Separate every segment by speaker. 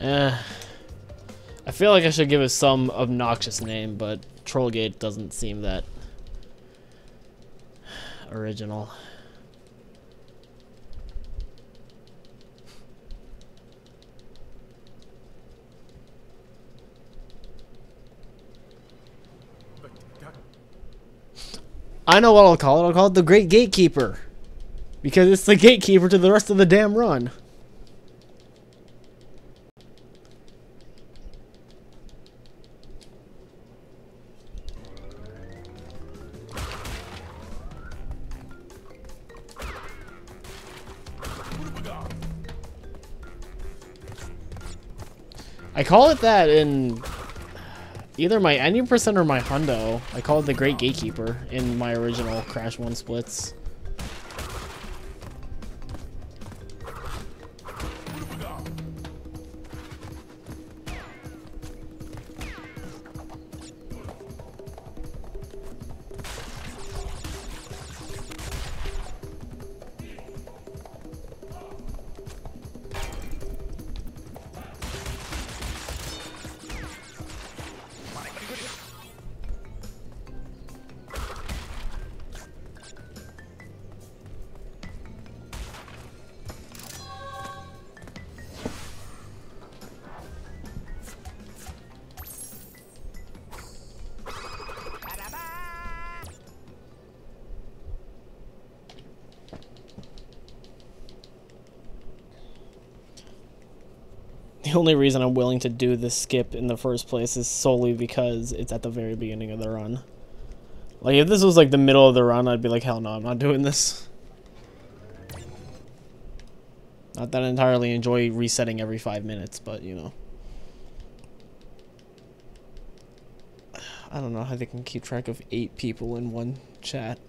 Speaker 1: I feel like I should give it some obnoxious name, but Trollgate doesn't seem that original. I know what I'll call it. I'll call it the Great Gatekeeper. Because it's the gatekeeper to the rest of the damn run. I call it that in either my Onion Percent or my Hundo. I call it the Great Gatekeeper in my original Crash 1 splits. The only reason I'm willing to do this skip in the first place is solely because it's at the very beginning of the run. Like, if this was like the middle of the run, I'd be like, hell no, I'm not doing this. Not that I entirely enjoy resetting every 5 minutes, but you know. I don't know how they can keep track of 8 people in one chat.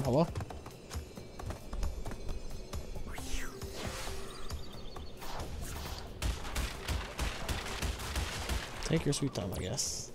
Speaker 1: Hello? Take your sweet time, I guess.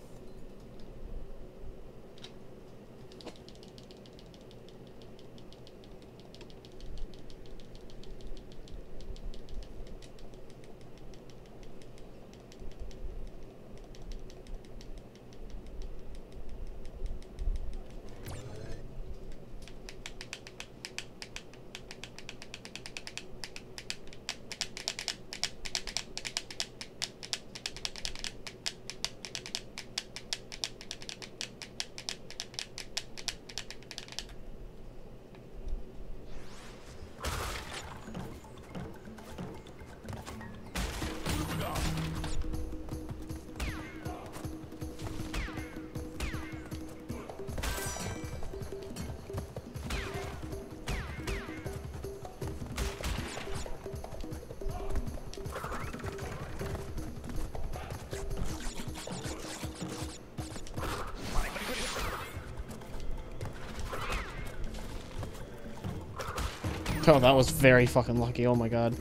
Speaker 1: Oh, that was very fucking lucky. Oh my god.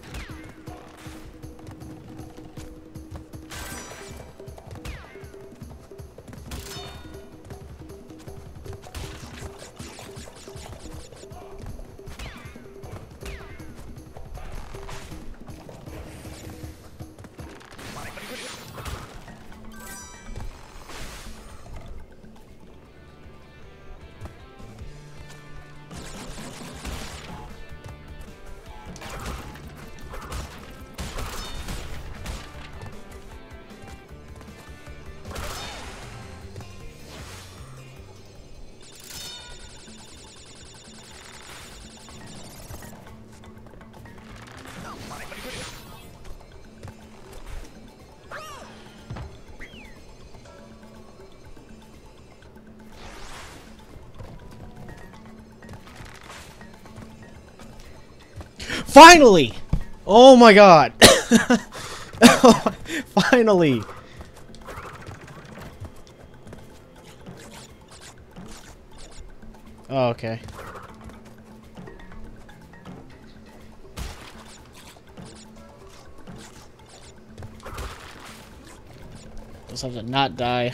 Speaker 1: Finally! Oh my god. Finally. Oh, okay. Just have to not die.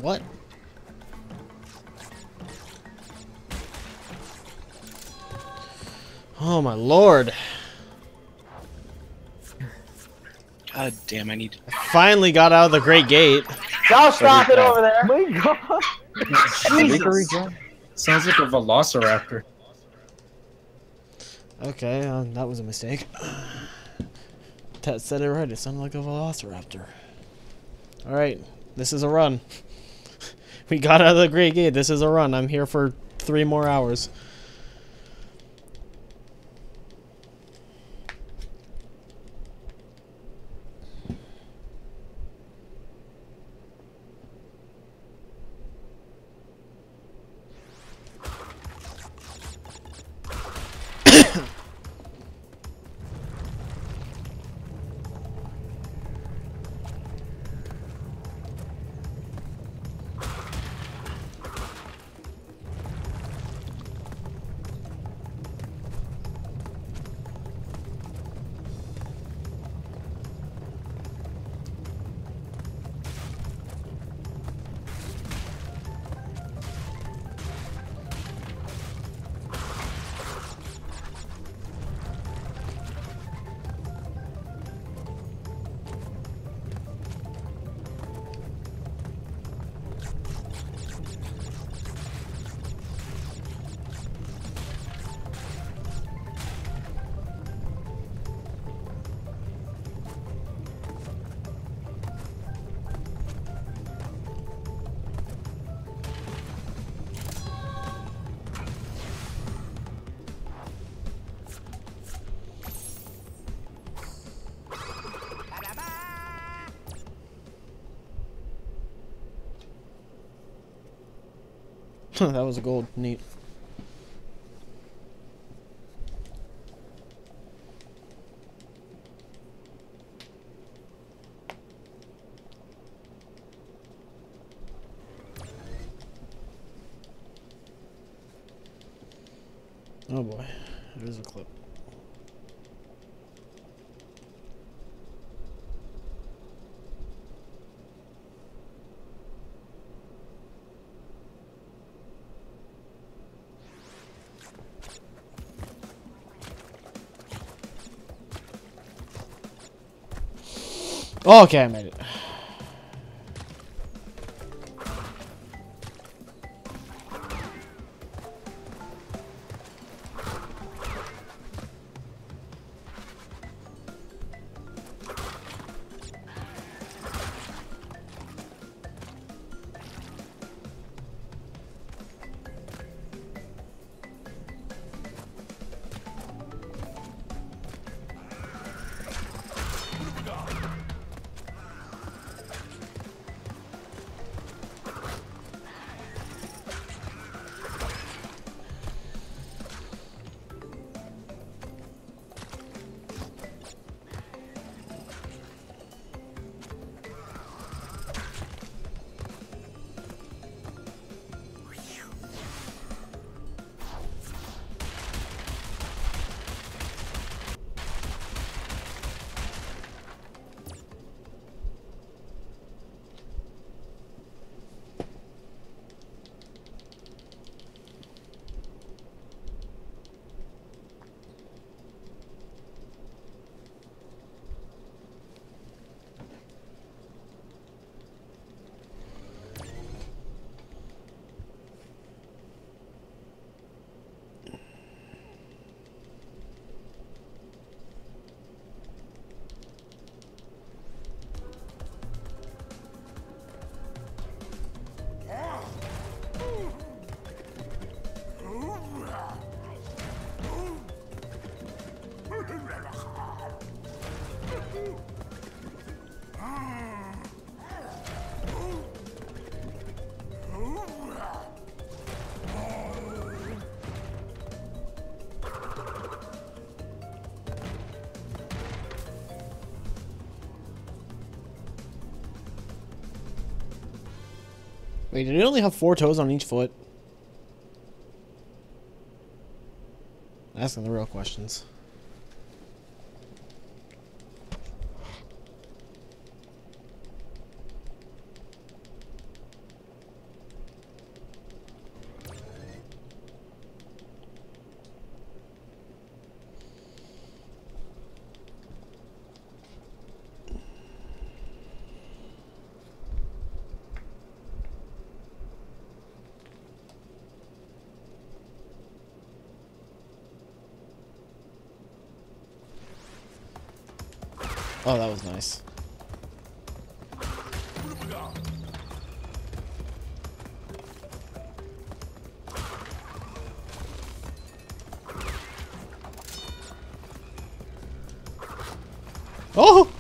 Speaker 1: What? Oh my lord.
Speaker 2: God damn, I need to...
Speaker 1: I finally got out of the Great Gate.
Speaker 3: Y'all stop it over there.
Speaker 4: My god.
Speaker 2: Jesus. Sounds like a velociraptor.
Speaker 1: Okay, that was a mistake. Tet said it right, it sounded like a velociraptor. Alright, this is a run. We got out of the Great Gate, this is a run. I'm here for 3 more hours. That was a gold. Neat. Oh boy, there's a clip. Oh, okay, I made it. Wait, did it only have 4 toes on each foot? Asking the real questions. Oh, that was nice. Oh!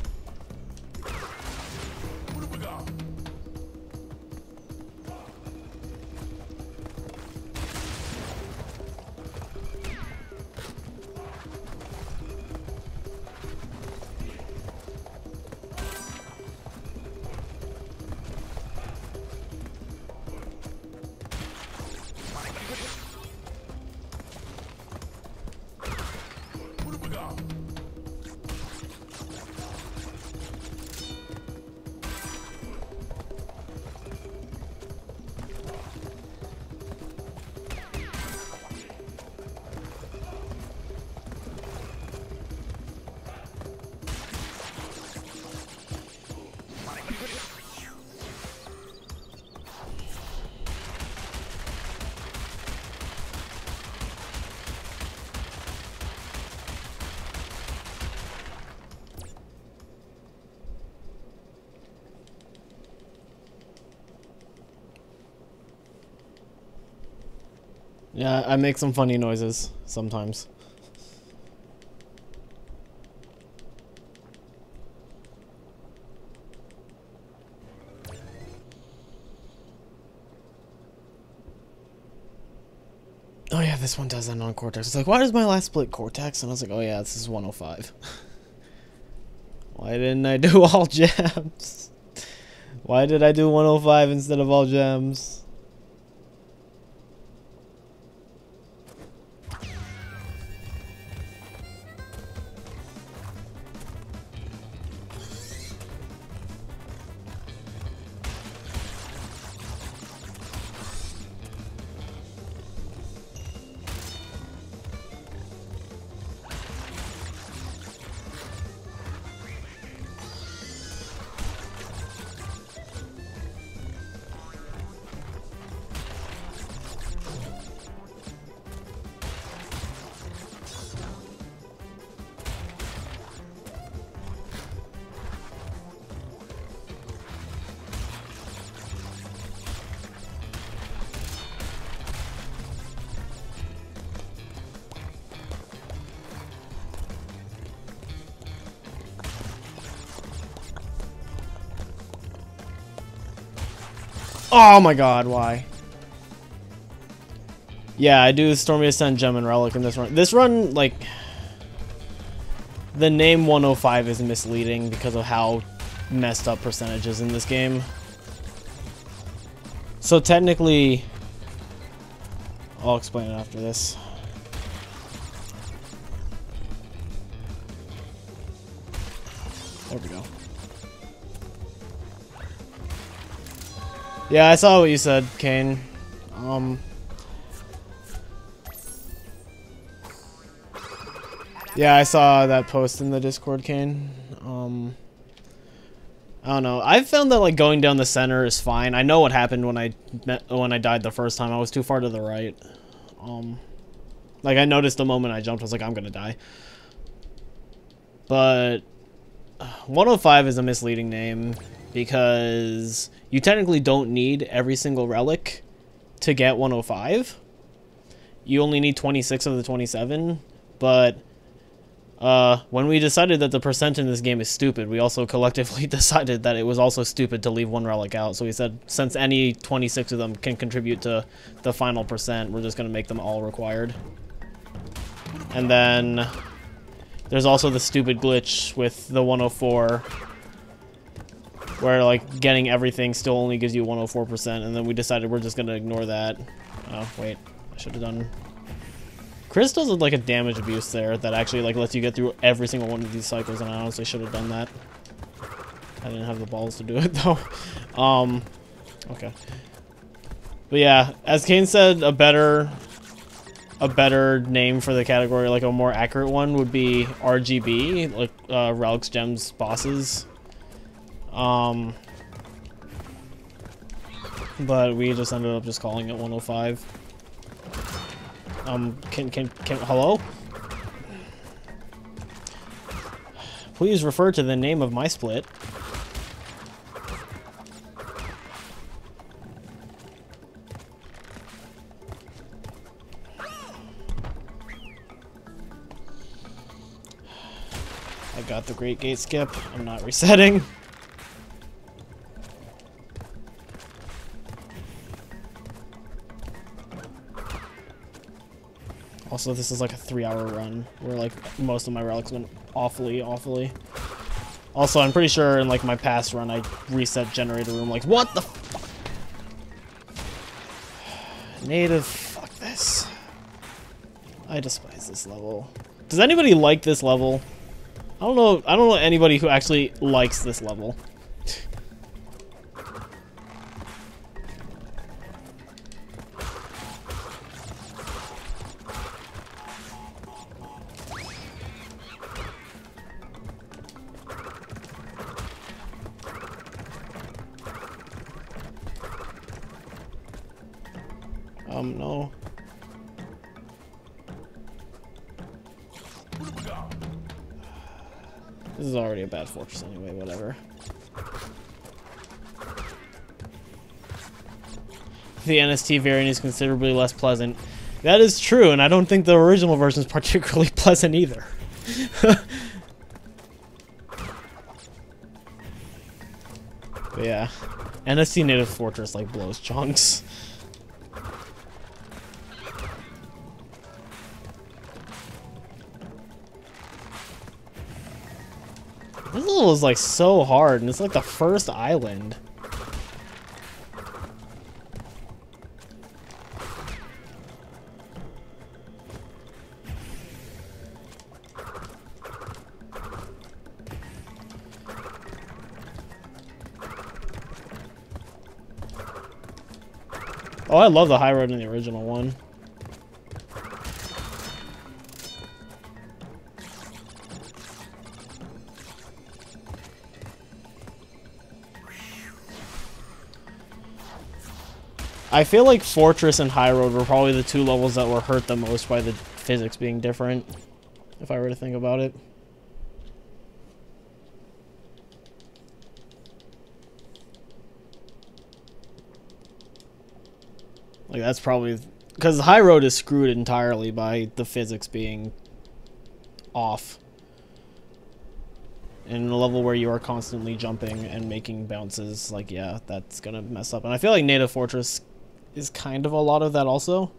Speaker 1: Yeah, I make some funny noises sometimes. Oh yeah, this one does end on Cortex. It's like, why does my last split Cortex? And I was like, oh yeah, this is 105. Why didn't I do all gems? Why did I do 105 instead of all gems? Oh my god, why? Yeah, I do Stormy Ascent, Gem, and Relic in this run. This run, like, the name 105 is misleading because of how messed up percentages in this game. So technically, I'll explain it after this. There we go. Yeah, I saw what you said, Kane. Yeah, I saw that post in the Discord, Kane. I don't know. I've found that like going down the center is fine. I know what happened when I died the first time. I was too far to the right. Like I noticed the moment I jumped, I was like, I'm gonna die. But 105 is a misleading name because you technically don't need every single relic to get 105. You only need 26 of the 27, but when we decided that the percent in this game is stupid, we also collectively decided that it was also stupid to leave one relic out. So we said, since any 26 of them can contribute to the final percent, we're just going to make them all required. And then there's also the stupid glitch with the 104 where like getting everything still only gives you 104%, and then we decided we're just gonna ignore that. Oh wait, I should have done. Chris does like a damage abuse there that actually like lets you get through every single one of these cycles, and I honestly should have done that. I didn't have the balls to do it though. Okay. But yeah, as Kane said, a better name for the category, like a more accurate one, would be RGB, like Relics, Gems, Bosses. But we just ended up just calling it 105. Hello? Please refer to the name of my split. I got the Great Gate skip. I'm not resetting. Also, this is like a 3-hour run where like most of my relics went awfully. Also, I'm pretty sure in like my past run I reset generator room. Like, what the fuck? Native, fuck this. I despise this level. Does anybody like this level? I don't know anybody who actually likes this level. No. This is already a bad fortress anyway, whatever. The NST variant is considerably less pleasant. That is true, and I don't think the original version is particularly pleasant either. But yeah, NST native fortress like blows chunks. This level is like so hard, and it's like the first island. Oh, I love the high road in the original one. I feel like Fortress and High Road were probably the two levels that were hurt the most by the physics being different, if I were to think about it. Like, that's probably... because High Road is screwed entirely by the physics being off. In a level where you are constantly jumping and making bounces, like, yeah, that's gonna mess up. And I feel like Native Fortress is kind of a lot of that also.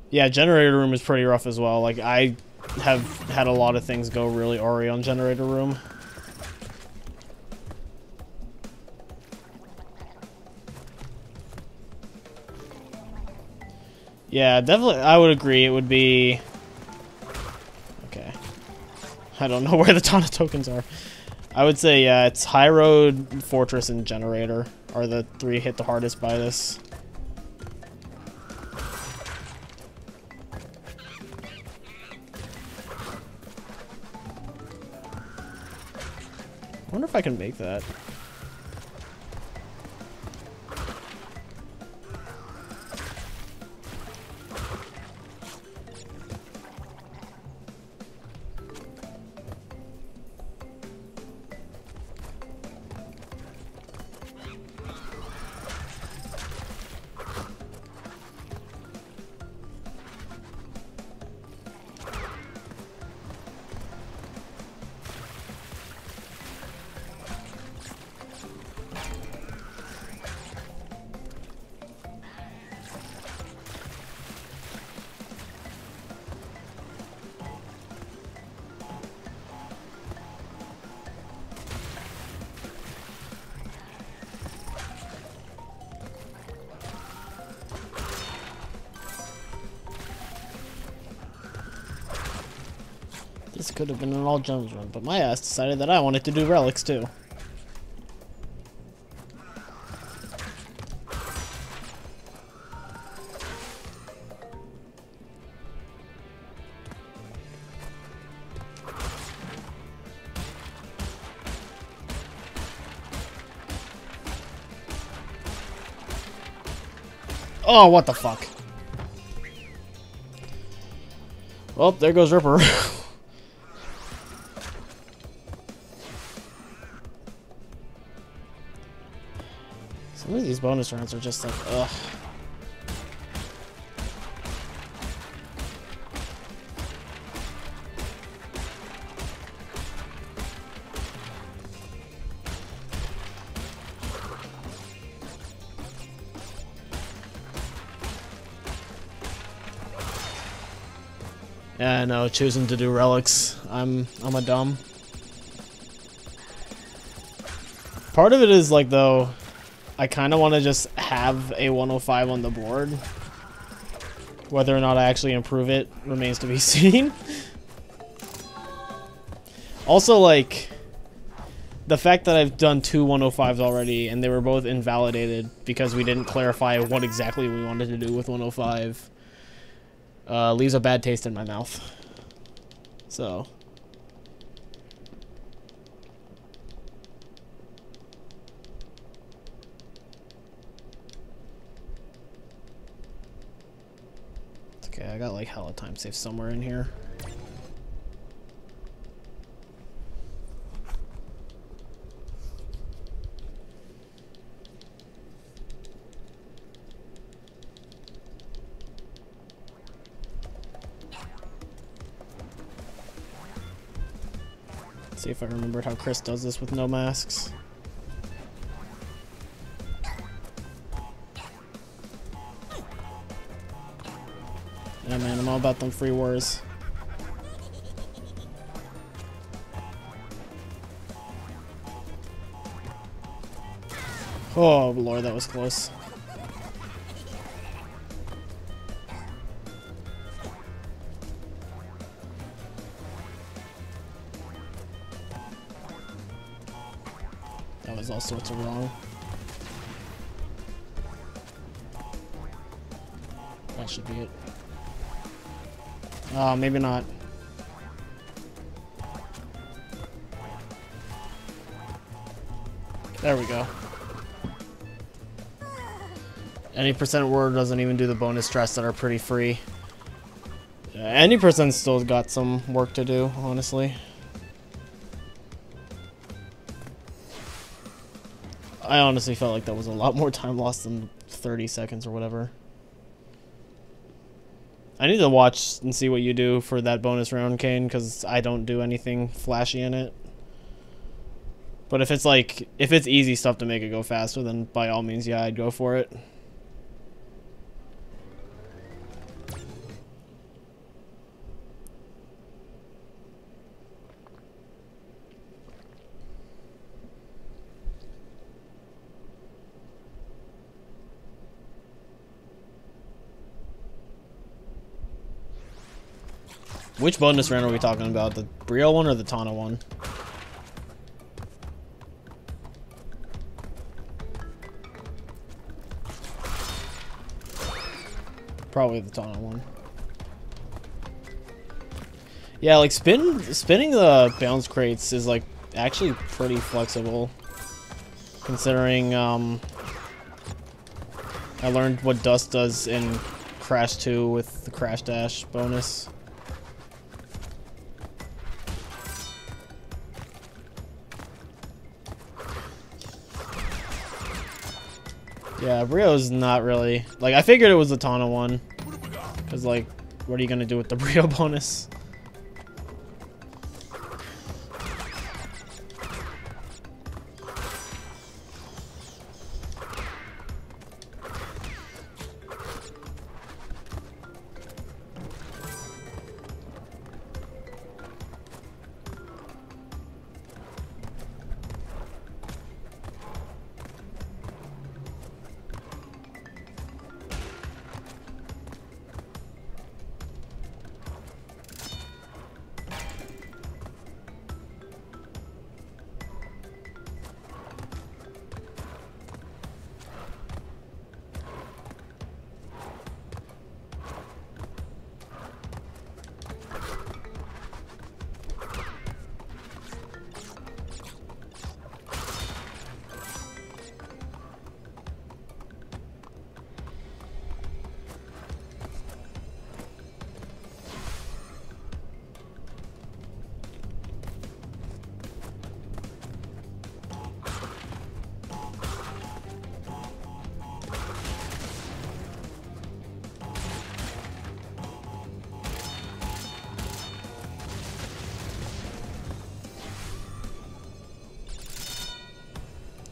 Speaker 1: Yeah, Generator Room is pretty rough as well. Like, I have had a lot of things go really awry on Generator Room. Yeah, definitely, I would agree. It would be... okay. I don't know where the ton of tokens are. I would say, yeah, it's High Road, Fortress, and Generator are the three hit the hardest by this. I wonder if I can make that. This could have been an all gems run, but my ass decided that I wanted to do relics too. Oh, what the fuck? Well, there goes Ripper. Some of these bonus rounds are just like, ugh. Yeah, no, choosing to do relics. I'm a dumb. Part of it is like though, I kind of want to just have a 105 on the board. Whether or not I actually improve it remains to be seen. Also, like, the fact that I've done 2 105s already and they were both invalidated because we didn't clarify what exactly we wanted to do with 105. Leaves a bad taste in my mouth. So. It's okay, I got like hella time safe somewhere in here. See if I remembered how Chris does this with no masks. Yeah, man, I'm all about them free wars. Oh, Lord, that was close. That was all sorts of wrong. That should be it. Oh, maybe not. There we go. Any percent word doesn't even do the bonus strats that are pretty free. Any percent still got some work to do, honestly. I honestly felt like that was a lot more time lost than 30 seconds or whatever. I need to watch and see what you do for that bonus round, Kane, because I don't do anything flashy in it. But if it's like, if it's easy stuff to make it go faster, then by all means, yeah, I'd go for it. Which bonus round are we talking about? The Brio one or the Tana one? Probably the Tana one. Yeah, like spinning the bounce crates is like actually pretty flexible. Considering I learned what Dust does in Crash 2 with the Crash Dash bonus. Yeah, Brio's not really... Like, I figured it was the Tana one. Because, like, what are you going to do with the Brio bonus?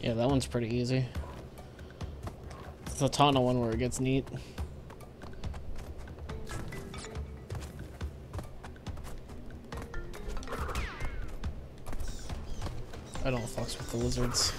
Speaker 1: Yeah, that one's pretty easy. It's the Tana one where it gets neat. I don't fucks with the lizards.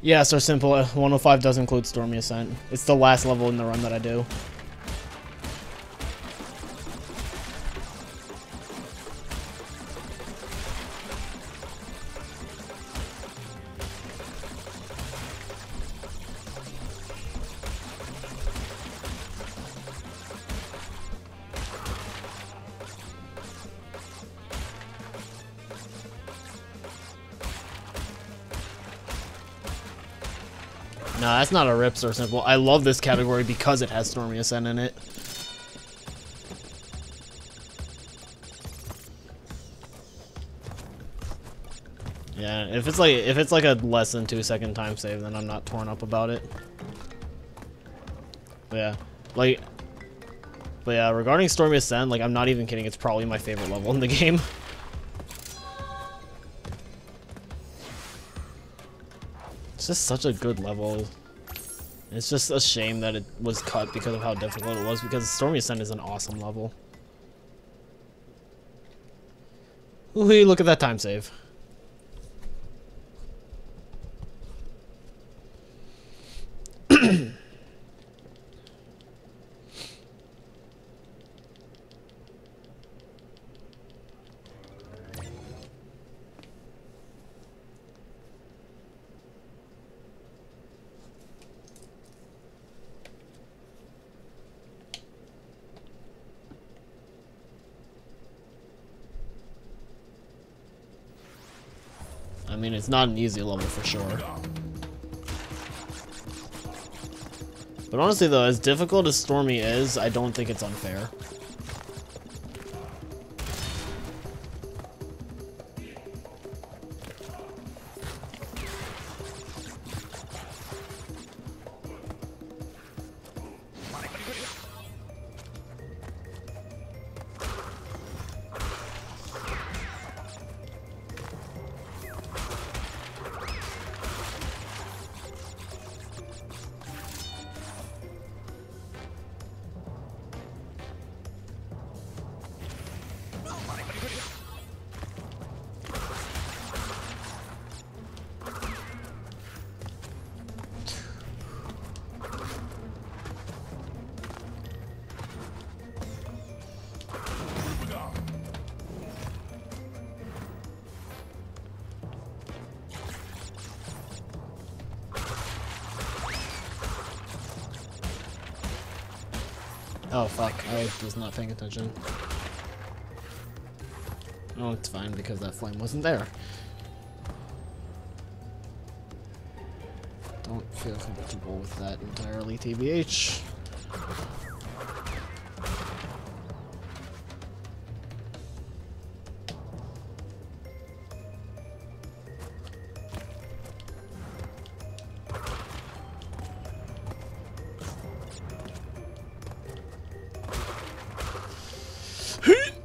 Speaker 1: Yeah, so simple. 105 does include Stormy Ascent. It's the last level in the run that I do. No, that's not a rip or simple. I love this category because it has Stormy Ascent in it. Yeah, if it's like a less than 2-second time save, then I'm not torn up about it. But yeah, regarding Stormy Ascent, like I'm not even kidding, it's probably my favorite level in the game. It's just such a good level. It's just a shame that it was cut because of how difficult it was, because Stormy Ascent is an awesome level. Ooh, look at that time save. I mean, it's not an easy level for sure. But honestly though, as difficult as Stormy is, I don't think it's unfair. Oh fuck, I was not paying attention. Oh, it's fine because that flame wasn't there. Don't feel comfortable with that entirely, TBH.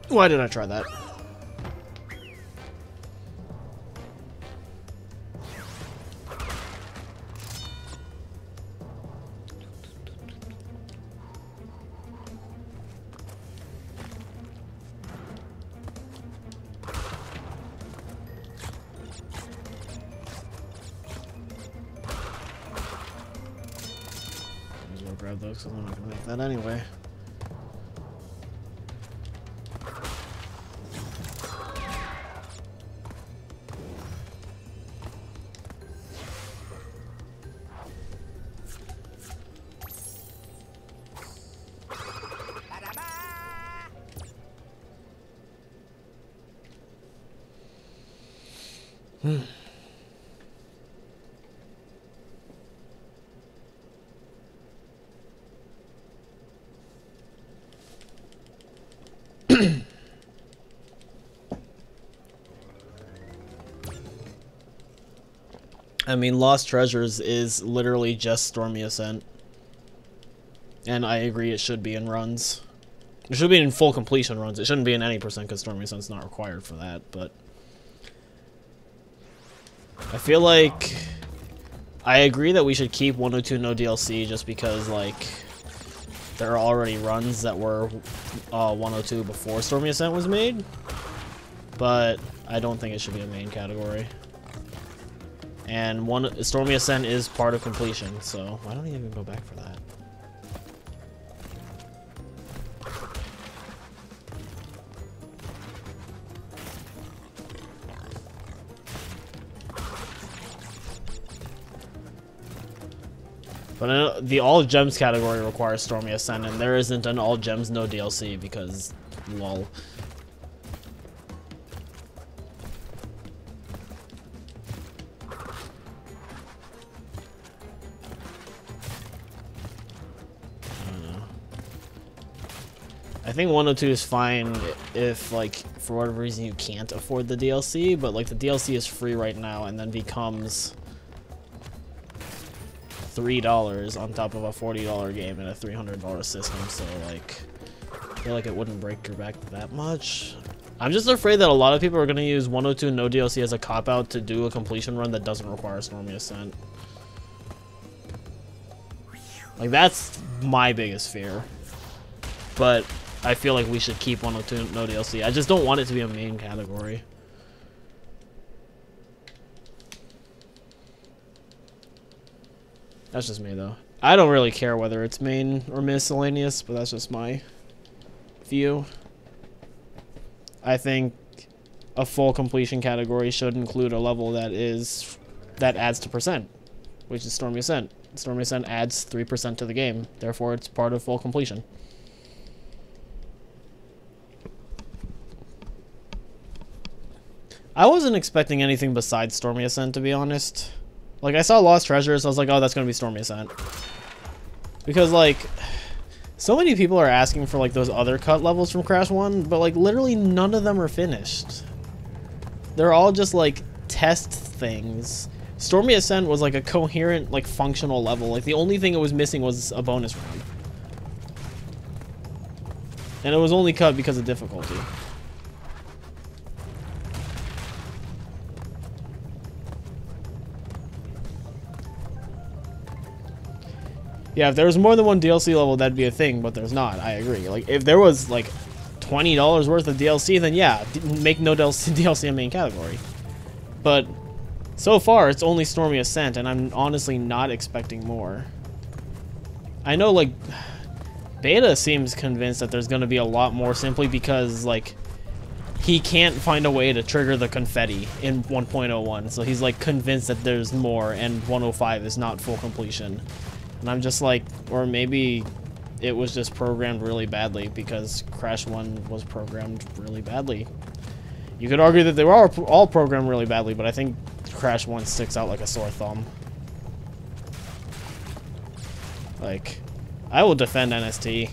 Speaker 1: Why did I try that? Might as well grab those because I'm not gonna make that anyway. I mean, Lost Treasures is literally just Stormy Ascent. And I agree it should be in runs. It should be in full completion runs. It shouldn't be in any percent because Stormy Ascent's not required for that, but... I feel like... I agree that we should keep 102 no DLC just because, like... There are already runs that were 102 before Stormy Ascent was made. But I don't think it should be a main category. And Stormy Ascent is part of completion, so why don't I even go back for that? But the all gems category requires Stormy Ascent, and there isn't an all gems no DLC because, lol. I think 102 is fine if, like, for whatever reason you can't afford the DLC, but, like, the DLC is free right now and then becomes $3 on top of a $40 game and a $300 system, so, like, I feel like it wouldn't break your back that much. I'm just afraid that a lot of people are going to use 102 no DLC as a cop-out to do a completion run that doesn't require Stormy Ascent. Like, that's my biggest fear. But I feel like we should keep 102 no DLC. I just don't want it to be a main category. That's just me, though. I don't really care whether it's main or miscellaneous, but that's just my view. I think a full completion category should include a level that adds to percent, which is Stormy Ascent. Stormy Ascent adds 3% to the game, therefore it's part of full completion. I wasn't expecting anything besides Stormy Ascent, to be honest. Like, I saw Lost Treasures, I was like, oh, that's gonna be Stormy Ascent. Because, like, so many people are asking for, like, those other cut levels from Crash 1, but, like, literally none of them are finished. They're all just, like, test things. Stormy Ascent was, like, a coherent, like, functional level. Like, the only thing it was missing was a bonus round. And it was only cut because of difficulty. Yeah, if there was more than one DLC level, that'd be a thing, but there's not. I agree. Like, if there was, like, $20 worth of DLC, then yeah, make no DLC a main category. But so far, it's only Stormy Ascent, and I'm honestly not expecting more. I know, like, Beta seems convinced that there's going to be a lot more simply because, like, he can't find a way to trigger the confetti in 1.01, so he's, like, convinced that there's more, and 105 is not full completion. And I'm just like, or maybe it was just programmed really badly because Crash 1 was programmed really badly. You could argue that they were all programmed really badly, but I think Crash 1 sticks out like a sore thumb. Like, I will defend NST.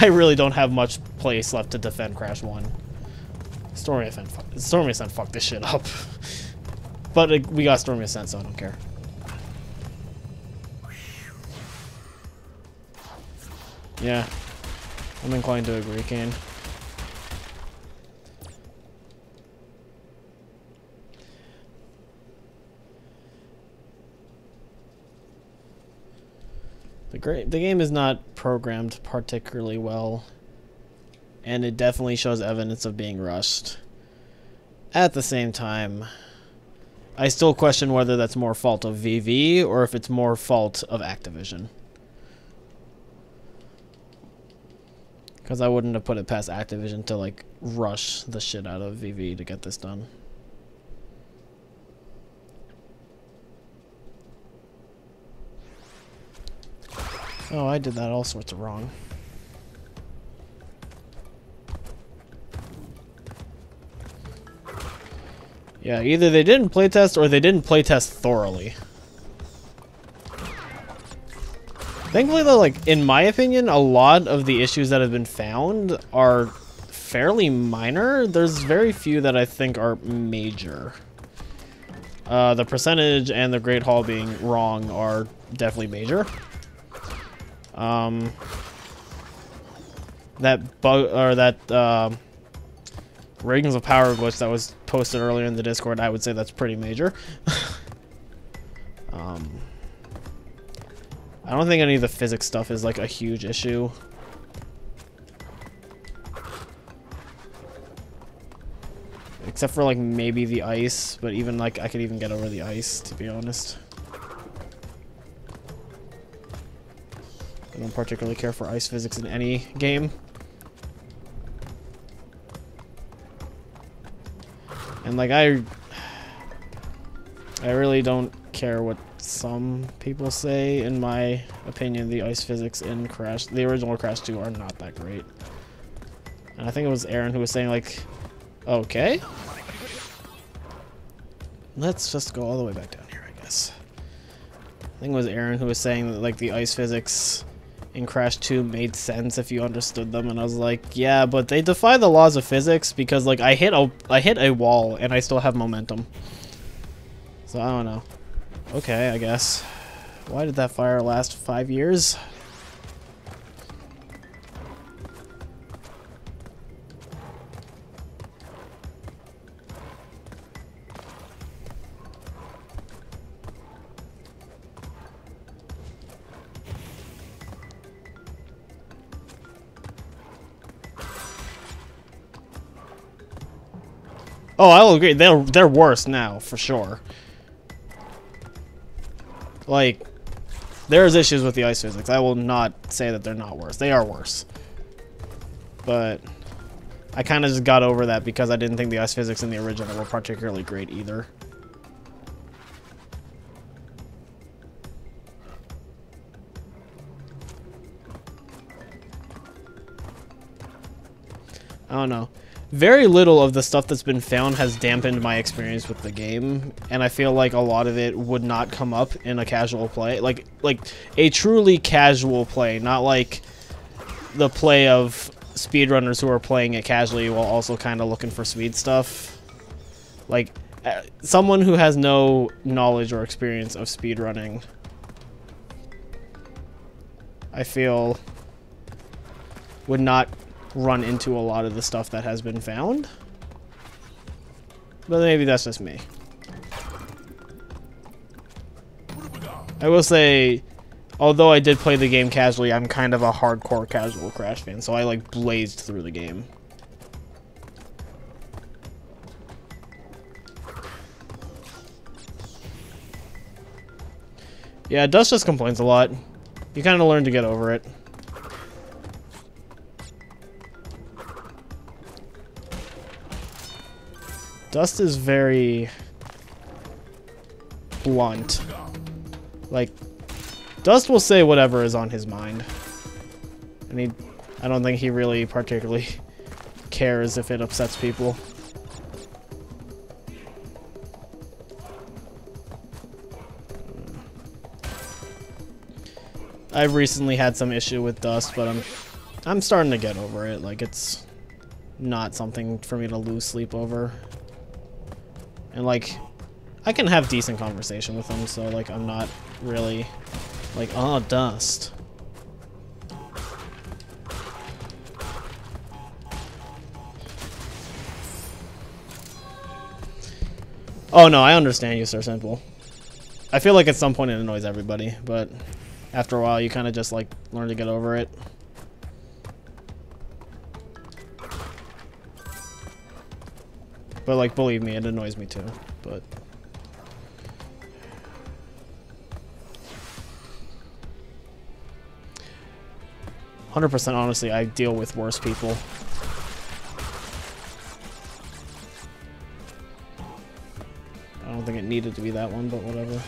Speaker 1: I really don't have much place left to defend Crash 1. Stormy Ascent fucked this shit up. But we got Stormy Ascent, so I don't care. Yeah, I'm inclined to agree, Kane. The game is not programmed particularly well, and it definitely shows evidence of being rushed. At the same time, I still question whether that's more fault of VV or if it's more fault of Activision. Because I wouldn't have put it past Activision to, like, rush the shit out of VV to get this done. Oh, I did that all sorts of wrong. Yeah, either they didn't playtest or they didn't playtest thoroughly. Thankfully, though, like, in my opinion, a lot of the issues that have been found are fairly minor. There's very few that I think are major. The percentage and the Great Hall being wrong are definitely major. That bug or that Rings of Power glitch that was posted earlier in the Discord, I would say that's pretty major. I don't think any of the physics stuff is like a huge issue. Except for like maybe the ice, but even like I could even get over the ice, to be honest. I don't particularly care for ice physics in any game. And like I really don't care what some people say. In my opinion, the ice physics in Crash, the original Crash 2, are not that great. And I think it was Aaron who was saying like, okay, let's just go all the way back down here, I guess. I think it was Aaron who was saying that like the ice physics in Crash 2 made sense if you understood them, and I was like, yeah, but they defy the laws of physics because like I hit a wall and I still have momentum. So I don't know. Okay, I guess. Why did that fire last 5 years? Oh, I'll agree. They're worse now, for sure. Like, there's issues with the ice physics. I will not say that they're not worse. They are worse. But I kind of just got over that because I didn't think the ice physics in the original were particularly great either. I don't know. Very little of the stuff that's been found has dampened my experience with the game, and I feel like a lot of it would not come up in a casual play. Like a truly casual play, not like the play of speedrunners who are playing it casually while also kind of looking for speed stuff. Like, someone who has no knowledge or experience of speedrunning, I feel, would not run into a lot of the stuff that has been found. But maybe that's just me. I will say, although I did play the game casually, I'm kind of a hardcore casual Crash fan, so I like blazed through the game. Yeah, Dust just complains a lot. You kind of learn to get over it. Dust is very blunt. Like, Dust will say whatever is on his mind. And I don't think he really particularly cares if it upsets people. I've recently had some issue with Dust, but I'm starting to get over it. Like, it's not something for me to lose sleep over. And like, I can have decent conversation with him, so like I'm not really like, oh, Dust. Oh no, I understand you, Sir Simple. I feel like at some point it annoys everybody, but after a while you kind of just like learn to get over it. But like, believe me, it annoys me too, but 100% honestly, I deal with worse people. I don't think it needed to be that one, but whatever.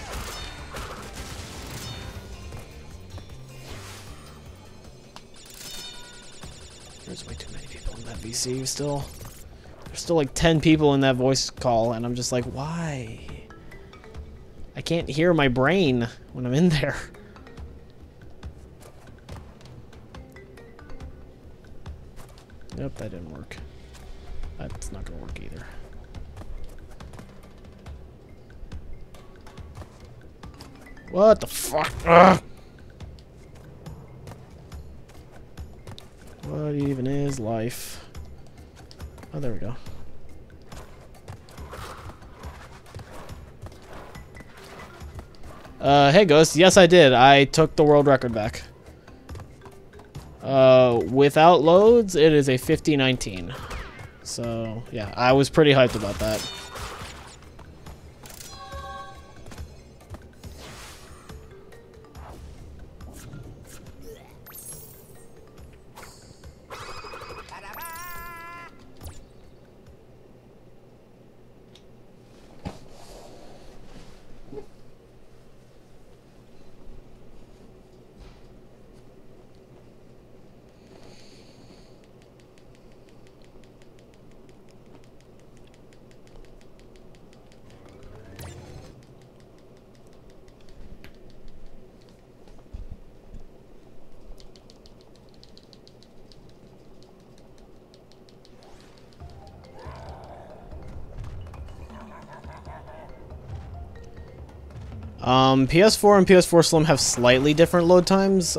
Speaker 1: There's way too many people in that VC still. There's still like 10 people in that voice call, and I'm just like, why? I can't hear my brain when I'm in there. Yep, that didn't work. That's not gonna work either. What the fuck? Ugh! What even is life? Oh, there we go. Hey Ghost, yes I did. I took the world record back. Without loads, it is a 50:19. So, yeah, I was pretty hyped about that. PS4 and PS4 Slim have slightly different load times.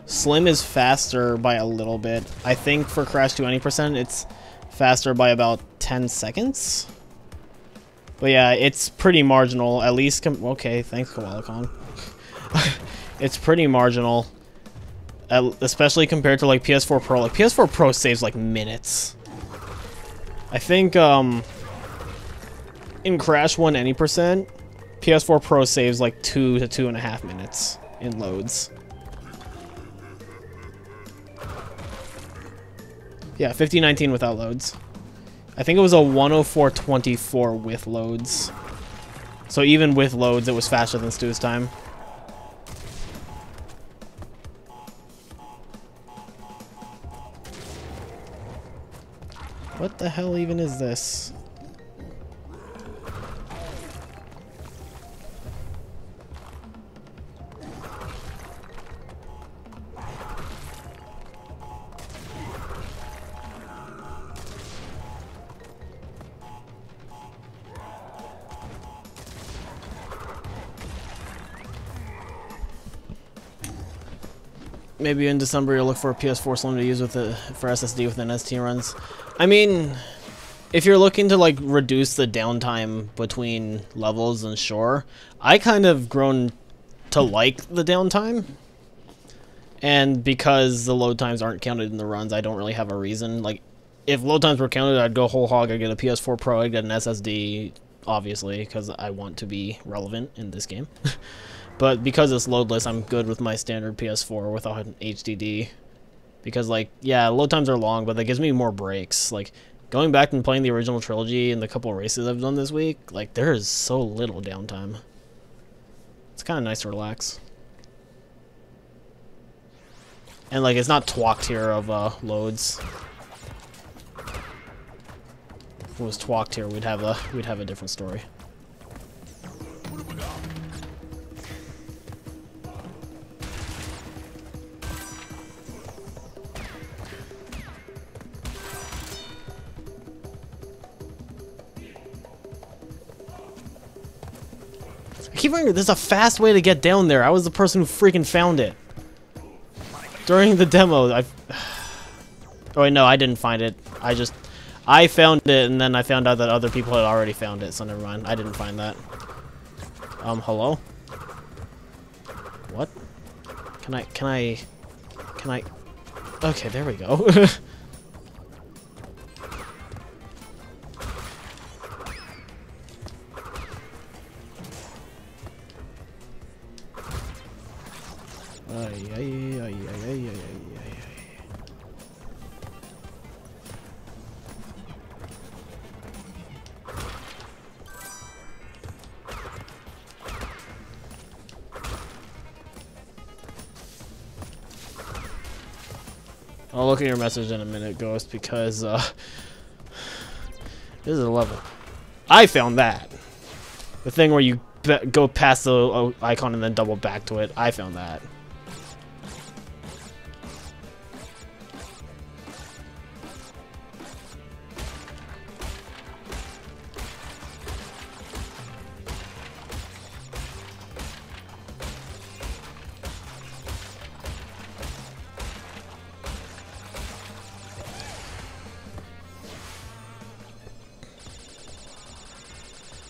Speaker 1: Slim is faster by a little bit. I think for Crash to any %, it's faster by about 10 seconds. But yeah, it's pretty marginal, at least okay, thanks KoalaCon. It's pretty marginal, especially compared to like PS4 Pro. Like PS4 Pro saves like minutes. I think in Crash 1 any %, PS4 Pro saves like 2 to 2.5 minutes in loads. Yeah, 50:19 without loads. I think it was a 104:24 with loads. So even with loads, it was faster than Stu's time. What the hell even is this? Maybe in December you'll look for a PS4 Slim to use with for SSD within ST runs. I mean, if you're looking to like reduce the downtime between levels, then sure. I kind of grown to like the downtime, and because the load times aren't counted in the runs, I don't really have a reason. Like, if load times were counted, I'd go whole hog. I'd get a PS4 Pro. I'd get an SSD, obviously, because I want to be relevant in this game. But because it's loadless, I'm good with my standard PS4 without an HDD. Because, like, yeah, load times are long, but that gives me more breaks. Like, going back and playing the original trilogy and the couple of races I've done this week, like, there is so little downtime. It's kind of nice to relax. And, like, it's not twalked here of loads. If it was twalked here, we'd have a different story. I keep wondering, there's a fast way to get down there. I was the person who freaking found it. During the demo, oh wait, no, I didn't find it. I found it, and then I found out that other people had already found it, so never mind. I didn't find that. Hello? What? Can I... Okay, there we go. I'll look at your message in a minute, Ghost, because this is a level. I found that. The thing where you go past the icon and then double back to it. I found that.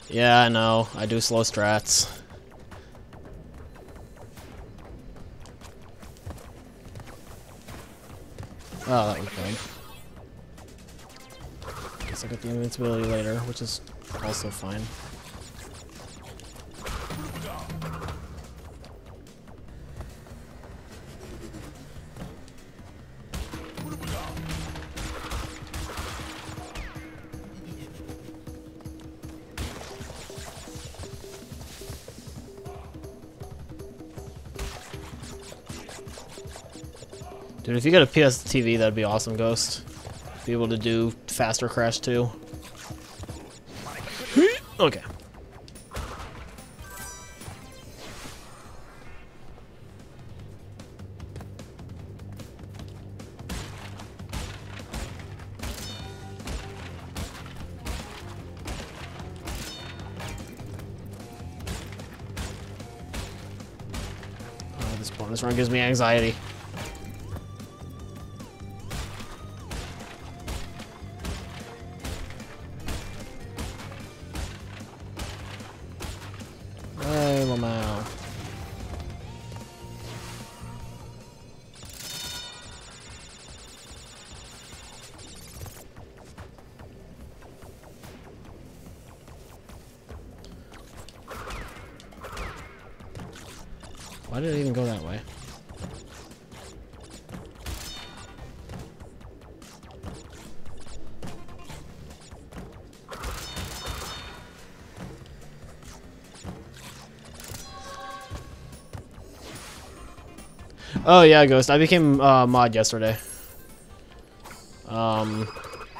Speaker 1: Yeah, I know. I do slow strats. Oh, that was good. Guess I get the invincibility later, which is also fine. Dude, if you get a PS TV, that'd be awesome, Ghost. Be able to do faster crash too. Okay. Oh, this bonus run gives me anxiety. Why did it even go that way? Oh yeah, Ghost. I became mod yesterday. The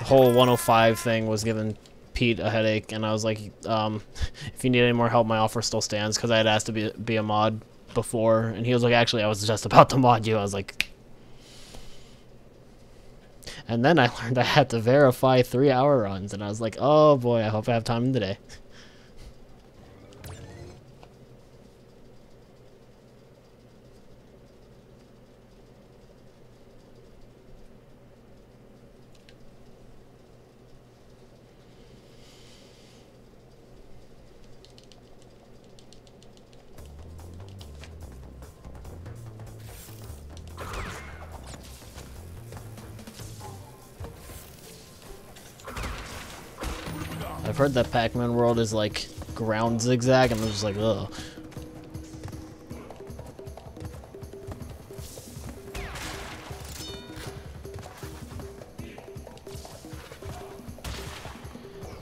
Speaker 1: whole 105 thing was giving Pete a headache, and I was like, if you need any more help, my offer still stands, because I had asked to be a mod before, and he was like, actually, I was just about to mod you. I was like, and then I learned I had to verify 3-hour runs, and I was like, oh boy, I hope I have time today. I've heard that Pac-Man World is like ground zigzag, and I'm just like, ugh.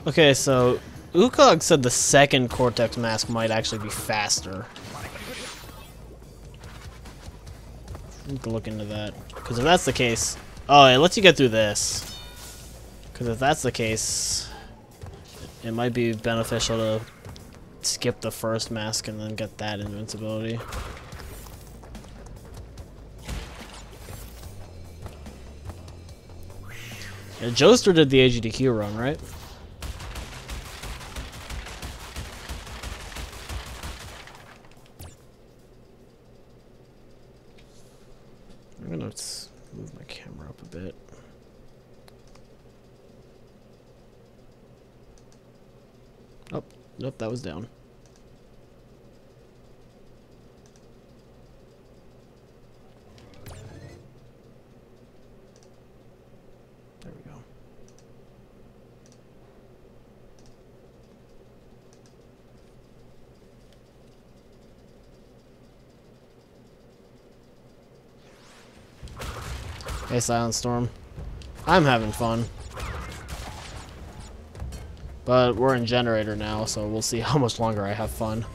Speaker 1: Okay, so Ukog said the second Cortex mask might actually be faster. I need to look into that. Because if that's the case... Oh, it lets you get through this. Because if that's the case... It might be beneficial to skip the first mask and then get that invincibility. Yeah, Joester did the AGDQ run, right? I'm gonna move my camera up a bit. Oh, nope, that was down. There we go. Hey, Silent Storm. I'm having fun. But we're in Generator now, so we'll see how much longer I have fun.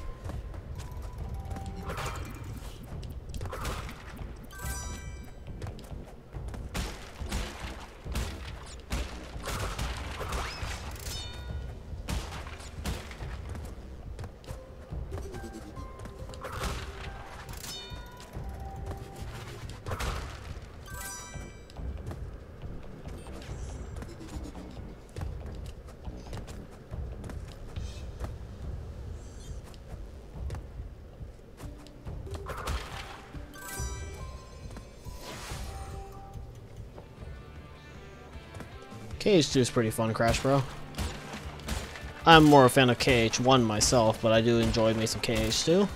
Speaker 1: KH2 is pretty fun, Crash Bro. I'm more a fan of KH1 myself, but I do enjoy me some KH2.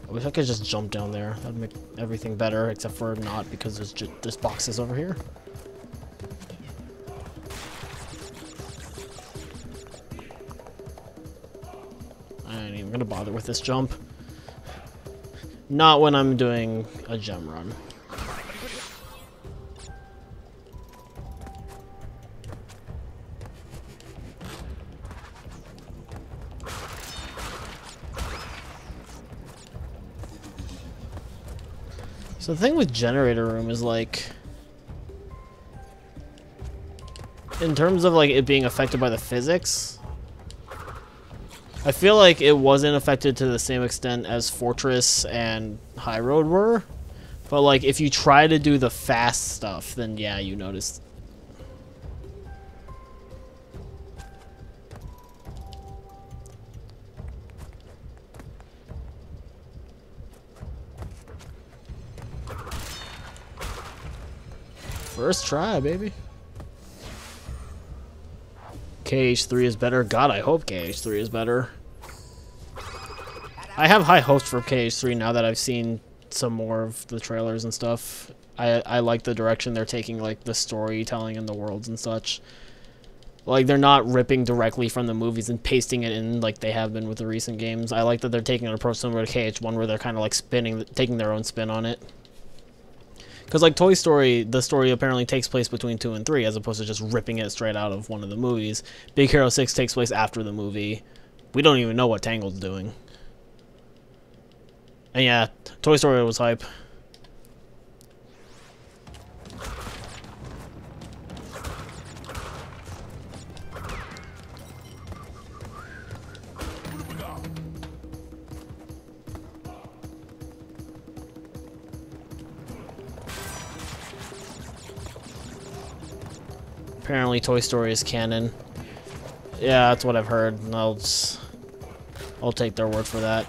Speaker 1: I wish I could just jump down there. That'd make everything better, except for not, because there's boxes over here. I ain't even gonna bother with this jump. Not when I'm doing a gem run. So the thing with generator room is like, in terms of like it being affected by the physics, I feel like it wasn't affected to the same extent as Fortress and High Road were. But like if you try to do the fast stuff, then yeah, you notice. First try, baby. KH3 is better. God, I hope KH3 is better. I have high hopes for KH3 now that I've seen some more of the trailers and stuff. I like the direction they're taking, like the storytelling and the worlds and such. Like they're not ripping directly from the movies and pasting it in like they have been with the recent games. I like that they're taking an approach similar to KH1 where they're kind of like taking their own spin on it. Because, like, Toy Story, the story apparently takes place between 2 and 3, as opposed to just ripping it straight out of one of the movies. Big Hero 6 takes place after the movie. We don't even know what Tangled's doing. And yeah, Toy Story was hype. Apparently Toy Story is canon. Yeah, that's what I've heard. And I'll take their word for that.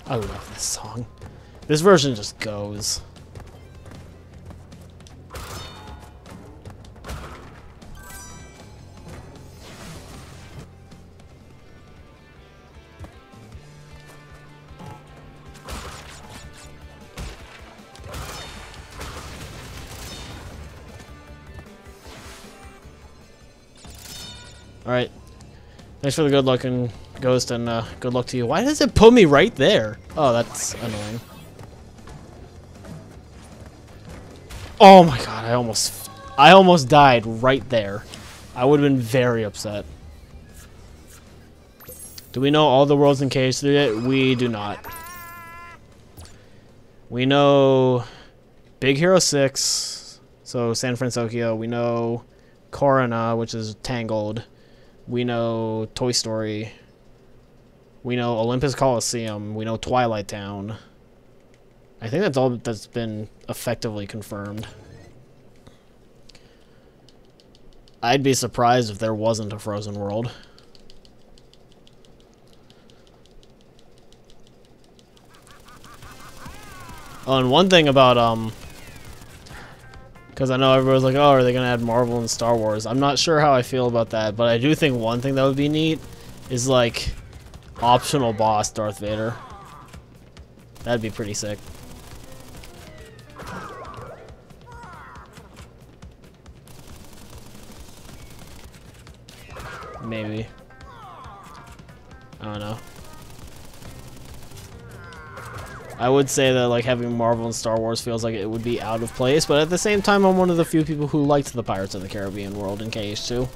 Speaker 1: I love this song. This version just goes. Alright. Thanks for the good luck and Ghost, and good luck to you. Why does it put me right there? Oh, that's annoying. Oh my god, I almost died right there. I would have been very upset. Do we know all the worlds in KH3 yet? We do not. We know Big Hero 6, so San Francisco. We know Corona, which is Tangled. We know Toy Story. We know Olympus Coliseum. We know Twilight Town. I think that's all that's been effectively confirmed. I'd be surprised if there wasn't a Frozen World. Oh, and one thing about, because I know everyone's like, oh, are they going to add Marvel and Star Wars? I'm not sure how I feel about that, but I do think one thing that would be neat is, like, optional boss Darth Vader. That'd be pretty sick. Maybe. I don't know. I would say that like having Marvel and Star Wars feels like it would be out of place, but at the same time I'm one of the few people who liked the Pirates of the Caribbean world in KH2.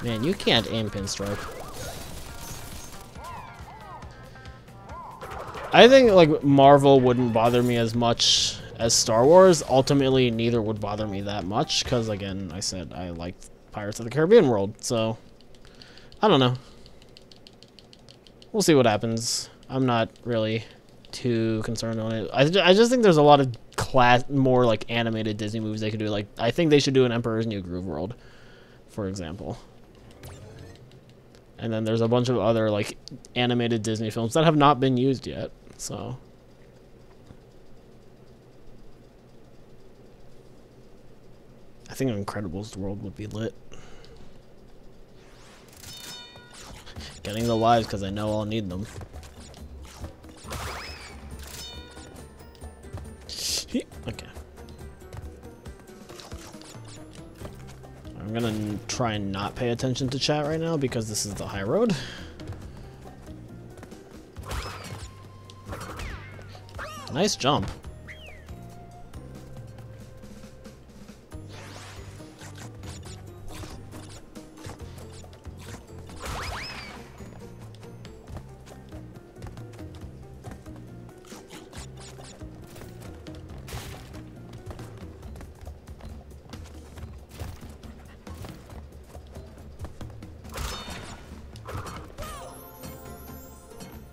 Speaker 1: Man, you can't aim Pinstripe. I think like Marvel wouldn't bother me as much as Star Wars. Ultimately, neither would bother me that much because, again, I said I liked Pirates of the Caribbean world. So I don't know. We'll see what happens. I'm not really too concerned on it. I just think there's a lot of more like animated Disney movies they could do. Like I think they should do an Emperor's New Groove world, for example. And then there's a bunch of other like animated Disney films that have not been used yet. So I think Incredibles world would be lit. Getting the lives because I know I'll need them. Okay. I'm gonna try and not pay attention to chat right now because this is the high road. Nice jump.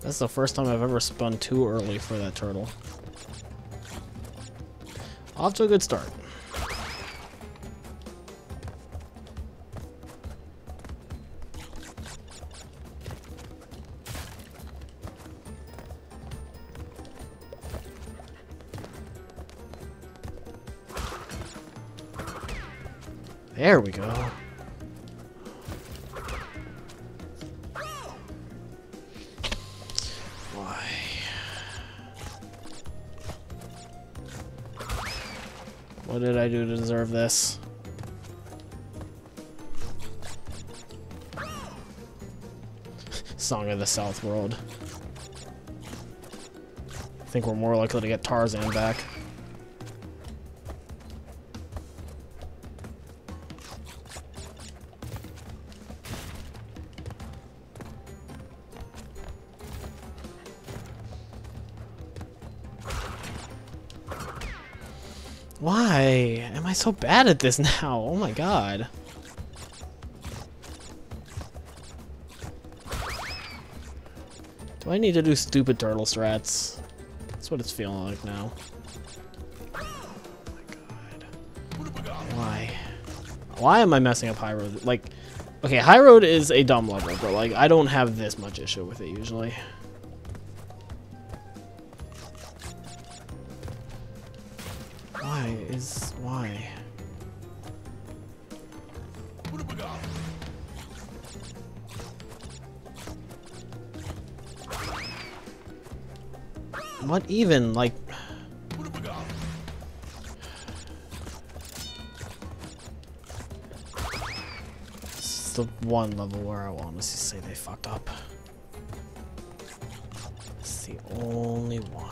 Speaker 1: That's the first time I've ever spun too early for that turtle. Off to a good start. There we go. What did I do to deserve this? Song of the South World. I think we're more likely to get Tarzan back. Why am I so bad at this now? Oh my god. Do I need to do stupid turtle strats? That's what it's feeling like now. Oh my god. Why? Why am I messing up high road? Like, okay, high road is a dumb level, but like I don't have this much issue with it usually. Why? What even? Like... This is the one level where I want to say they fucked up. It's the only one.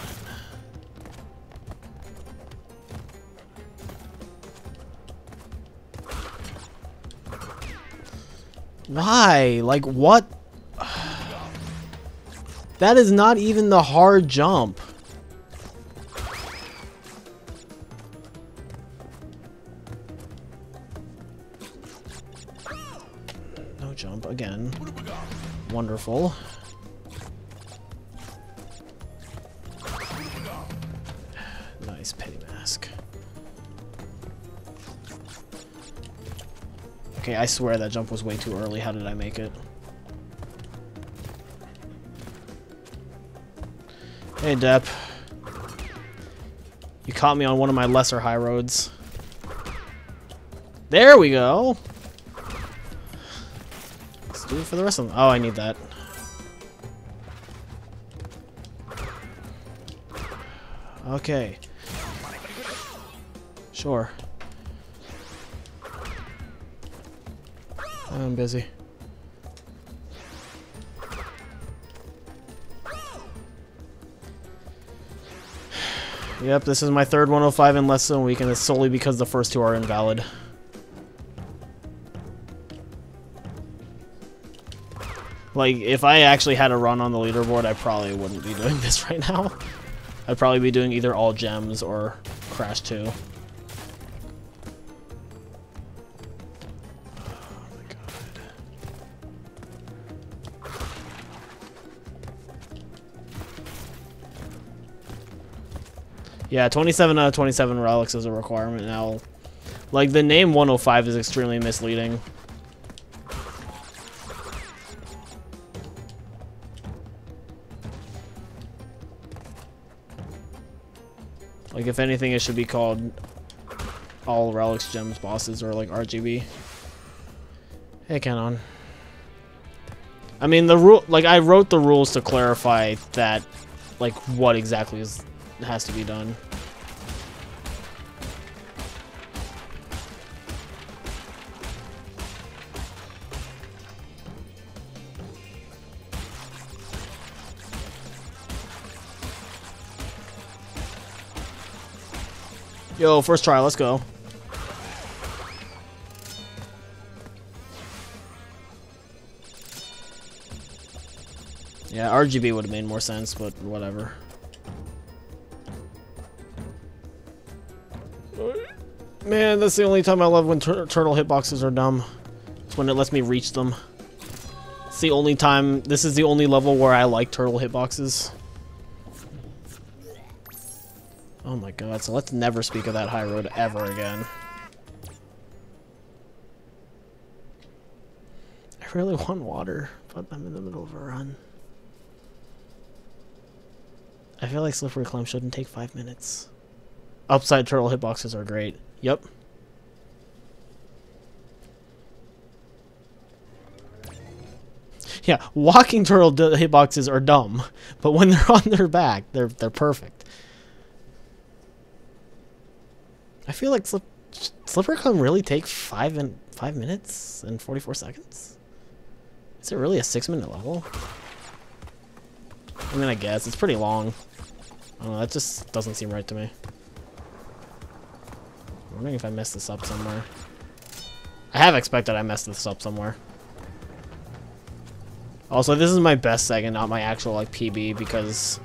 Speaker 1: Why? Like, what? That is not even the hard jump. No jump again. Wonderful. Nice pity mask. Okay, I swear that jump was way too early. How did I make it? Hey, Depp. You caught me on one of my lesser high roads. There we go. Let's do it for the rest of them. Oh, I need that. Okay. Sure. I'm busy. Yep, this is my third 105 in less than a week, and it's solely because the first two are invalid. Like, if I actually had a run on the leaderboard, I probably wouldn't be doing this right now. I'd probably be doing either all gems or Crash 2. Yeah, 27 out of 27 relics is a requirement now. Like, the name 105 is extremely misleading. Like, if anything, it should be called all relics, gems, bosses, or like RGB. Hey, Canon. I mean, the rule, like, I wrote the rules to clarify that, like, what exactly has to be done. Yo, first try, let's go. Yeah, RGB would have made more sense, but whatever. Man, that's the only time I love when turtle hitboxes are dumb. It's when it lets me reach them. It's the only time, this is the only level where I like turtle hitboxes. Oh my god, so let's never speak of that high road ever again. I really want water, but I'm in the middle of a run. I feel like slippery climb shouldn't take 5 minutes. Upside turtle hitboxes are great. Yep. Yeah, walking turtle hitboxes are dumb, but when they're on their back, they're perfect. I feel like slippery climb really take 5 minutes and 44 seconds. Is it really a 6-minute level? I mean, I guess it's pretty long. I don't know, that just doesn't seem right to me. I'm wondering if I messed this up somewhere. I have expected I messed this up somewhere. Also, this is my best second, not my actual like PB, because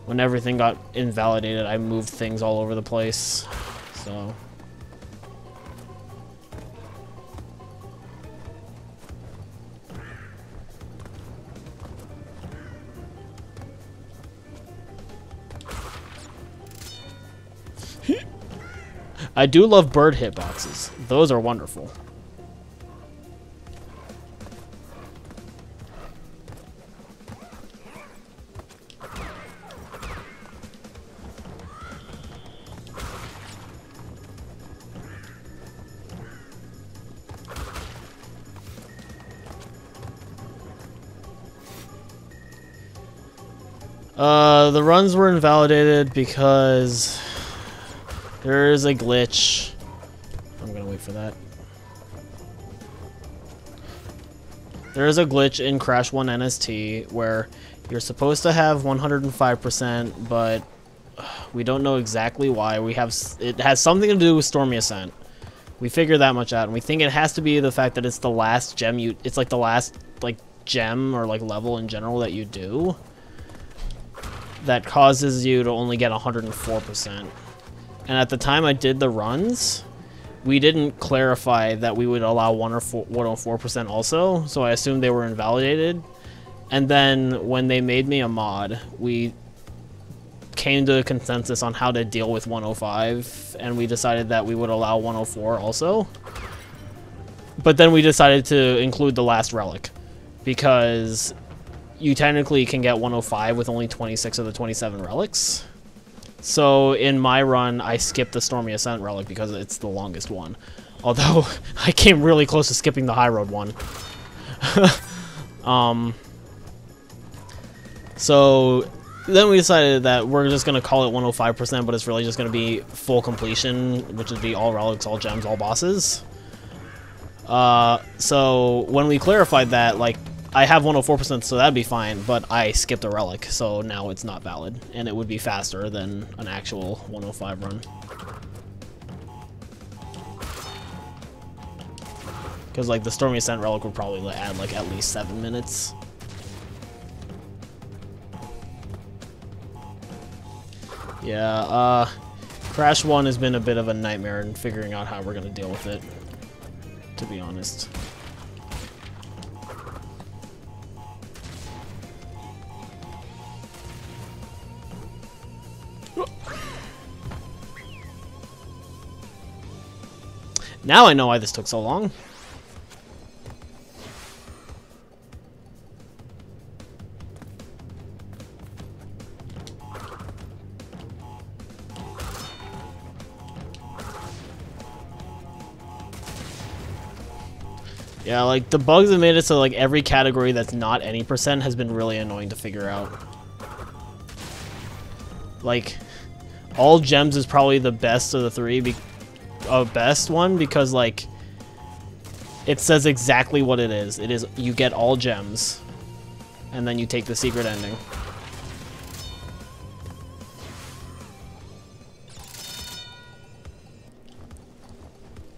Speaker 1: when everything got invalidated, I moved things all over the place. So I do love bird hitboxes. Those are wonderful. The runs were invalidated because there is a glitch. I'm gonna wait for that. There is a glitch in Crash 1 NST where you're supposed to have 105%, but we don't know exactly why. It has something to do with Stormy Ascent. We figured that much out, and we think it has to be the fact that it's the last gem it's like the last like gem or like level in general that you do that causes you to only get 104%. And at the time I did the runs, we didn't clarify that we would allow 104% also, so I assumed they were invalidated. And then when they made me a mod, we came to a consensus on how to deal with 105, and we decided that we would allow 104 also. But then we decided to include the last relic, because you technically can get 105 with only 26 of the 27 relics. So in my run, I skipped the Stormy Ascent Relic because it's the longest one. Although, I came really close to skipping the High Road one. So then we decided that we're just going to call it 105%, but it's really just going to be full completion, which would be all relics, all gems, all bosses. So when we clarified that, like, I have 104%, so that'd be fine, but I skipped a relic, so now it's not valid, and it would be faster than an actual 105 run. Because, like, the Stormy Ascent Relic would probably add, like, at least 7 minutes. Yeah, Crash 1 has been a bit of a nightmare in figuring out how we're gonna deal with it, to be honest. Now I know why this took so long. Yeah, like, the bugs have made it so, like, every category that's not any percent has been really annoying to figure out. Like, all gems is probably the best of the three, best one, because, like, it says exactly what it is. It is, you get all gems, and then you take the secret ending.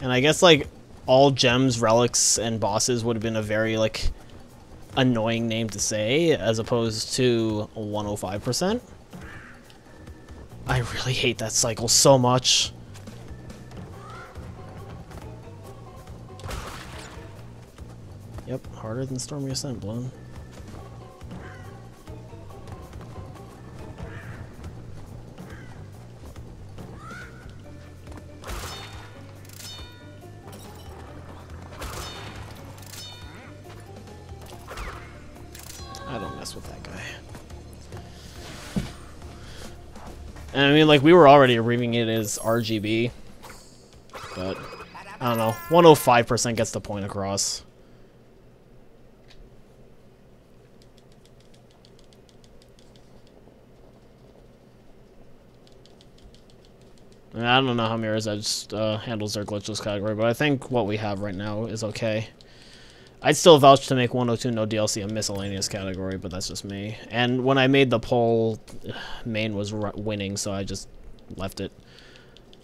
Speaker 1: And I guess, like, all gems, relics, and bosses would have been a very, like, annoying name to say, as opposed to 105%. I really hate that cycle so much. Yep, harder than Stormy Ascent, blown. I don't mess with that guy. And I mean, like, we were already reading it as RGB, but I don't know. 105% gets the point across. And I don't know how Mirror's Edge handles their glitchless category, but I think what we have right now is okay. I'd still vouch to make 102 no DLC a miscellaneous category, but that's just me. And when I made the poll, main was winning, so I just left it.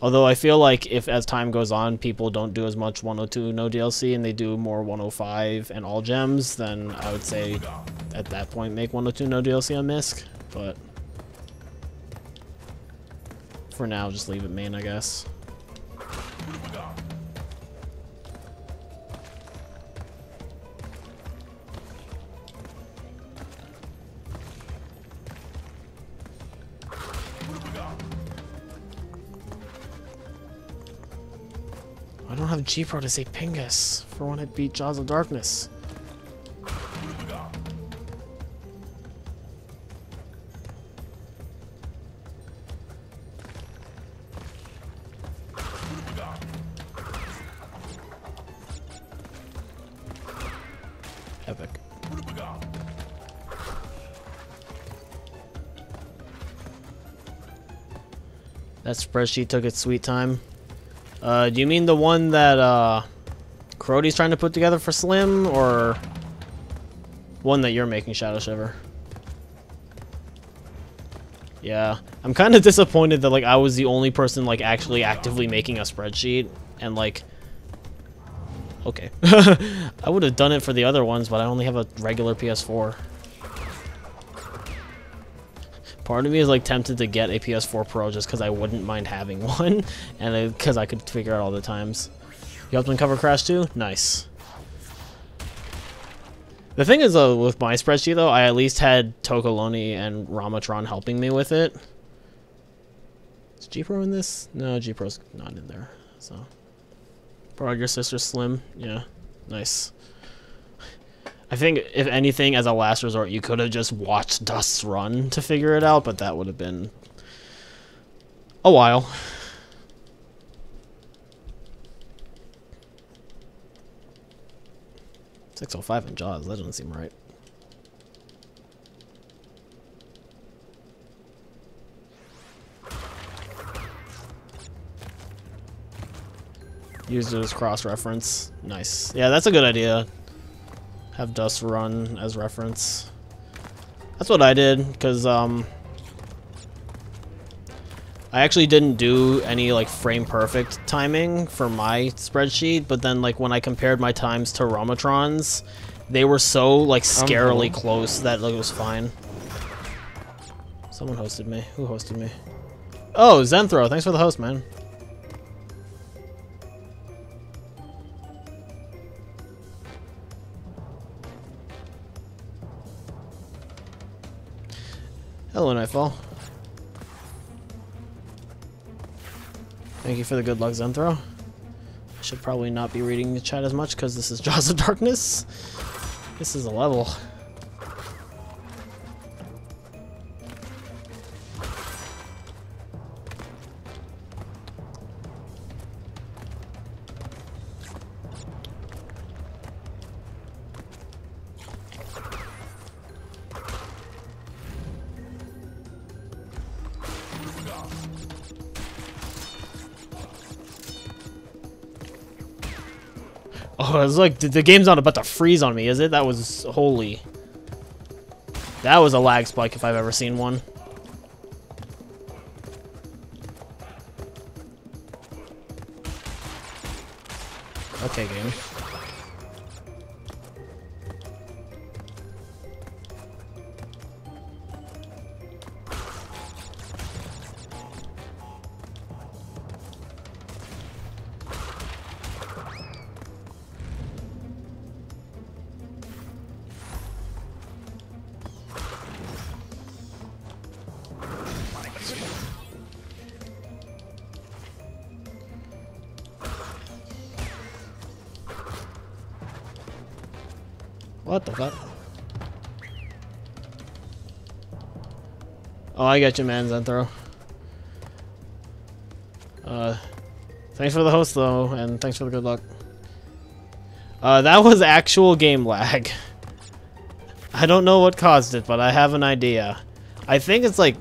Speaker 1: Although I feel like if as time goes on, people don't do as much 102 no DLC and they do more 105 and all gems, then I would say at that point make 102 no DLC on Misc. But for now, just leave it main, I guess. I don't have G-Pro to say Pingus for when it beat Jaws of Darkness. Epic. That spreadsheet took its sweet time. Do you mean the one that Crody's trying to put together for Slim, or one that you're making, Shadow Shiver? Yeah, I'm kind of disappointed that, like, I was the only person, like, actually actively making a spreadsheet, and, like, okay. I would have done it for the other ones, but I only have a regular PS4. Part of me is, like, tempted to get a PS4 Pro just because I wouldn't mind having one, and because I could figure out all the times. You helped me cover Crash 2? Nice. The thing is, though, with my spreadsheet, though, I at least had Tokoloni and Ramatron helping me with it. Is G-Pro in this? No, G-Pro's not in there, so. Borrowed your sister Slim? Yeah, nice. I think, if anything, as a last resort, you could have just watched Dust's run to figure it out, but that would have been a while. .605 in Jaws, that doesn't seem right. Used it as cross-reference. Nice. Yeah, that's a good idea. Have Dust run as reference. That's what I did, because I actually didn't do any, like, frame perfect timing for my spreadsheet, but then, like, when I compared my times to Ramatron's, they were so, like, scarily close that, like, it was fine. Someone hosted me. Who hosted me? Oh, Zenthro, thanks for the host, man. Hello, Nightfall. Thank you for the good luck, Zenthro. I should probably not be reading the chat as much because this is Jaws of Darkness. This is a level. Oh, it's like the game's not about to freeze on me, is it? That was holy. That was a lag spike if I've ever seen one. Okay, game. What the fuck? Oh, I got you, man, Zenthro. Thanks for the host, though, and thanks for the good luck. That was actual game lag. I don't know what caused it, but I have an idea. I think it's like...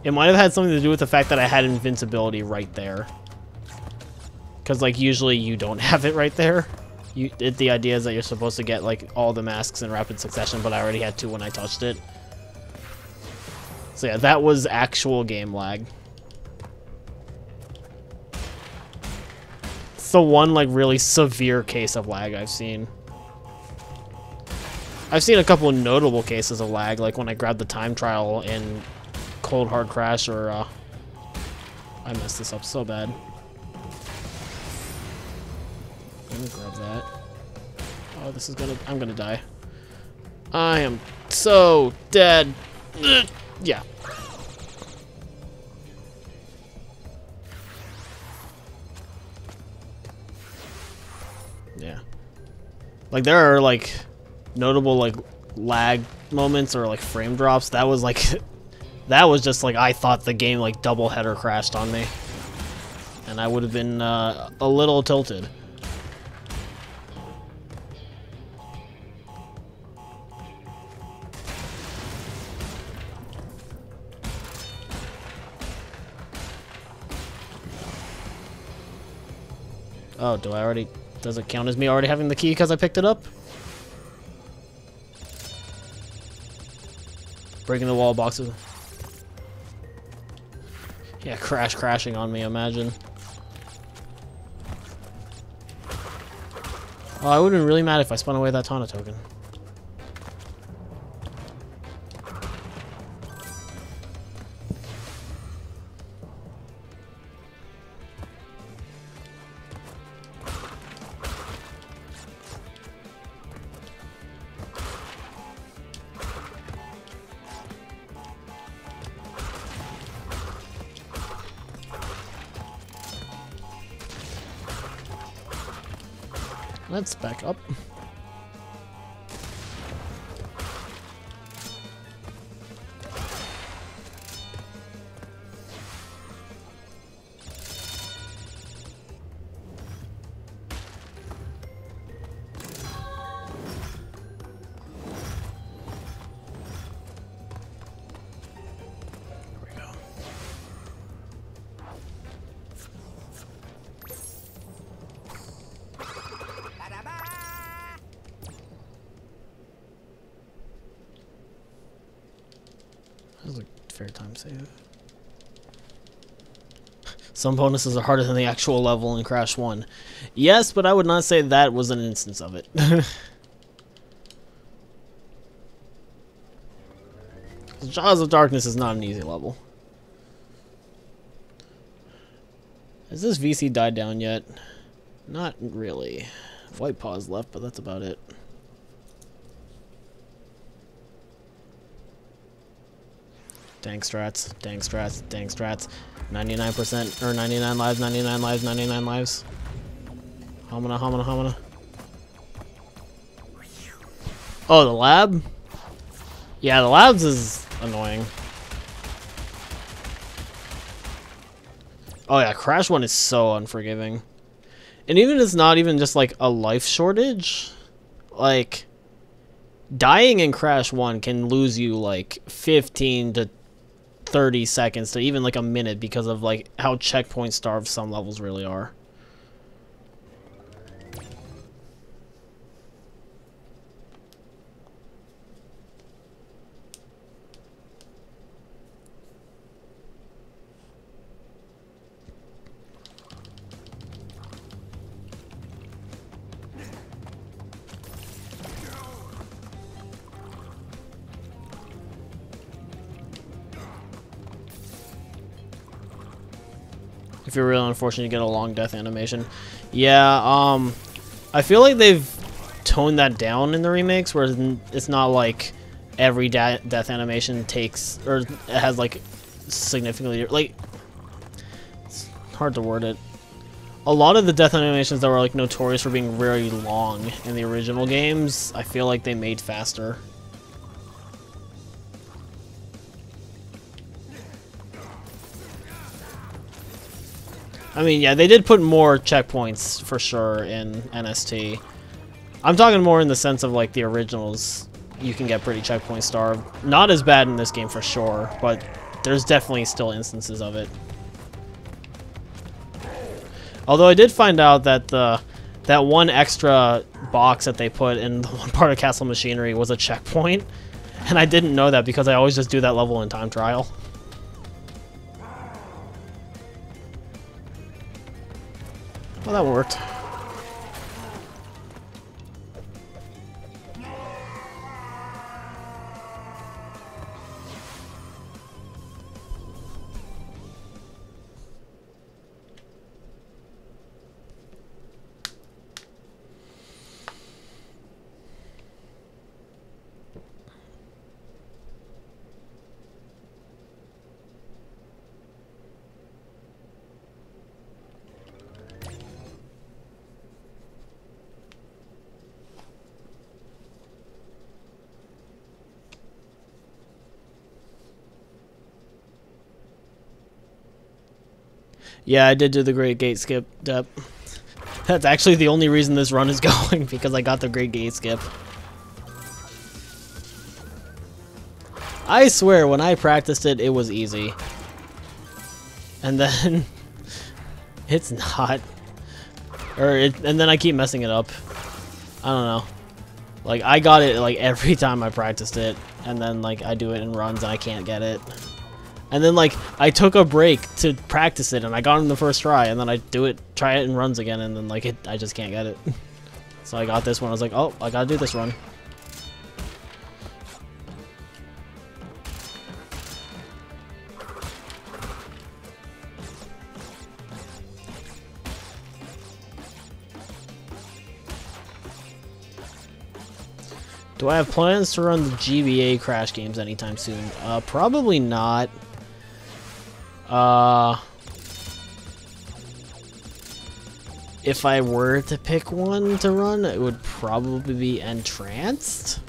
Speaker 1: It might have had something to do with the fact that I had invincibility right there. Because, like, usually you don't have it right there. The idea is that you're supposed to get like all the masks in rapid succession, but I already had 2 when I touched it. So yeah, that was actual game lag. It's the one like really severe case of lag I've seen. I've seen a couple of notable cases of lag, like when I grabbed the time trial in Cold Hard Crash, or I messed this up so bad. Let me grab that. Oh, this is I'm gonna die. I am so dead. Yeah. Yeah. Like, there are, like, notable, like, lag moments or, like, frame drops. That was, like, that was just, like, I thought the game, like, double header crashed on me. And I would have been, a little tilted. Oh, does it count as me already having the key because I picked it up? Breaking the wall boxes. Yeah, crashing on me, imagine. Oh, I would have been really mad if I spun away that Taunt token. Let's back up. There we go. That was a fair time save. Some bonuses are harder than the actual level in Crash 1. Yes, but I would not say that was an instance of it. Jaws of Darkness is not an easy level. Has this VC died down yet? Not really. White Paw's left, but that's about it. Dang strats, dang strats, dang strats. 99% or 99 lives, 99 lives, 99 lives. Homina, homina, homina. Oh, the lab? Yeah, the labs is annoying. Oh yeah, Crash 1 is so unforgiving. And even if it's not even just like a life shortage, like dying in Crash 1 can lose you like 15 to 30 seconds to even like a minute because of like how checkpoint starved some levels really are. If you're really unfortunate, you get a long death animation. Yeah, I feel like they've toned that down in the remakes, where it's not like every death animation takes, or it has like significantly, like, it's hard to word it. A lot of the death animations that were like notorious for being very long in the original games, I feel like they made faster. I mean, yeah, they did put more checkpoints for sure in NST. I'm talking more in the sense of like the originals. You can get pretty checkpoint starved. Not as bad in this game for sure, but there's definitely still instances of it. Although I did find out that that one extra box that they put in the one part of Castle Machinery was a checkpoint, and I didn't know that because I always just do that level in time trial. Well, that worked. Yeah, I did do the Great Gate skip, Dep. That's actually the only reason this run is going, because I got the Great Gate skip. I swear, when I practiced it, it was easy. And then it's not. And then I keep messing it up. I don't know. Like, I got it like every time I practiced it, and then like I do it in runs and I can't get it. And then like I took a break to practice it and I got it in the first try, and then I try it in runs again, and then like I just can't get it. So I got this one. I was like, oh, I gotta do this run. Do I have plans to run the GBA Crash games anytime soon? Probably not. If I were to pick one to run, it would probably be Entranced.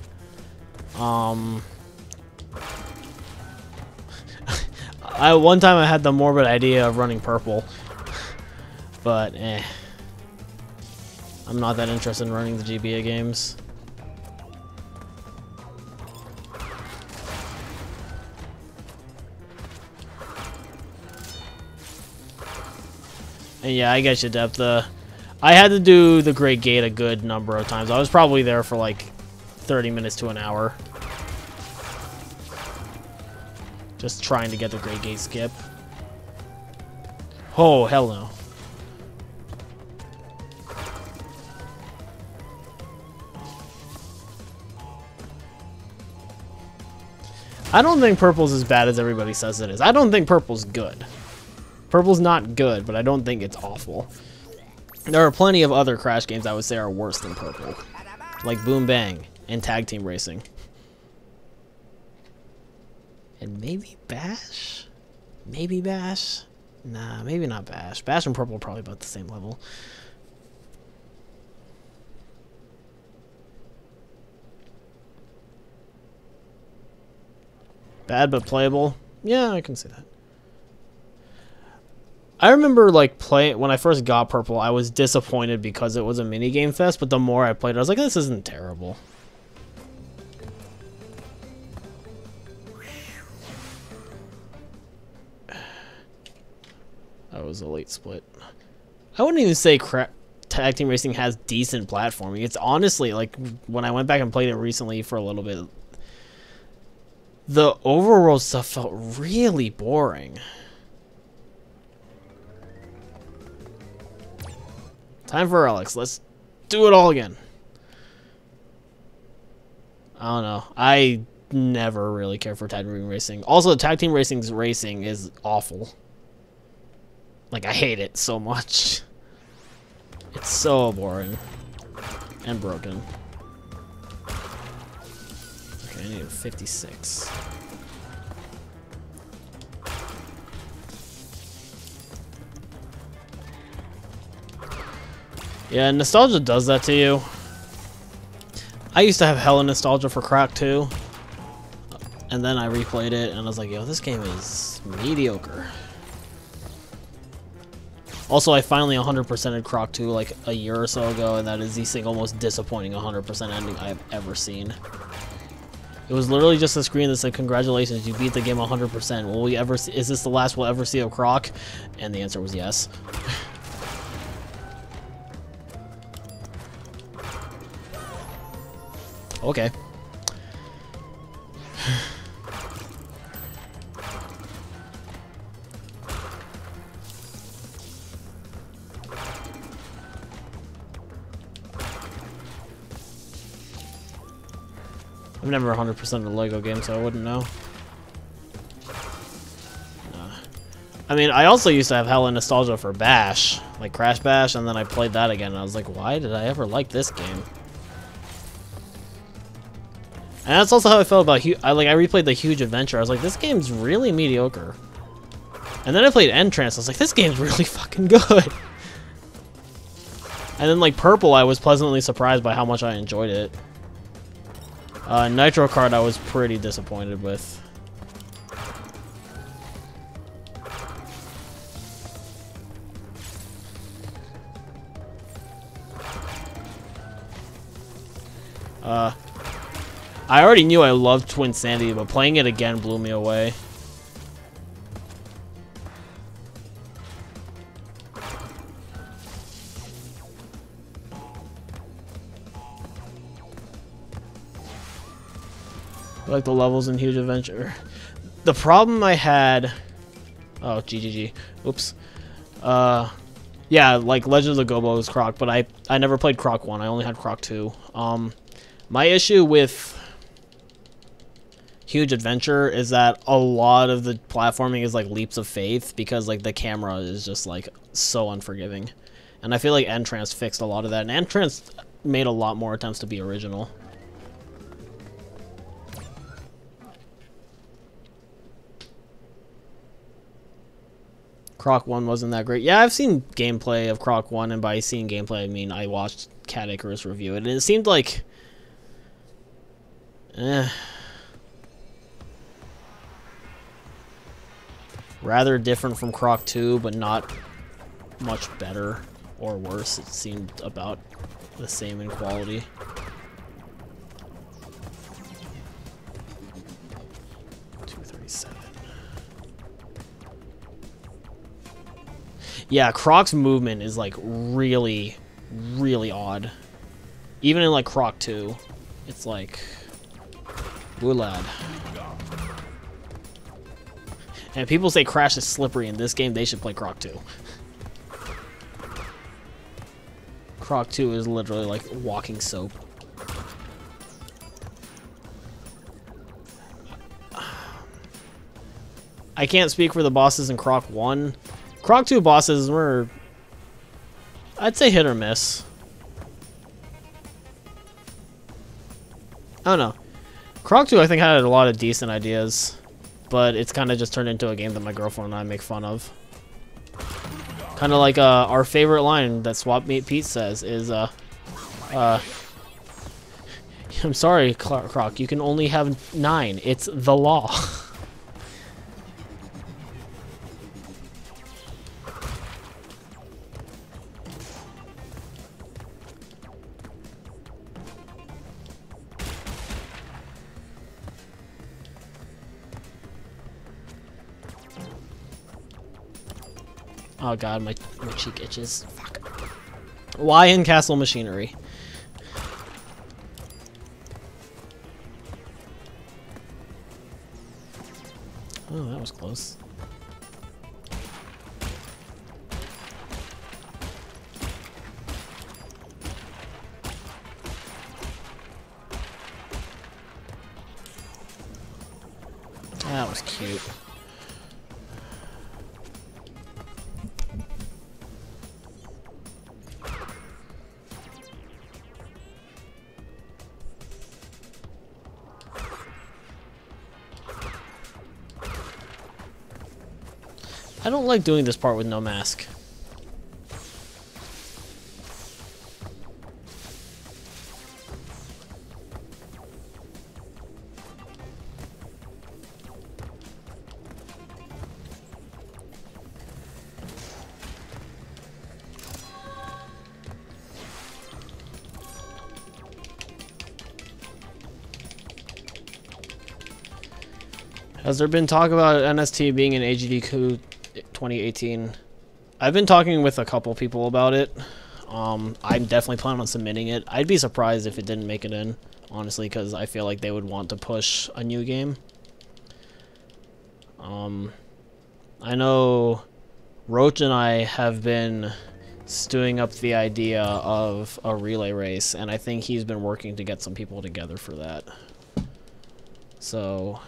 Speaker 1: One time I had the morbid idea of running Purple, but I'm not that interested in running the GBA games. And yeah, I get you, Dep. I had to do the Great Gate a good number of times. I was probably there for like 30 minutes to an hour. Just trying to get the Great Gate skip. Oh, hell no. I don't think Purple's as bad as everybody says it is. I don't think Purple's good. Purple's not good, but I don't think it's awful. There are plenty of other Crash games I would say are worse than Purple. Like Boom Bang and Tag Team Racing. And maybe Bash? Maybe Bash? Nah, maybe not Bash. Bash and Purple are probably about the same level. Bad but playable? Yeah, I can see that. I remember like when I first got Purple, I was disappointed because it was a minigame fest, but the more I played it, I was like, this isn't terrible. That was a late split. I wouldn't even say Tag Team Racing has decent platforming. It's honestly, like, when I went back and played it recently for a little bit, the overworld stuff felt really boring. Time for relics. Let's do it all again. I don't know. I never really care for Tag Team Racing. Also, Tag Team Racing's racing is awful. Like, I hate it so much. It's so boring. And broken. Okay, I need a 56. Yeah, nostalgia does that to you. I used to have hella nostalgia for Croc 2. And then I replayed it and I was like, yo, this game is mediocre. Also, I finally 100%ed Croc 2 like a year or so ago, and that is the single most disappointing 100% ending I have ever seen. It was literally just a screen that said, congratulations, you beat the game 100%. Will we ever see, is this the last we'll ever see of Croc? And the answer was yes. Okay. I've never 100%ed a Lego game, so I wouldn't know. I mean, I also used to have hella nostalgia for Bash, like Crash Bash, and then I played that again, and I was like, why did I ever like this game? And that's also how I felt about I replayed the Huge Adventure. I was like, this game's really mediocre. And then I played Entrance. I was like, this game's really fucking good. And then like Purple, I was pleasantly surprised by how much I enjoyed it. Nitro Kart, I was pretty disappointed with. I already knew I loved Twin Sandy, but playing it again blew me away. I like the levels in Huge Adventure. The problem I had... Oh, GGG. Oops. Yeah, like Legend of the Gobo is Croc, but I never played Croc 1. I only had Croc 2. My issue with Huge Adventure is that a lot of the platforming is like leaps of faith because like the camera is just like so unforgiving. And I feel like Entrance fixed a lot of that. And Entrance made a lot more attempts to be original. Croc 1 wasn't that great. Yeah, I've seen gameplay of Croc 1, and by seeing gameplay, I mean I watched Cat Icarus review it, and it seemed like... rather different from Croc 2, but not much better or worse. It seemed about the same in quality. Yeah, Croc's movement is like really, really odd. Even in like Croc 2, it's like, ooh lad. And if people say Crash is slippery in this game, they should play Croc 2. Croc 2 is literally like walking soap. I can't speak for the bosses in Croc 1, Croc 2 bosses were, I'd say, hit or miss. I don't know. Croc 2, I think, had a lot of decent ideas, but it's kind of just turned into a game that my girlfriend and I make fun of. Kind of like our favorite line that Swap Meet Pete says is, I'm sorry, Croc, you can only have 9. It's the law. Oh god, my cheek itches. Fuck. Why in Castle Machinery? Oh, that was close. That was cute. I don't like doing this part with no mask. Has there been talk about NST being an AGDQ 2018? I've been talking with a couple people about it. I'm definitely planning on submitting it. I'd be surprised if it didn't make it in, honestly, because I feel like they would want to push a new game. I know Roach and I have been stewing up the idea of a relay race, and I think he's been working to get some people together for that. So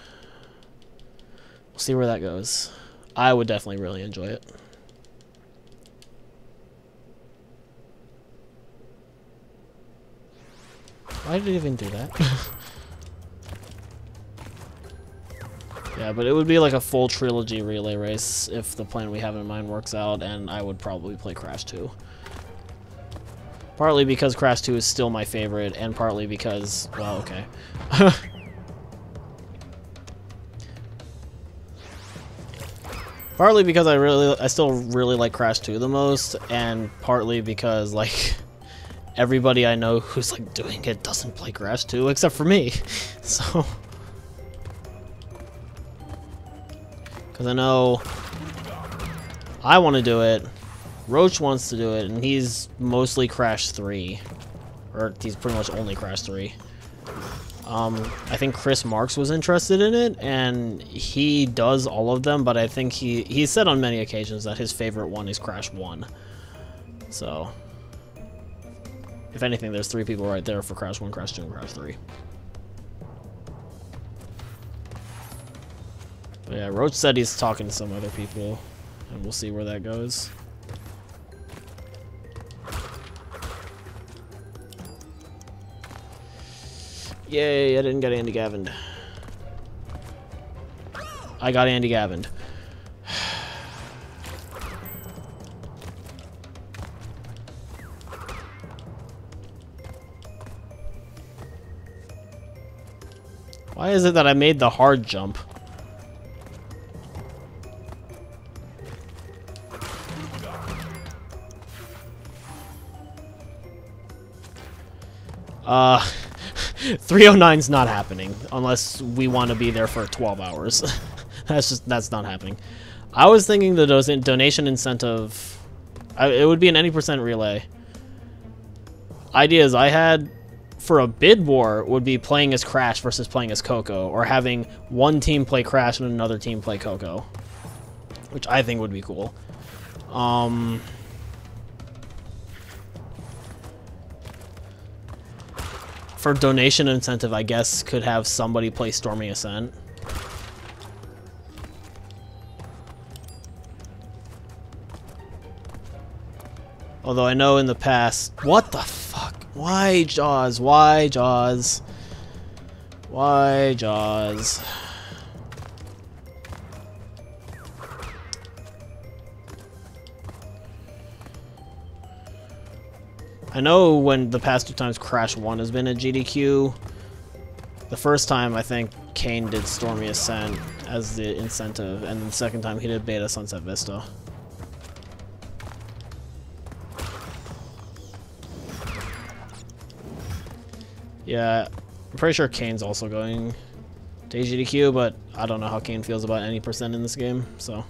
Speaker 1: we'll see where that goes. I would definitely really enjoy it. Why did it even do that? Yeah, but it would be like a full trilogy relay race if the plan we have in mind works out, and I would probably play Crash 2. Partly because Crash 2 is still my favorite, and partly because, well, okay. Partly because I still really like Crash 2 the most, and partly because, like, everybody I know who's, like, doing it doesn't play Crash 2, except for me. So, because I know I want to do it, Roach wants to do it, and he's mostly Crash 3. Or he's pretty much only Crash 3. I think Chris Marks was interested in it, and he does all of them, but I think he said on many occasions that his favorite one is Crash 1. So, if anything, there's 3 people right there for Crash 1, Crash 2, and Crash 3. But yeah, Roach said he's talking to some other people, and we'll see where that goes. Yay, I didn't get Andy Gavined. I got Andy Gavined. Why is it that I made the hard jump? Uh... 309's not happening unless we want to be there for 12 hours. That's not happening. I was thinking the donation incentive, it would be an any % relay. Ideas I had for a bid war would be playing as Crash versus playing as Coco, or having one team play Crash and another team play Coco, which I think would be cool. For donation incentive, I guess, could have somebody play Stormy Ascent. Although I know in the past... What the fuck? Why Jaws? Why Jaws? Why Jaws? I know when the past 2 times Crash 1 has been at GDQ, the first time I think Kane did Stormy Ascent as the incentive, and the second time he did Beta Sunset Vista. Yeah, I'm pretty sure Kane's also going to GDQ, but I don't know how Kane feels about any percent in this game, so...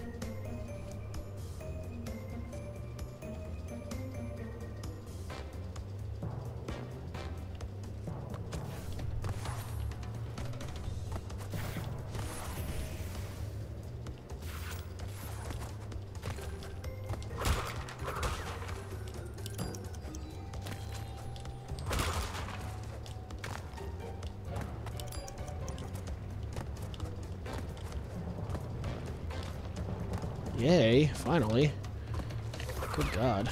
Speaker 1: Yay, finally. Good God.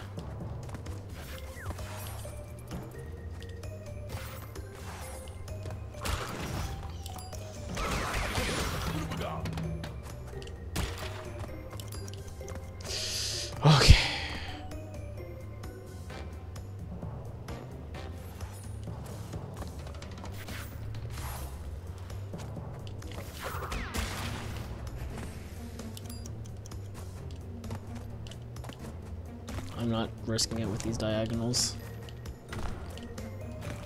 Speaker 1: Okay. I'm not risking it with these diagonals.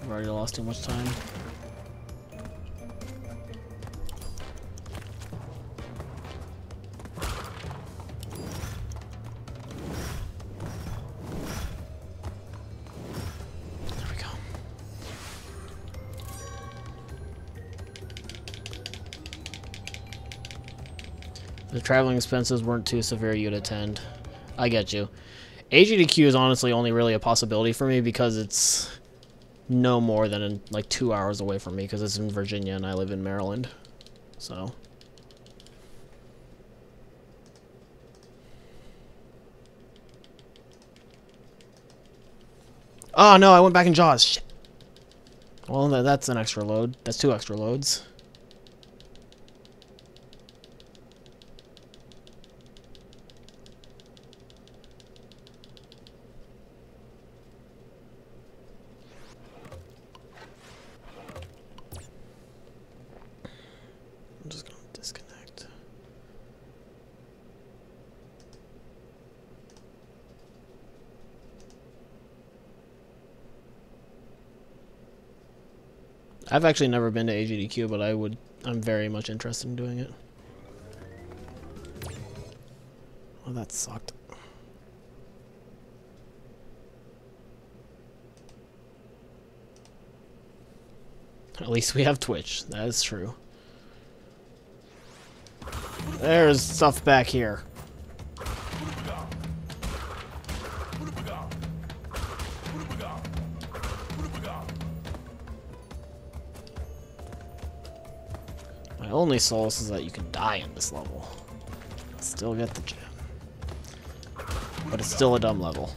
Speaker 1: I've already lost too much time. There we go. The traveling expenses weren't too severe, you'd attend. I get you. AGDQ is honestly only really a possibility for me because it's no more than like 2 hours away from me because it's in Virginia and I live in Maryland. So. Oh no, I went back in Jaws. Shit. Well, that's an extra load. That's 2 extra loads. I'm just gonna disconnect. I've actually never been to AGDQ, but I'm very much interested in doing it. Oh, that sucked. At least we have Twitch. That is true. There's stuff back here. My only solace is that you can die in this level. Still get the gem. But it's still a dumb level.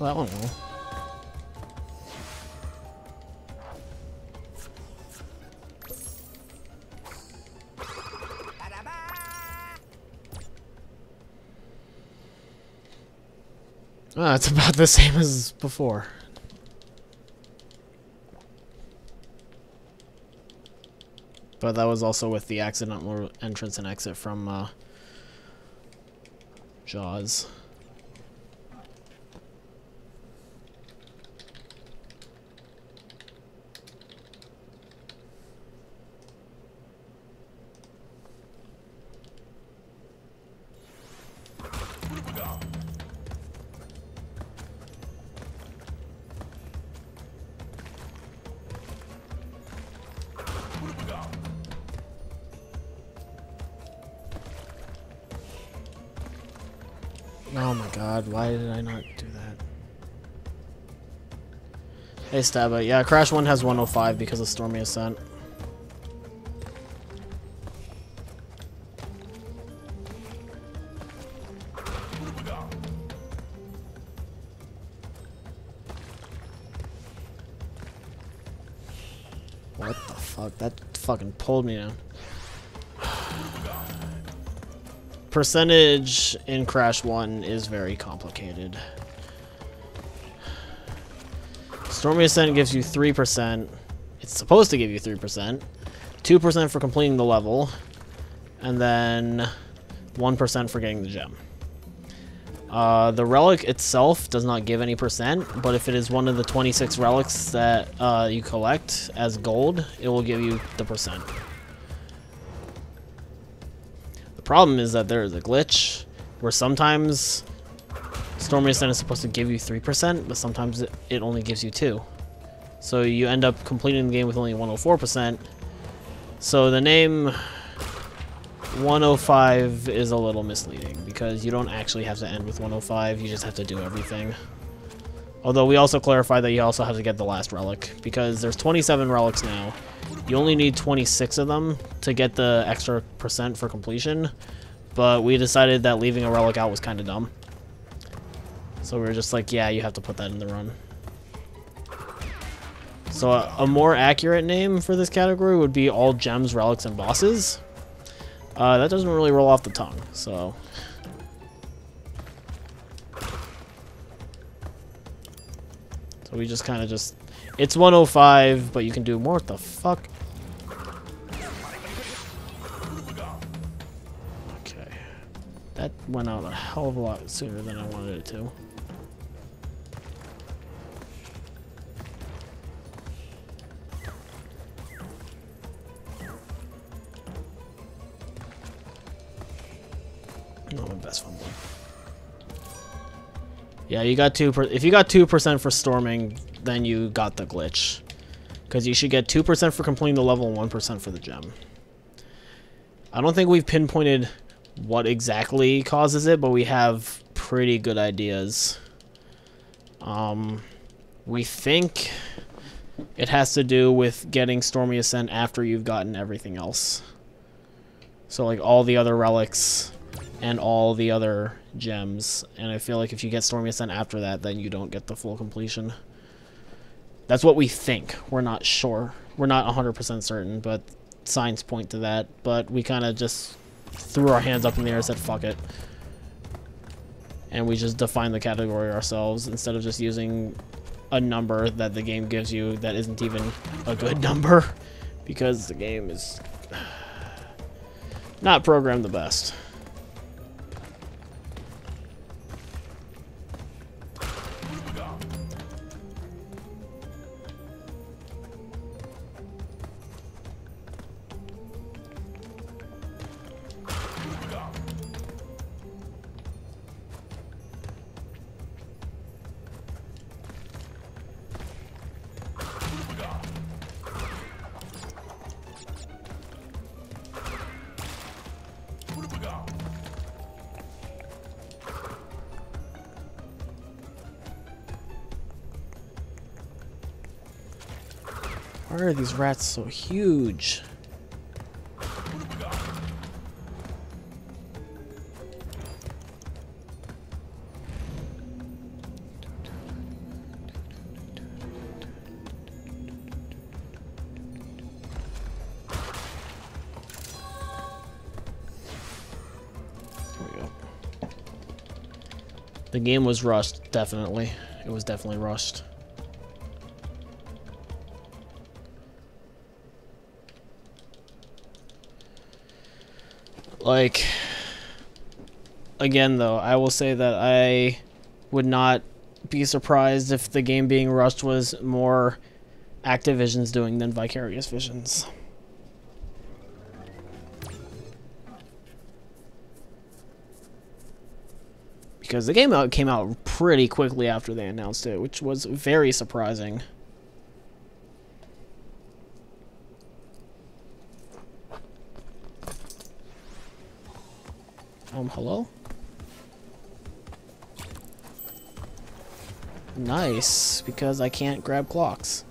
Speaker 1: Well, I don't know. It's about the same as before. But that was also with the accidental entrance and exit from Jaws. Oh my god, why did I not do that? Hey Stabba, yeah, Crash 1 has 105 because of Stormy Ascent. What the fuck? That fucking pulled me down. Percentage in Crash 1 is very complicated. Stormy Ascent gives you 3%. It's supposed to give you 3%. 2% for completing the level. And then 1% for getting the gem. The relic itself does not give any percent, but if it is one of the 26 relics that you collect as gold, it will give you the percent. The problem is that there is a glitch where sometimes Stormy Ascent is supposed to give you 3%, but sometimes it only gives you 2%. So you end up completing the game with only 104%. So the name 105 is a little misleading because you don't actually have to end with 105, you just have to do everything. Although we also clarify that you also have to get the last relic because there's 27 relics now. You only need 26 of them to get the extra percent for completion, but we decided that leaving a relic out was kind of dumb. So we were just like, yeah, you have to put that in the run. So a more accurate name for this category would be all gems, relics, and bosses. That doesn't really roll off the tongue, so... So we just kind of just... It's 105, but you can do more. What the fuck? Okay. That went out a hell of a lot sooner than I wanted it to. Not my best fumble. Yeah, you got 2%. If you got 2% for storming, then you got the glitch. Because you should get 2% for completing the level and 1% for the gem. I don't think we've pinpointed what exactly causes it, but we have pretty good ideas. We think it has to do with getting Stormy Ascent after you've gotten everything else. So like all the other relics and all the other gems, and I feel like if you get Stormy Ascent after that, then you don't get the full completion. That's what we think. We're not sure. We're not 100% certain, but signs point to that. But we kind of just threw our hands up in the air and said, fuck it. And we just defined the category ourselves instead of just using a number that the game gives you that isn't even a good number, because the game is not programmed the best. Why are these rats so huge? The game was rushed, definitely. It was definitely rushed. Like, again though, I will say that I would not be surprised if the game being rushed was more Activision's doing than Vicarious Visions. Because the game came out pretty quickly after they announced it, which was very surprising. Hello? Nice, because I can't grab clocks.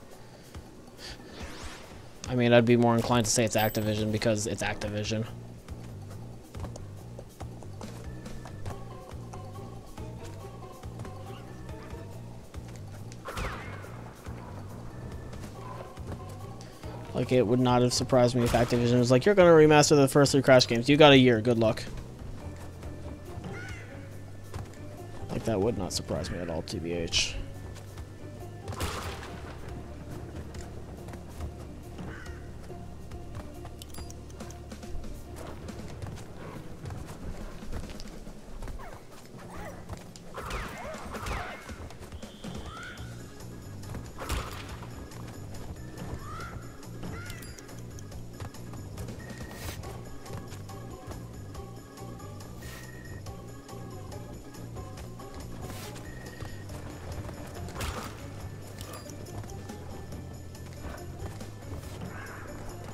Speaker 1: I mean, I'd be more inclined to say it's Activision because it's Activision. Like, it would not have surprised me if Activision was like, you're gonna remaster the first 3 Crash games. You got a year. Good luck. Like, that would not surprise me at all, TBH.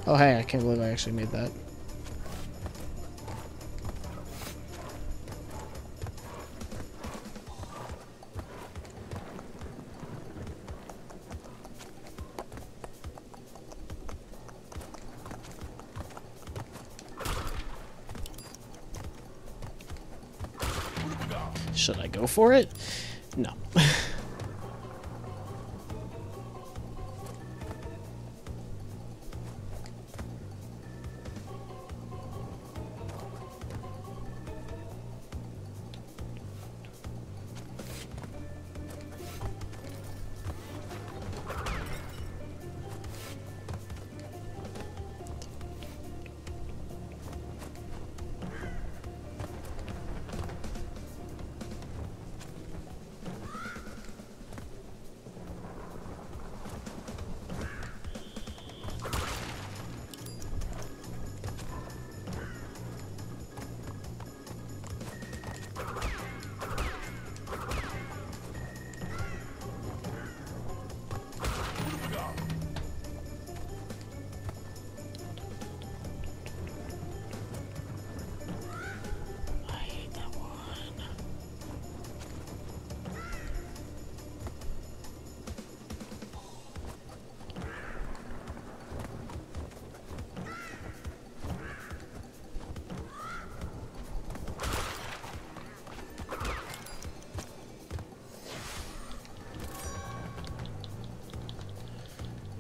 Speaker 1: Oh hey, I can't believe I actually made that. Should I go for it? No.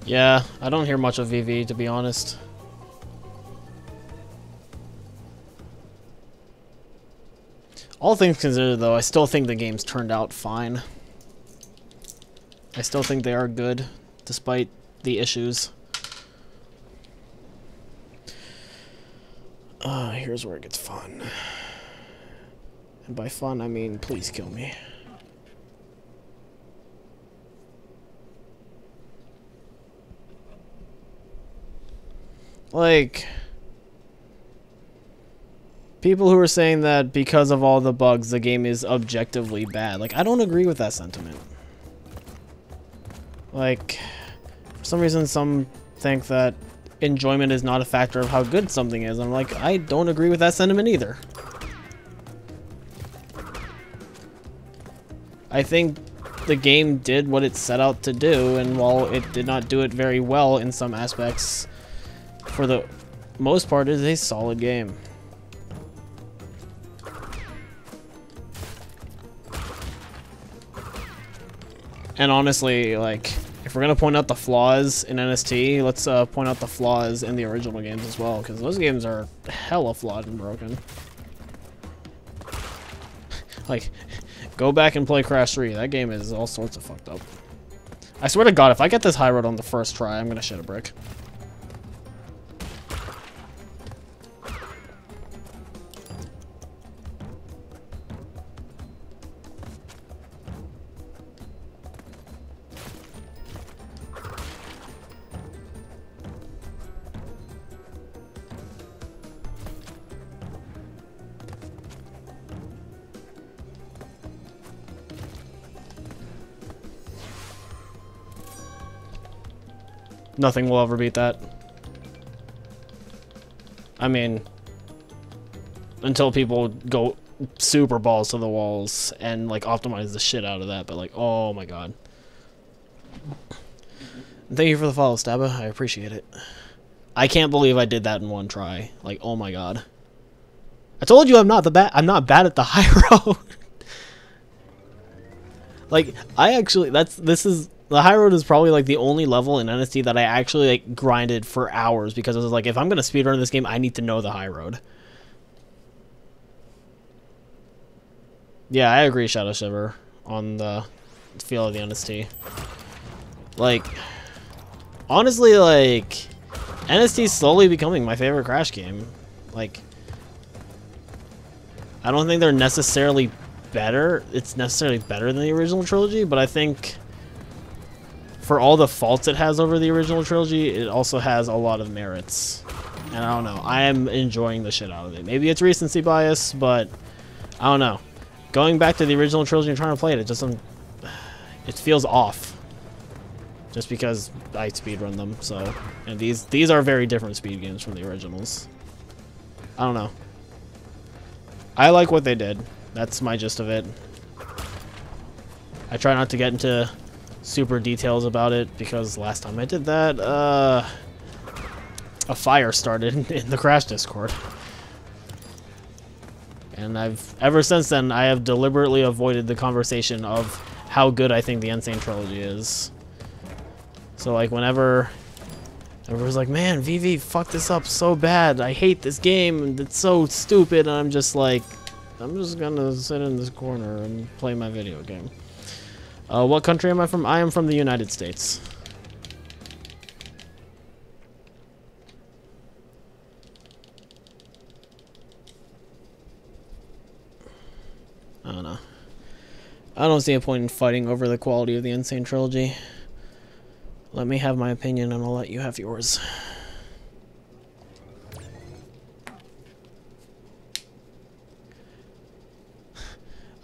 Speaker 1: Yeah, I don't hear much of VV, to be honest. All things considered, though, I still think the game's turned out fine. I still think they are good, despite the issues. Here's where it gets fun. And by fun, I mean, please kill me. Like, people who are saying that because of all the bugs, the game is objectively bad. Like, I don't agree with that sentiment. Like, for some reason, some think that enjoyment is not a factor of how good something is. I'm like, I don't agree with that sentiment either. I think the game did what it set out to do, and while it did not do it very well in some aspects, for the most part, it is a solid game. And honestly, like, if we're gonna point out the flaws in NST, let's point out the flaws in the original games as well, because those games are hella flawed and broken. Like, Go back and play Crash 3. That game is all sorts of fucked up. I swear to God, if I get this high road on the first try, I'm gonna shit a brick. Nothing will ever beat that. I mean, until people go super balls to the walls and like optimize the shit out of that, but like, oh my god. Thank you for the follow, Stabba. I appreciate it. I can't believe I did that in one try. Like, oh my god. I told you I'm not bad at the high road. Like, the high road is probably like the only level in NST that I actually like grinded for hours because I was like, if I'm gonna speedrun this game, I need to know the high road. Yeah, I agree, Shadow Shiver, on the feel of the NST. Like, honestly, like, NST is slowly becoming my favorite Crash game. Like, I don't think they're necessarily better. It's necessarily better than the original trilogy, but I think for all the faults it has over the original trilogy, it also has a lot of merits. And I don't know. I am enjoying the shit out of it. Maybe it's recency bias, but I don't know. Going back to the original trilogy and trying to play it, it feels off. Just because I speedrun them, so. And these are very different speed games from the originals. I don't know. I like what they did. That's my gist of it. I try not to get into super details about it because last time I did that, a fire started in the Crash Discord. And ever since then, I have deliberately avoided the conversation of how good I think the Sane Trilogy is. So like whenever everyone's like, man, VV fucked this up so bad, I hate this game, and it's so stupid, and I'm just like, I'm just gonna sit in this corner and play my video game. What country am I from? I am from the United States. I don't know. I don't see a point in fighting over the quality of the Sane Trilogy. Let me have my opinion and I'll let you have yours.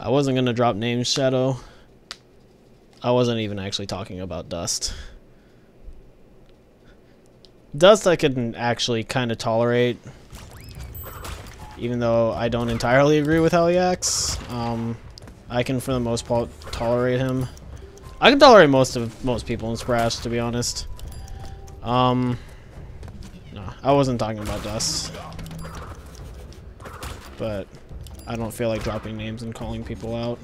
Speaker 1: I wasn't gonna drop names, Shadow. I wasn't even actually talking about Dust. Dust I can actually kind of tolerate, even though I don't entirely agree with how he acts. I can, for the most part, tolerate him. I can tolerate most people in Crash, to be honest. No, I wasn't talking about Dust, but I don't feel like dropping names and calling people out.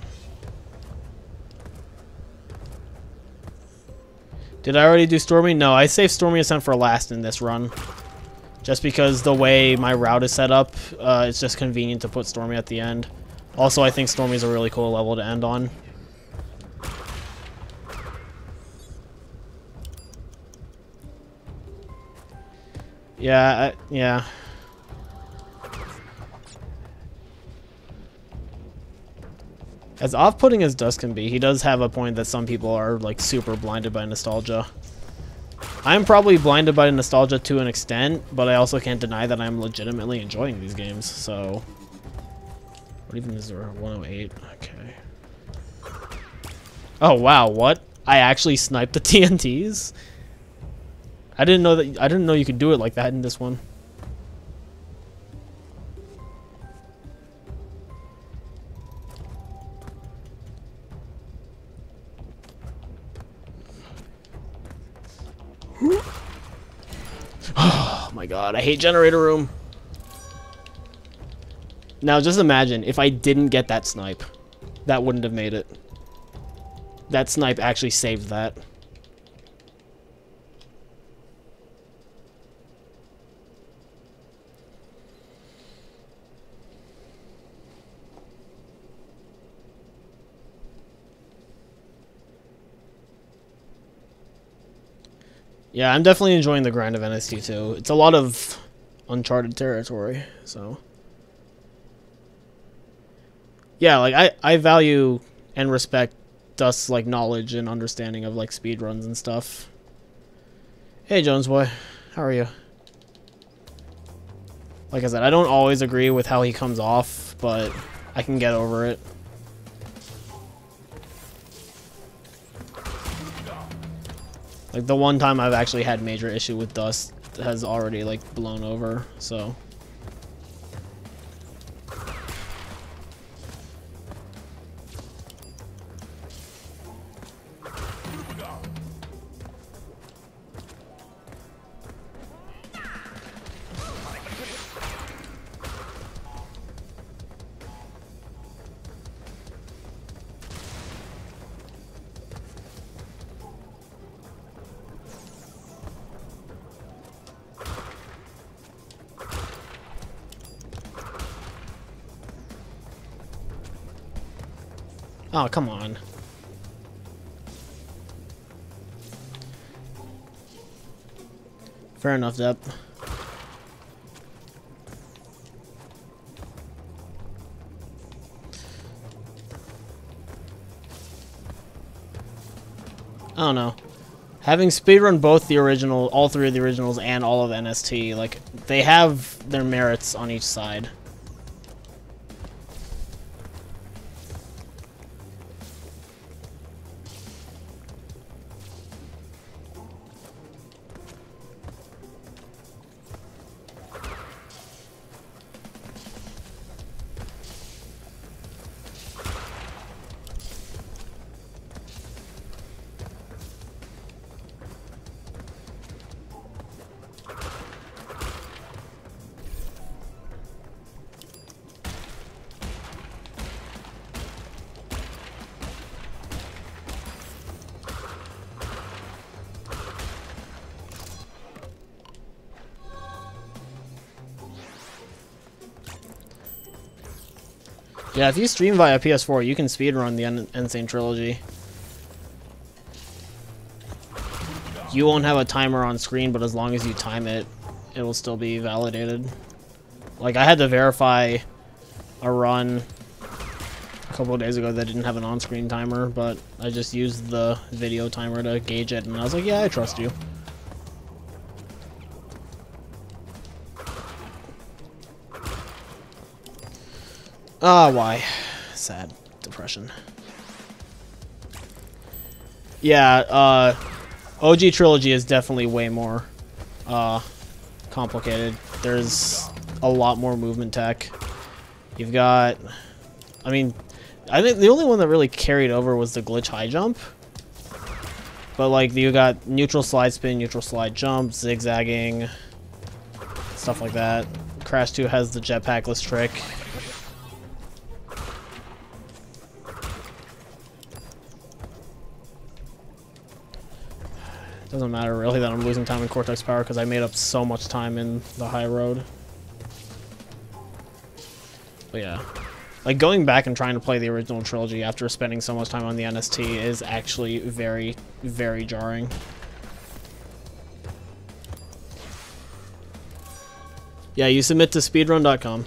Speaker 1: Did I already do Stormy? No, I saved Stormy Ascent for last in this run. Just because the way my route is set up, it's just convenient to put Stormy at the end. Also, I think Stormy's a really cool level to end on. Yeah, yeah. As off-putting as Dust can be, he does have a point that some people are like super blinded by nostalgia. I'm probably blinded by nostalgia to an extent, but I also can't deny that I'm legitimately enjoying these games, so... What even is there? 108? Okay. Oh wow, what? I actually sniped the TNTs? I didn't know you could do it like that in this one. Oh my god, I hate generator room. Now just imagine if I didn't get that snipe. That wouldn't have made it. That snipe actually saved that. Yeah, I'm definitely enjoying the grind of NST too. It's a lot of uncharted territory, so. Yeah, like I value and respect Dust's like knowledge and understanding of like speedruns and stuff. Hey Jones boy, how are you? Like I said, I don't always agree with how he comes off, but I can get over it. Like the one time I've actually had major issue with Dust has already like blown over, so. Oh, come on. Fair enough, Dep. I don't know. Having speedrun both the original, all three of the originals, and all of NST, like, they have their merits on each side. Yeah, if you stream via PS4, you can speedrun the Sane Trilogy. You won't have a timer on screen, but as long as you time it, it will still be validated. Like, I had to verify a run a couple of days ago that didn't have an on-screen timer, but I just used the video timer to gauge it, and I was like, yeah, I trust you. Ah, why? Sad. Depression. Yeah, OG Trilogy is definitely way more complicated. There's a lot more movement tech. You've got... I mean, I think the only one that really carried over was the glitch high jump. But, like, you got neutral slide spin, neutral slide jump, zigzagging, stuff like that. Crash 2 has the jetpackless trick. Doesn't matter really that I'm losing time in Cortex Power because I made up so much time in the high road. But yeah. Like, going back and trying to play the original trilogy after spending so much time on the NST is actually very, very jarring. Yeah, you submit to speedrun.com.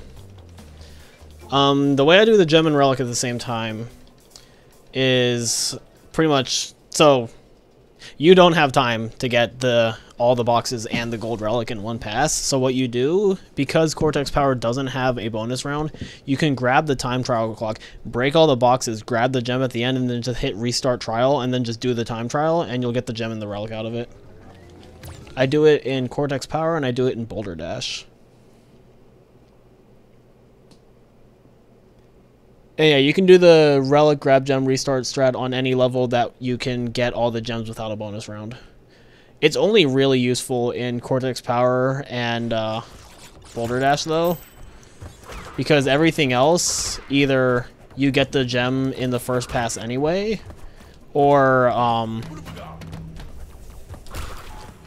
Speaker 1: The way I do the gem and relic at the same time is pretty much... So... You don't have time to get all the boxes and the gold relic in one pass, so what you do, because Cortex Power doesn't have a bonus round, you can grab the time trial clock, break all the boxes, grab the gem at the end, and then just hit restart trial, and then just do the time trial, and you'll get the gem and the relic out of it. I do it in Cortex Power, and I do it in Boulder Dash. And yeah, you can do the relic, grab gem, restart strat on any level that you can get all the gems without a bonus round. It's only really useful in Cortex Power and Boulder Dash, though, because everything else, either you get the gem in the first pass anyway, or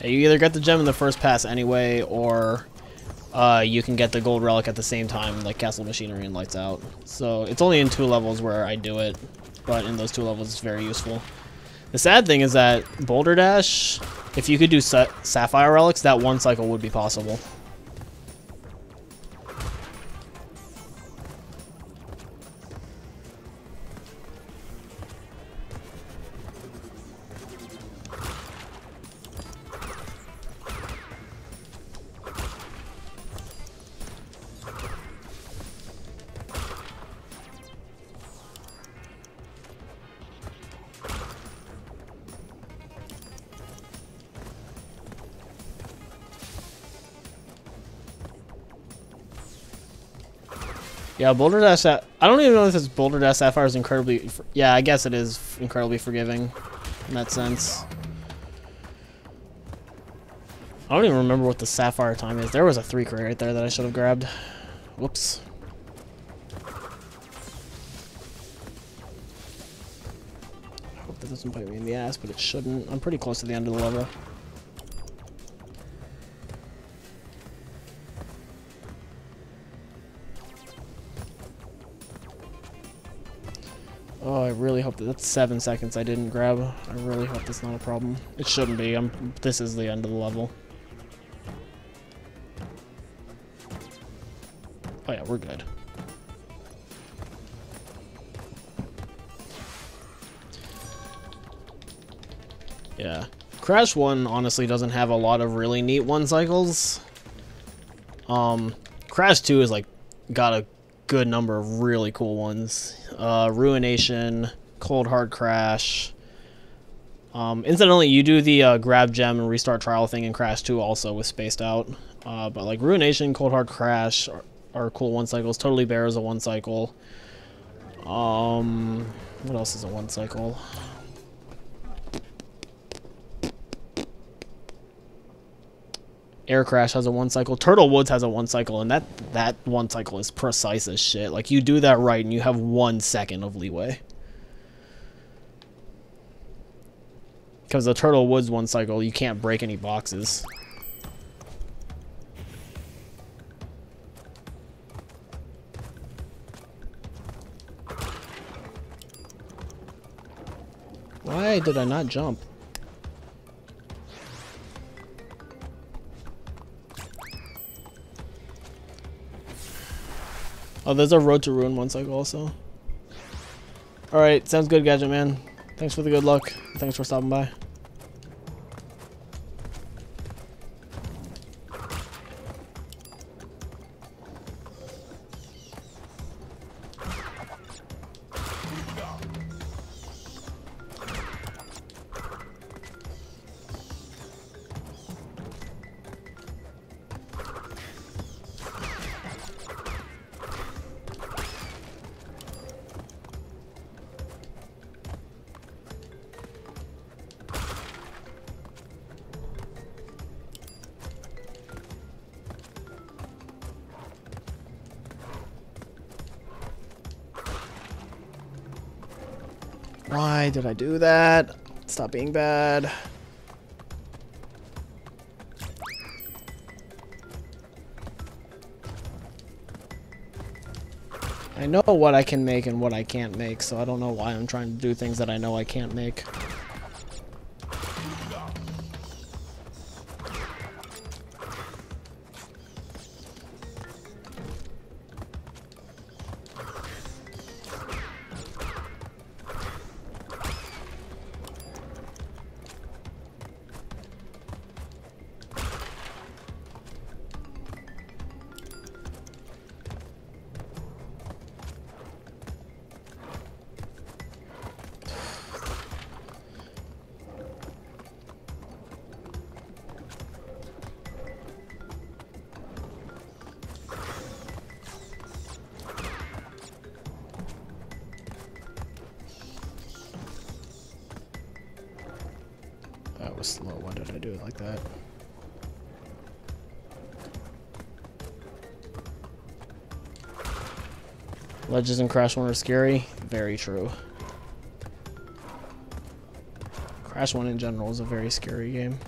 Speaker 1: you either get the gem in the first pass anyway, or you can get the gold relic at the same time, like Castle Machinery and Lights Out. So it's only in 2 levels where I do it, but in those 2 levels it's very useful. The sad thing is that Boulder Dash, If you could do sapphire relics, that one cycle would be possible. Yeah, Boulder Dash. I don't even know if this Boulder Dash Sapphire is incredibly. Yeah, I guess it is incredibly forgiving in that sense. I don't even remember what the Sapphire time is. There was a 3 crate right there that I should have grabbed. Whoops. I hope that doesn't bite me in the ass, but it shouldn't. I'm pretty close to the end of the level. Oh, I really hope that's 7 seconds I didn't grab. I really hope that's not a problem. It shouldn't be. This is the end of the level. Oh yeah, we're good. Yeah. Crash 1 honestly doesn't have a lot of really neat 1 cycles. Crash 2 is like got a good number of really cool ones. Ruination, Cold Hard Crash. Incidentally, you do the grab gem and restart trial thing in Crash 2 also with Spaced Out. But like Ruination, Cold Hard Crash are cool 1 cycles. Totally Bear is a 1 cycle. What else is a 1 cycle? Air Crash has a 1 cycle. Turtle Woods has a 1 cycle, and that 1 cycle is precise as shit. Like, you do that right, and you have 1 second of leeway. Because the Turtle Woods 1 cycle, you can't break any boxes. Why did I not jump? Oh, there's a Road to Ruin 1 cycle also. Alright, sounds good, Gadget Man. Thanks for the good luck. Thanks for stopping by. Why did I do that? Stop being bad. I know what I can make and what I can't make, so I don't know why I'm trying to do things that I know I can't make. That was slow. Why did I do it like that? Ledges in Crash 1 are scary. Very true. Crash 1 in general is a very scary game.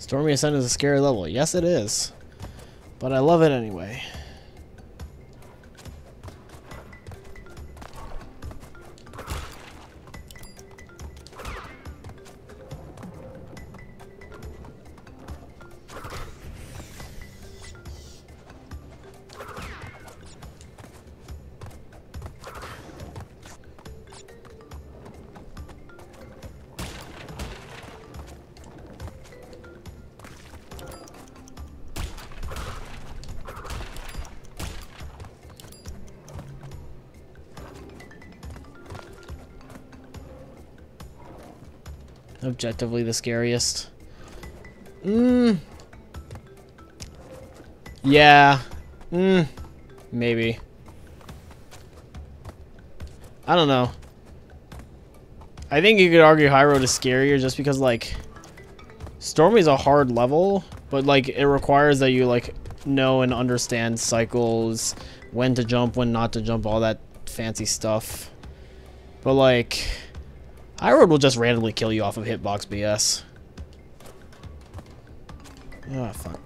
Speaker 1: Stormy Ascent is a scary level. Yes, it is. But I love it anyway. Objectively the scariest. Yeah. Maybe. I don't know. I think you could argue High Road is scarier just because, like, Stormy's a hard level, but, like, it requires that you, like, know and understand cycles, when to jump, when not to jump, all that fancy stuff. But, like, High Road will just randomly kill you off of hitbox BS. Ah, fuck.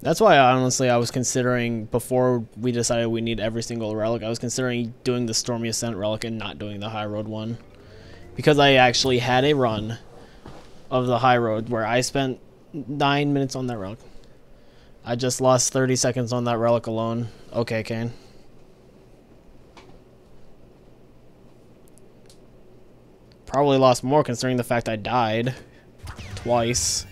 Speaker 1: That's why, honestly, I was considering, before we decided we need every single relic, I was considering doing the Stormy Ascent Relic and not doing the High Road one. Because I actually had a run of the High Road where I spent 9 minutes on that relic. I just lost 30 seconds on that relic alone. Okay, Kane. Probably lost more considering the fact I died twice.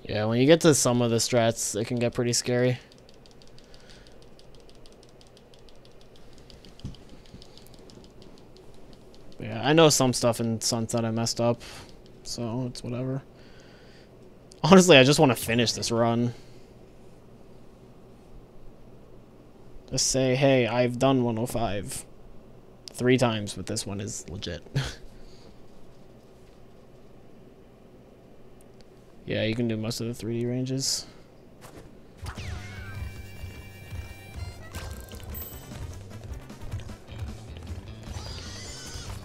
Speaker 1: Yeah, when you get to some of the strats, it can get pretty scary. But yeah, I know some stuff in Sunset I messed up, so it's whatever. Honestly, I just want to finish this run. Just say, hey, I've done 105 3 times, but this one is legit. Yeah, you can do most of the 3D ranges.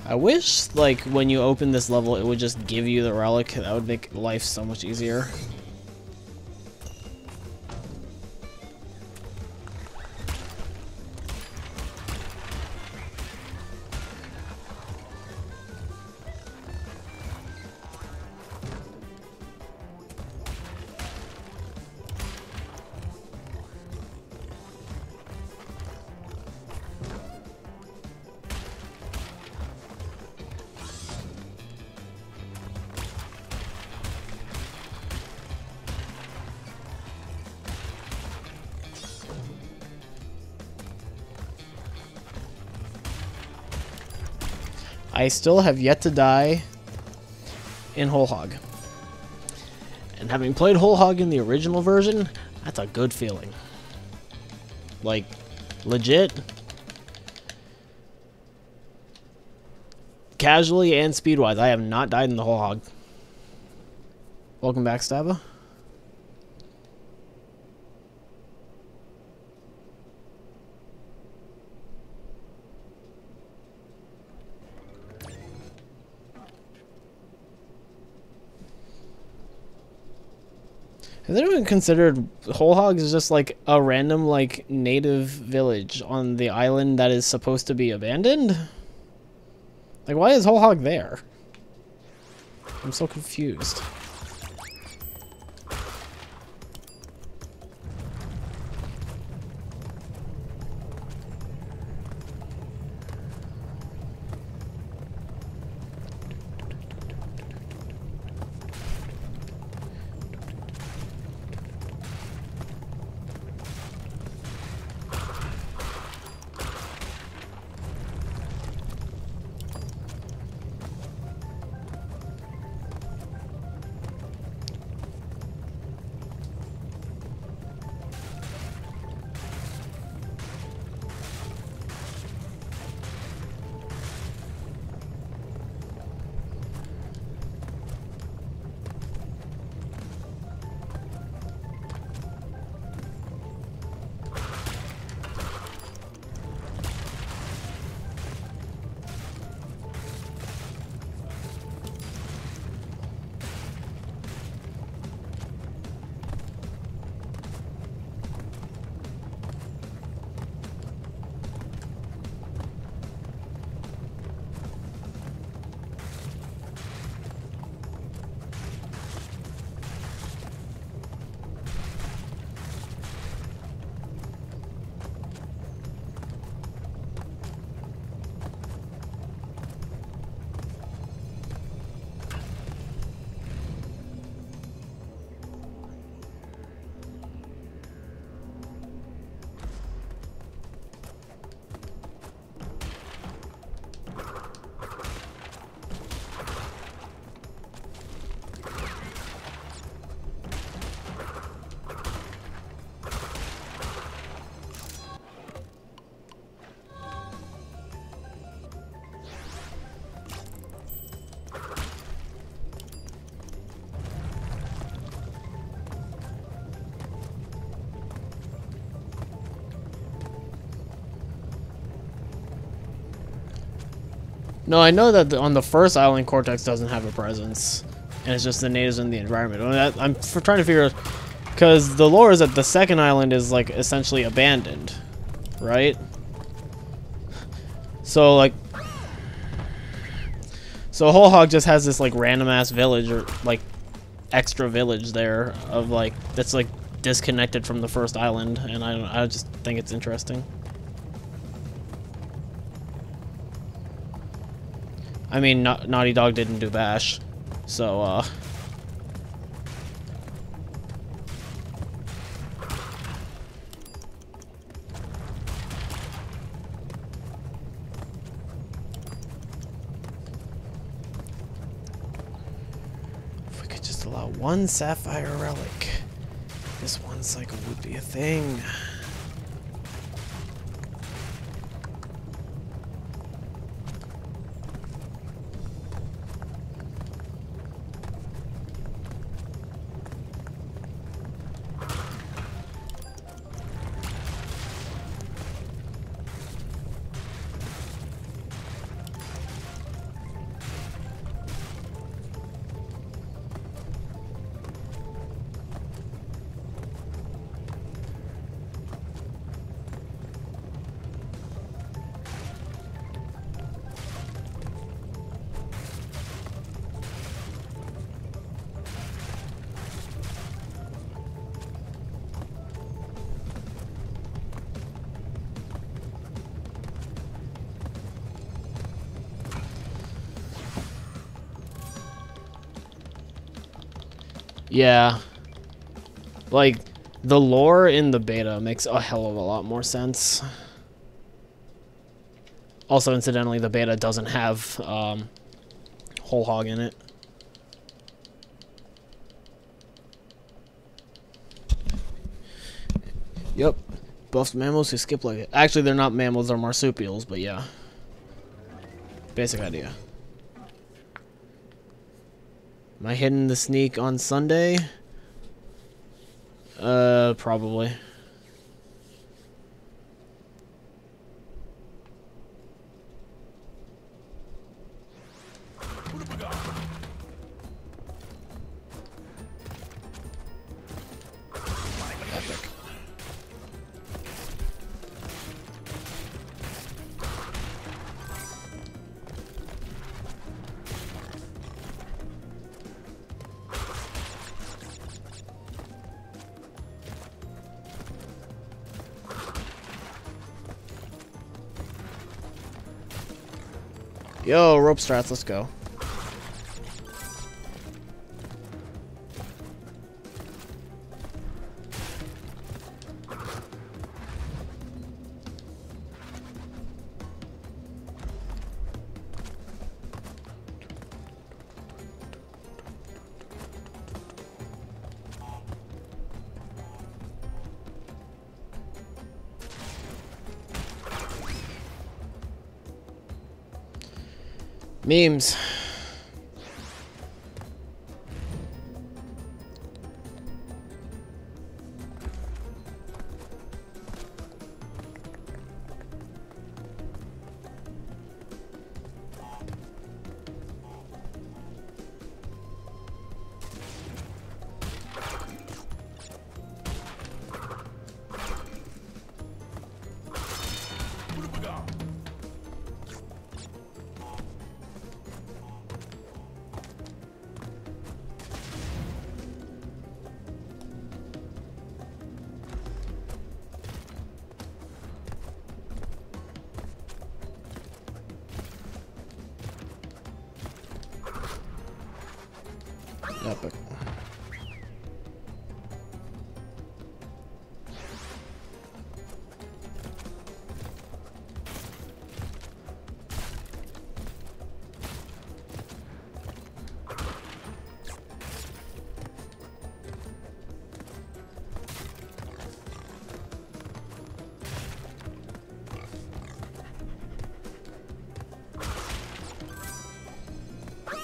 Speaker 1: I wish, like, when you open this level, it would just give you the relic. That would make life so much easier. I still have yet to die in Whole Hog. And having played Whole Hog in the original version, that's a good feeling. Like, legit. Casually and speed-wise, I have not died in the Whole Hog. Welcome back, Staba. Has anyone considered Whole Hog is just like a random like native village on the island that is supposed to be abandoned? Like, why is Whole Hog there? I'm so confused. No, I know that on the first island, Cortex doesn't have a presence, and it's just the natives in the environment. I'm trying to figure out, because the lore is that the second island is like essentially abandoned, right? So like, so Whole Hog just has this like random ass village or like extra village there of like that's like disconnected from the first island, and I just think it's interesting. I mean, Naughty Dog didn't do Bash, so, if we could just allow one Sapphire Relic, this one cycle would be a thing. Yeah. Like, the lore in the beta makes a hell of a lot more sense. Also, incidentally, the beta doesn't have Whole Hog in it. Yep. Buffed mammals who skip like it. Actually, they're not mammals, they're marsupials, but yeah. Basic idea. Am I hitting the sneak on Sunday? Probably. Epic. Yo, rope strats, let's go. Memes. Epic.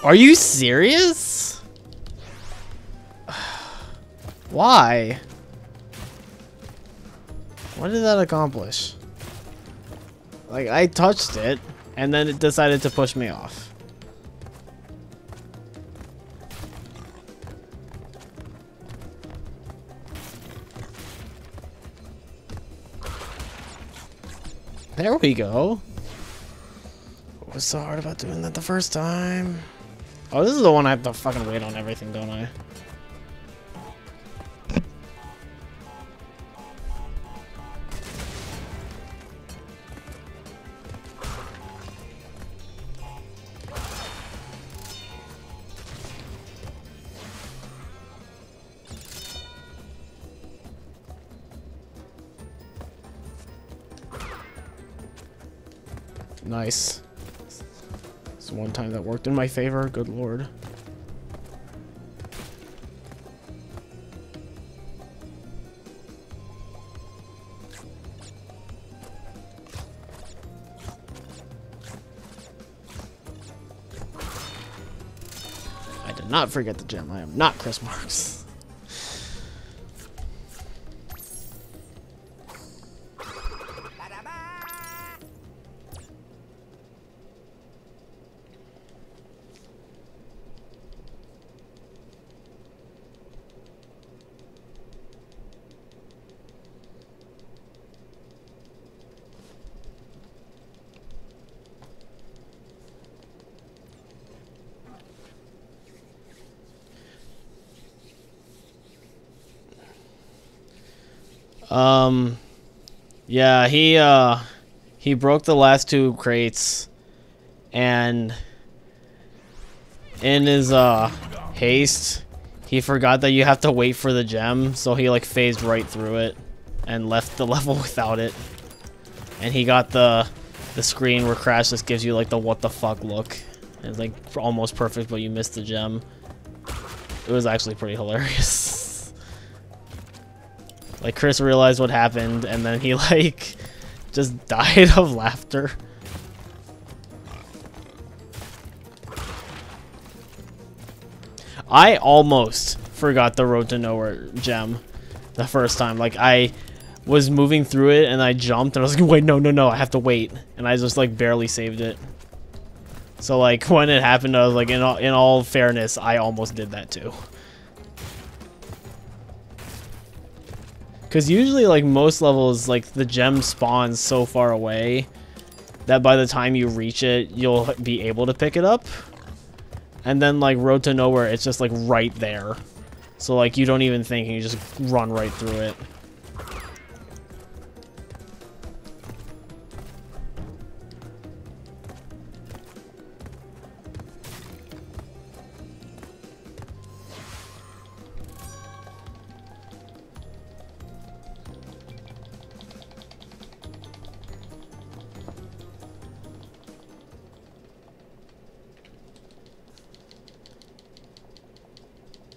Speaker 1: Are you serious? Why? What did that accomplish? Like, I touched it, and then it decided to push me off. There we go. What was so hard about doing that the first time? Oh, this is the one I have to fucking wait on everything, don't I? Nice. It's one time that worked in my favor, good lord. I did not forget the gem. I am not Chris Marks. Yeah, he broke the last two crates, and in his haste, he forgot that you have to wait for the gem, so he like phased right through it and left the level without it. And he got the screen where Crash just gives you like the what the fuck look. It's like almost perfect, but you missed the gem. It was actually pretty hilarious. Like, Chris realized what happened, and then he, like, just died of laughter. I almost forgot the Road to Nowhere gem the first time. Like, I was moving through it, and I jumped, and I was like, wait, no, no, no, I have to wait. And I just, like, barely saved it. So, like, when it happened, I was like, in all fairness, I almost did that, too. Because usually, like, most levels, like, the gem spawns so far away that by the time you reach it, you'll be able to pick it up. And then, like, Road to Nowhere, it's just, like, right there. So, like, you don't even think, and you just run right through it.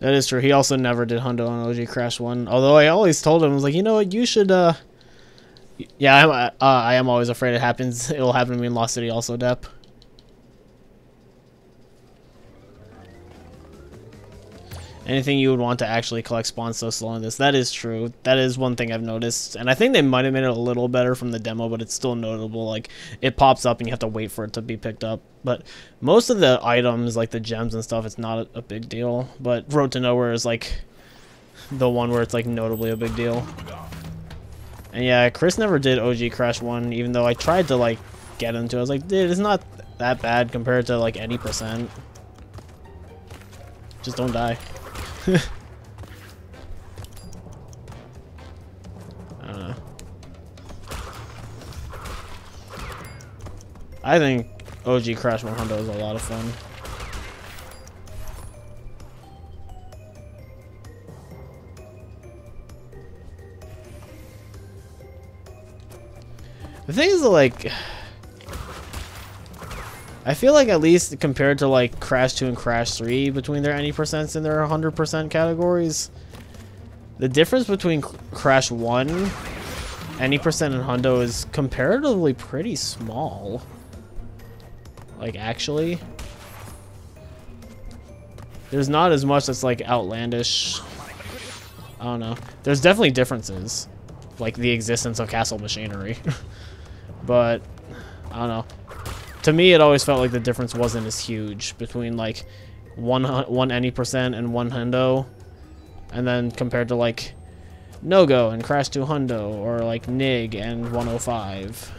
Speaker 1: That is true. He also never did Hundo on OG Crash 1. Although I always told him, I was like, you know what, you should, yeah, I am always afraid it happens. It will happen to me in Lost City also, Dep. Anything you would want to actually collect spawns so slow in this. That is true. That is one thing I've noticed. And I think they might have made it a little better from the demo, but it's still notable. Like, it pops up and you have to wait for it to be picked up. But most of the items, like the gems and stuff, it's not a big deal. But Road to Nowhere is, like, the one where it's, like, notably a big deal. And yeah, Chris never did OG Crash 1, even though I tried to, like, get into it. I was like, dude, it's not that bad compared to, like, any percent. Just don't die. I don't know. I think OG Crash 100 is a lot of fun. The thing is, like, I feel like at least compared to like Crash 2 and Crash 3 between their any percents and their 100% categories, the difference between Crash 1, any percent and Hundo is comparatively pretty small. Like, actually, there's not as much that's like outlandish. I don't know. There's definitely differences, like the existence of castle machinery, but I don't know. To me, it always felt like the difference wasn't as huge between like one any percent and one Hundo, and then compared to like No-Go and Crash 2 Hundo, or like Nig and 105.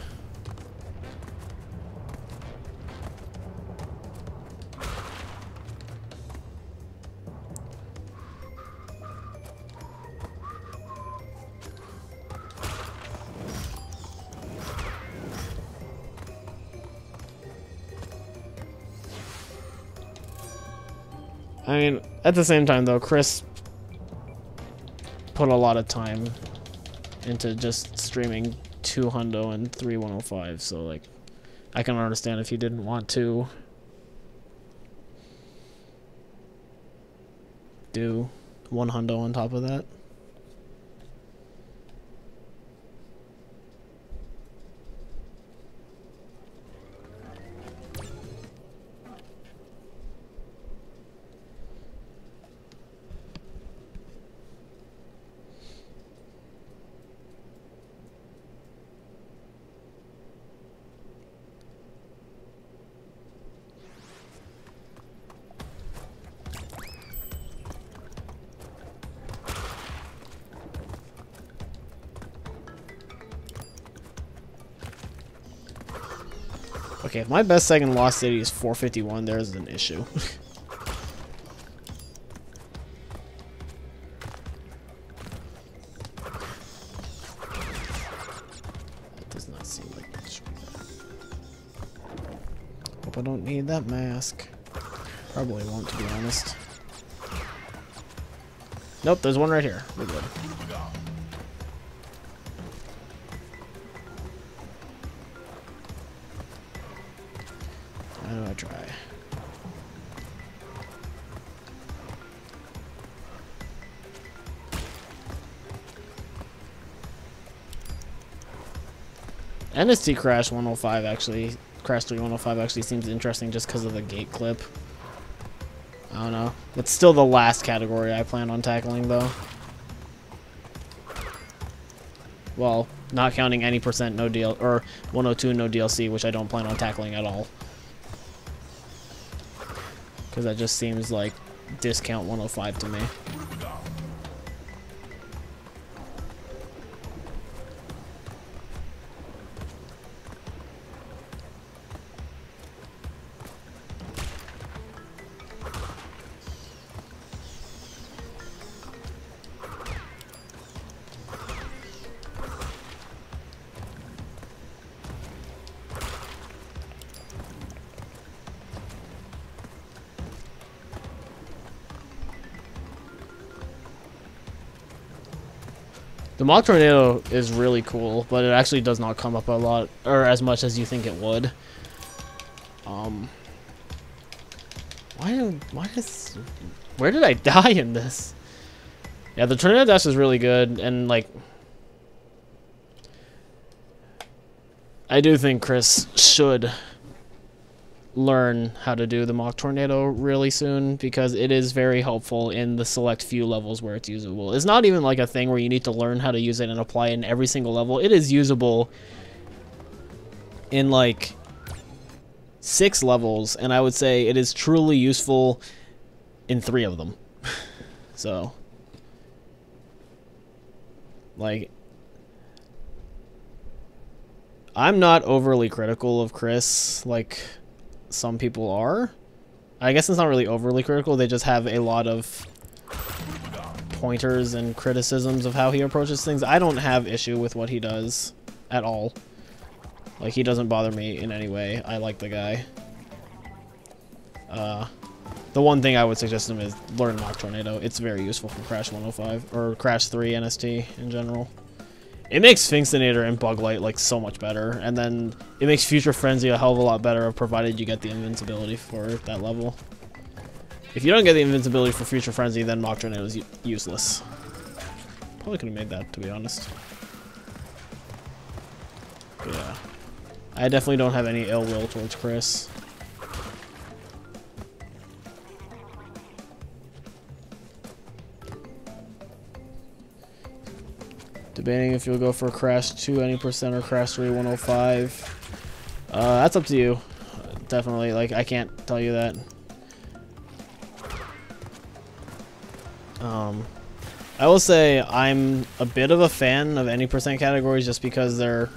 Speaker 1: I mean, at the same time, though, Chris put a lot of time into just streaming 2 Hundo and 3 105, so, like, I can understand if he didn't want to do 1 Hundo on top of that. Okay, if my best second Lost City is 451, there's an issue. That does not seem like it should be that. Hope I don't need that mask. Probably won't, to be honest. Nope, there's one right here. We're good. How do I try? NST Crash 105 actually, Crash 3 105 actually seems interesting just because of the gate clip. I don't know. It's still the last category I plan on tackling though. Well, not counting any percent no deal or 102 no DLC, which I don't plan on tackling at all. Because that just seems like discount 105 to me. The Mock Tornado is really cool, but it actually does not come up a lot, or as much as you think it would. Where did I die in this? Yeah, the Tornado Dash is really good, and like, I do think Chris should learn how to do the Mock Tornado really soon, because it is very helpful in the select few levels where it's usable. It's not even like a thing where you need to learn how to use it and apply it in every single level. It is usable in like 6 levels, and I would say it is truly useful in 3 of them. So, like, I'm not overly critical of Chris, like some people are. I guess it's not really overly critical, they just have a lot of pointers and criticisms of how he approaches things. I don't have issue with what he does at all. Like, he doesn't bother me in any way. I like the guy. The one thing I would suggest to him is learn Mock Tornado. It's very useful for Crash 105, or Crash 3 NST in general. It makes Sphinxinator and Bug Light like so much better, and then it makes Future Frenzy a hell of a lot better, provided you get the invincibility for that level. If you don't get the invincibility for Future Frenzy, then Mock Tornado is useless. Probably could have made that, to be honest. But yeah, I definitely don't have any ill will towards Chris. Debating if you'll go for Crash 2 any percent or Crash 3 105. That's up to you. Definitely, like, I can't tell you that. I will say I'm a bit of a fan of any percent categories just because they're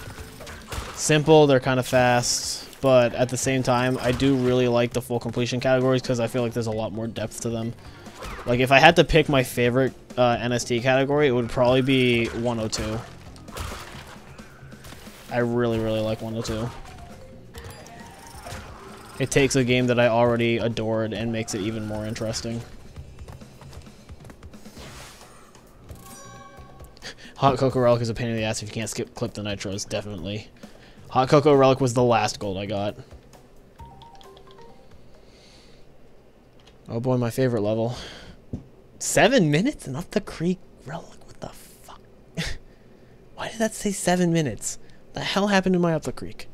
Speaker 1: simple, they're kind of fast, but at the same time, I do really like the full completion categories because I feel like there's a lot more depth to them. Like, if I had to pick my favorite NST category, it would probably be 102. I really, really like 102. It takes a game that I already adored and makes it even more interesting. Hot Cocoa Relic is a pain in the ass if you can't clip the nitros, definitely. Hot Cocoa Relic was the last gold I got. Oh boy, my favorite level. 7 minutes and Up the Creek Relic, what the fuck? Why did that say 7 minutes? What the hell happened to my Up the Creek?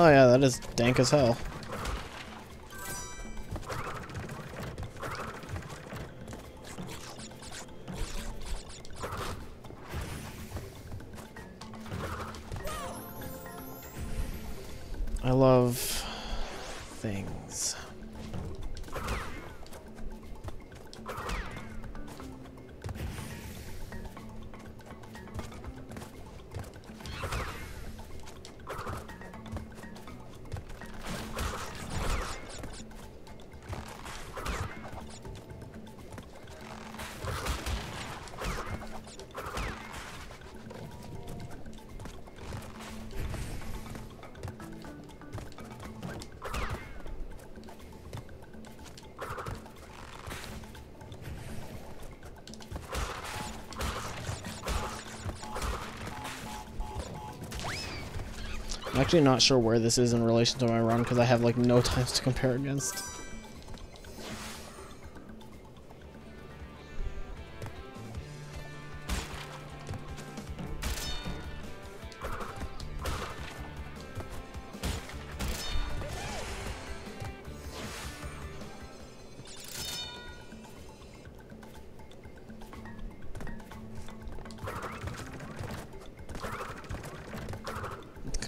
Speaker 1: Oh yeah, that is dank as hell. I love things. I'm actually not sure where this is in relation to my run because I have like no times to compare against.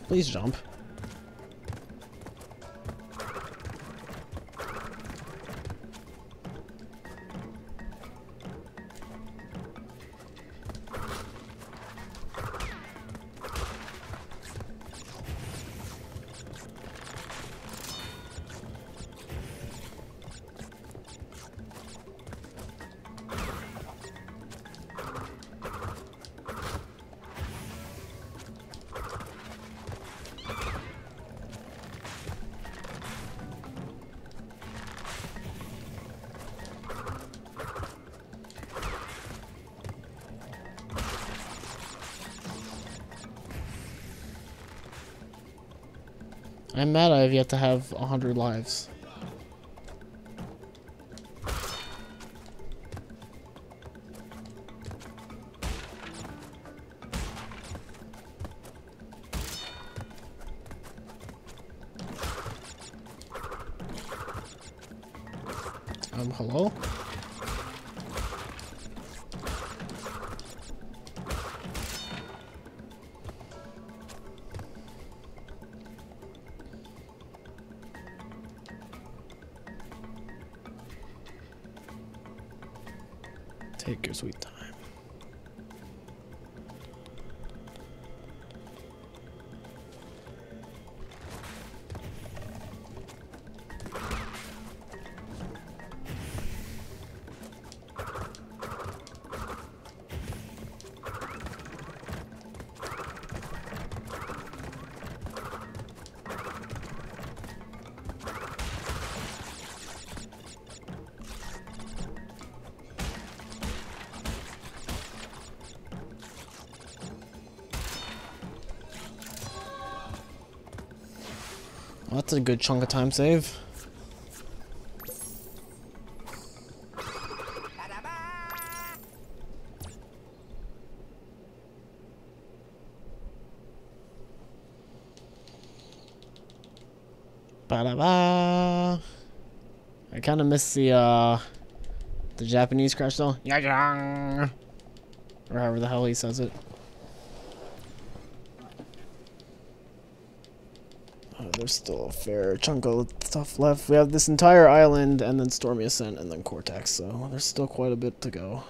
Speaker 1: Please jump. I'm mad I have yet to have 100 lives. Hello? Take your sweet time. Well, that's a good chunk of time save. Ba-da-ba. I kind of miss the Japanese crash though. Or however the hell he says it. There's still a fair chunk of stuff left. We have this entire island and then Stormy Ascent and then Cortex, so there's still quite a bit to go.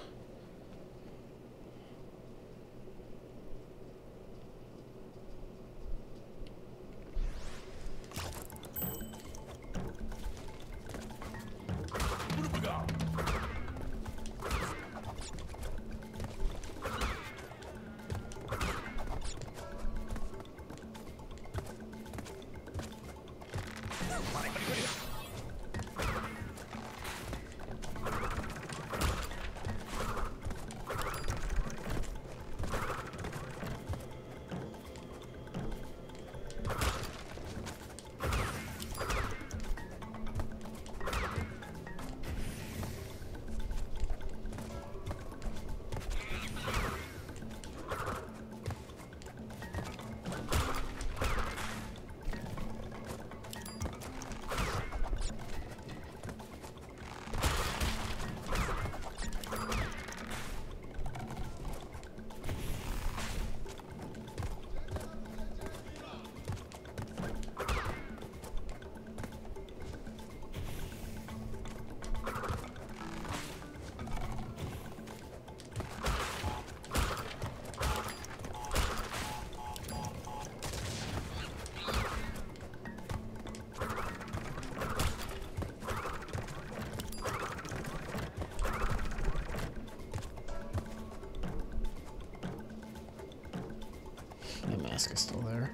Speaker 1: My mask is still there.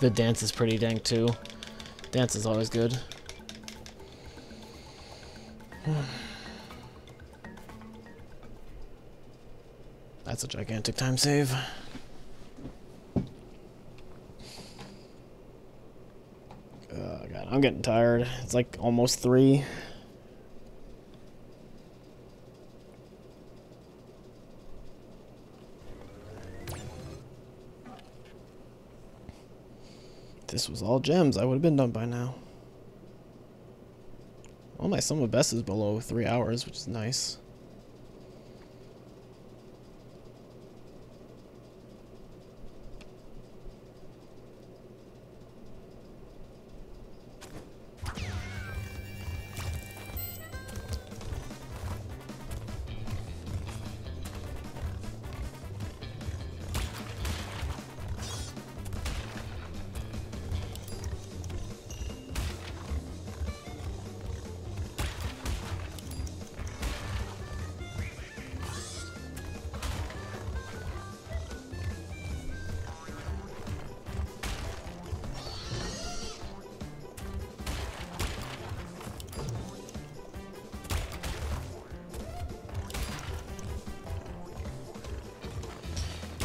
Speaker 1: The dance is pretty dank too. Dance is always good. That's a gigantic time save. Oh god, I'm getting tired. It's like almost 3. This was all gems. I would have been done by now. Well, my sum of best is below 3 hours, which is nice.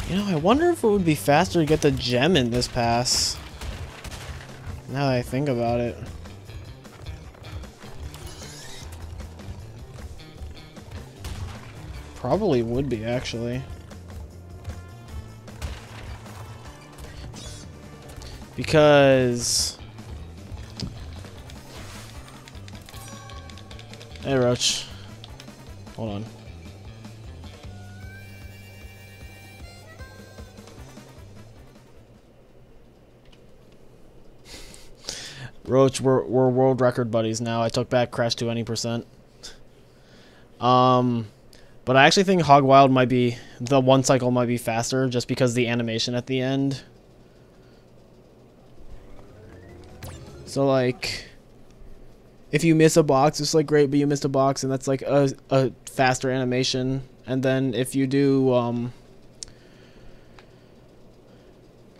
Speaker 1: You know, I wonder if it would be faster to get the gem in this pass. Now that I think about it. Probably would be, actually. Because... Hey, Roach. Hold on. Roach, we're world record buddies now. I took back Crash to any %. But I actually think Hog Wild might be, the one cycle might be faster just because the animation at the end. So like, if you miss a box, it's like great, but you missed a box, and that's like a faster animation. And then if you do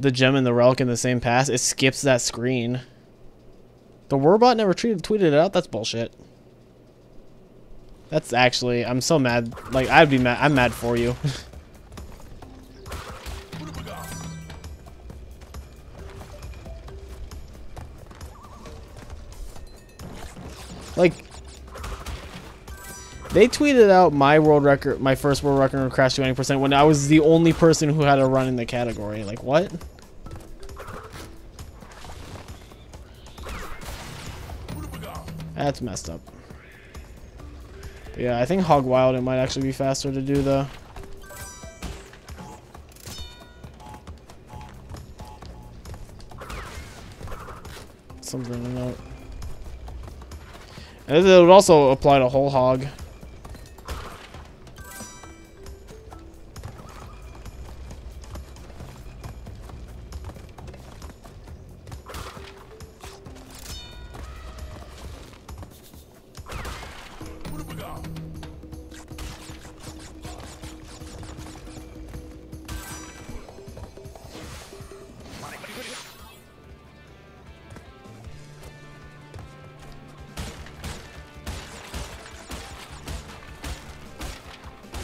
Speaker 1: the gem and the relic in the same pass, it skips that screen. The Warbot never tweeted it out. That's bullshit. That's actually, I'm so mad. Like, I'd be mad. I'm mad for you. Like, they tweeted out my world record, my first world record in Crash to any % when I was the only person who had a run in the category. Like, what? That's messed up. But yeah, I think Hog Wild, it might actually be faster to do the... Something in the note. And it would also apply to Whole Hog.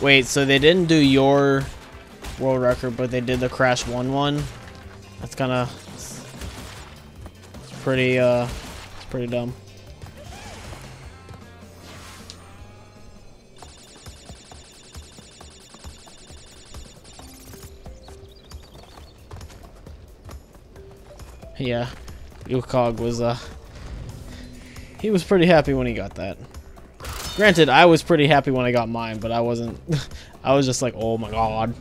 Speaker 1: Wait, so they didn't do your world record, but they did the Crash 1-1? That's kind of... It's pretty dumb. Yeah, Yukog was, he was pretty happy when he got that. Granted, I was pretty happy when I got mine, but I wasn't... I was just like, oh my god.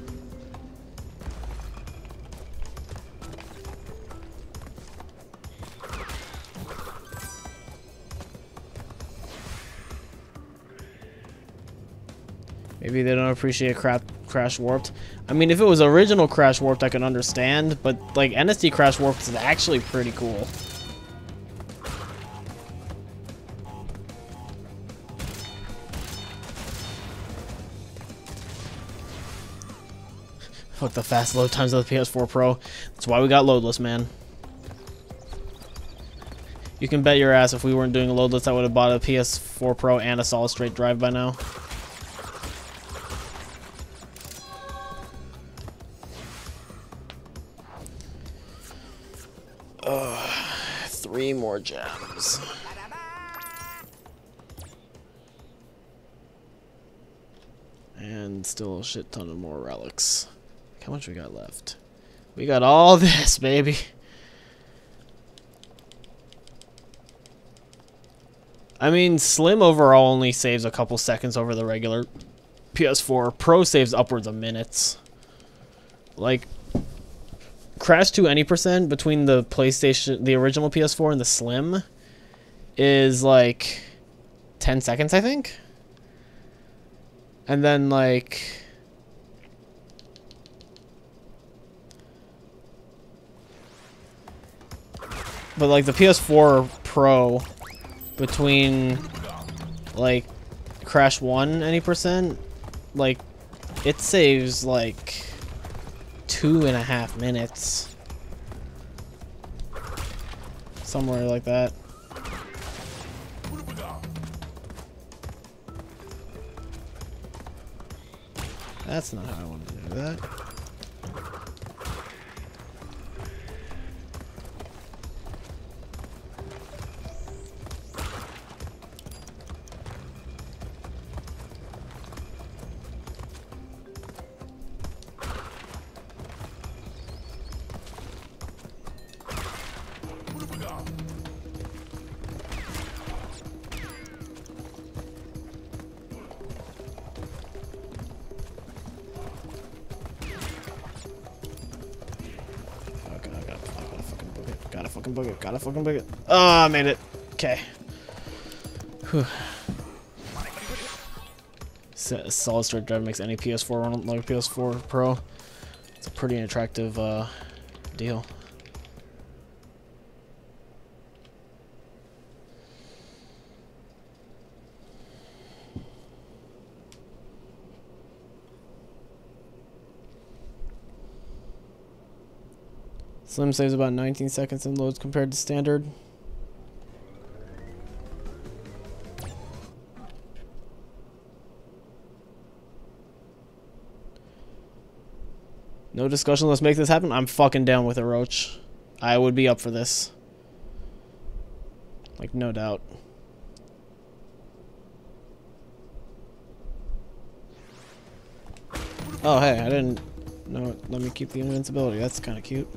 Speaker 1: Maybe they don't appreciate Crash Warped. I mean, if it was original Crash Warped, I can understand, but like NSD Crash Warped is actually pretty cool. Fuck the fast load times of the PS4 Pro. That's why we got loadless, man. You can bet your ass if we weren't doing loadless, I would have bought a PS4 Pro and a solid straight drive by now. Three more gems. And still a shit ton of more relics. How much we got left? We got all this, baby. I mean, Slim overall only saves a couple seconds over the regular PS4. Pro saves upwards of minutes. Like, Crash 2 any percent between the PlayStation, the original PS4 and the Slim is like 10 seconds, I think. And then like but like the PS4 Pro between like Crash 1 any percent, like it saves like 2.5 minutes. Somewhere like that. That's not how I wanted to do that. Gotta fucking book it. Oh, I made it. Okay. Solid state drive makes any PS4 run like PS4 Pro. It's a pretty attractive deal. Slim saves about 19 seconds in loads compared to standard. No discussion, let's make this happen. I'm fucking down with it, Roach. I would be up for this. Like, no doubt. Oh, hey, I didn't know. Let me keep the invincibility. That's kind of cute.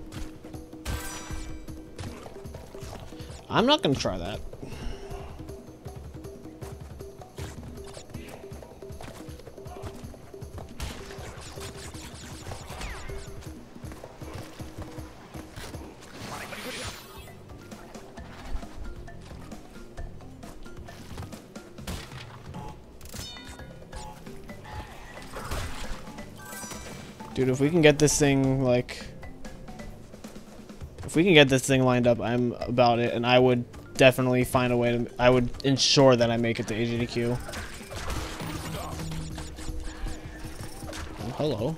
Speaker 1: I'm not gonna try that. Dude, if we can get this thing, like... If we can get this thing lined up, I'm about it, and I would definitely find a way to... I would ensure that I make it to AGDQ. Oh, hello.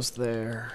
Speaker 1: almost there.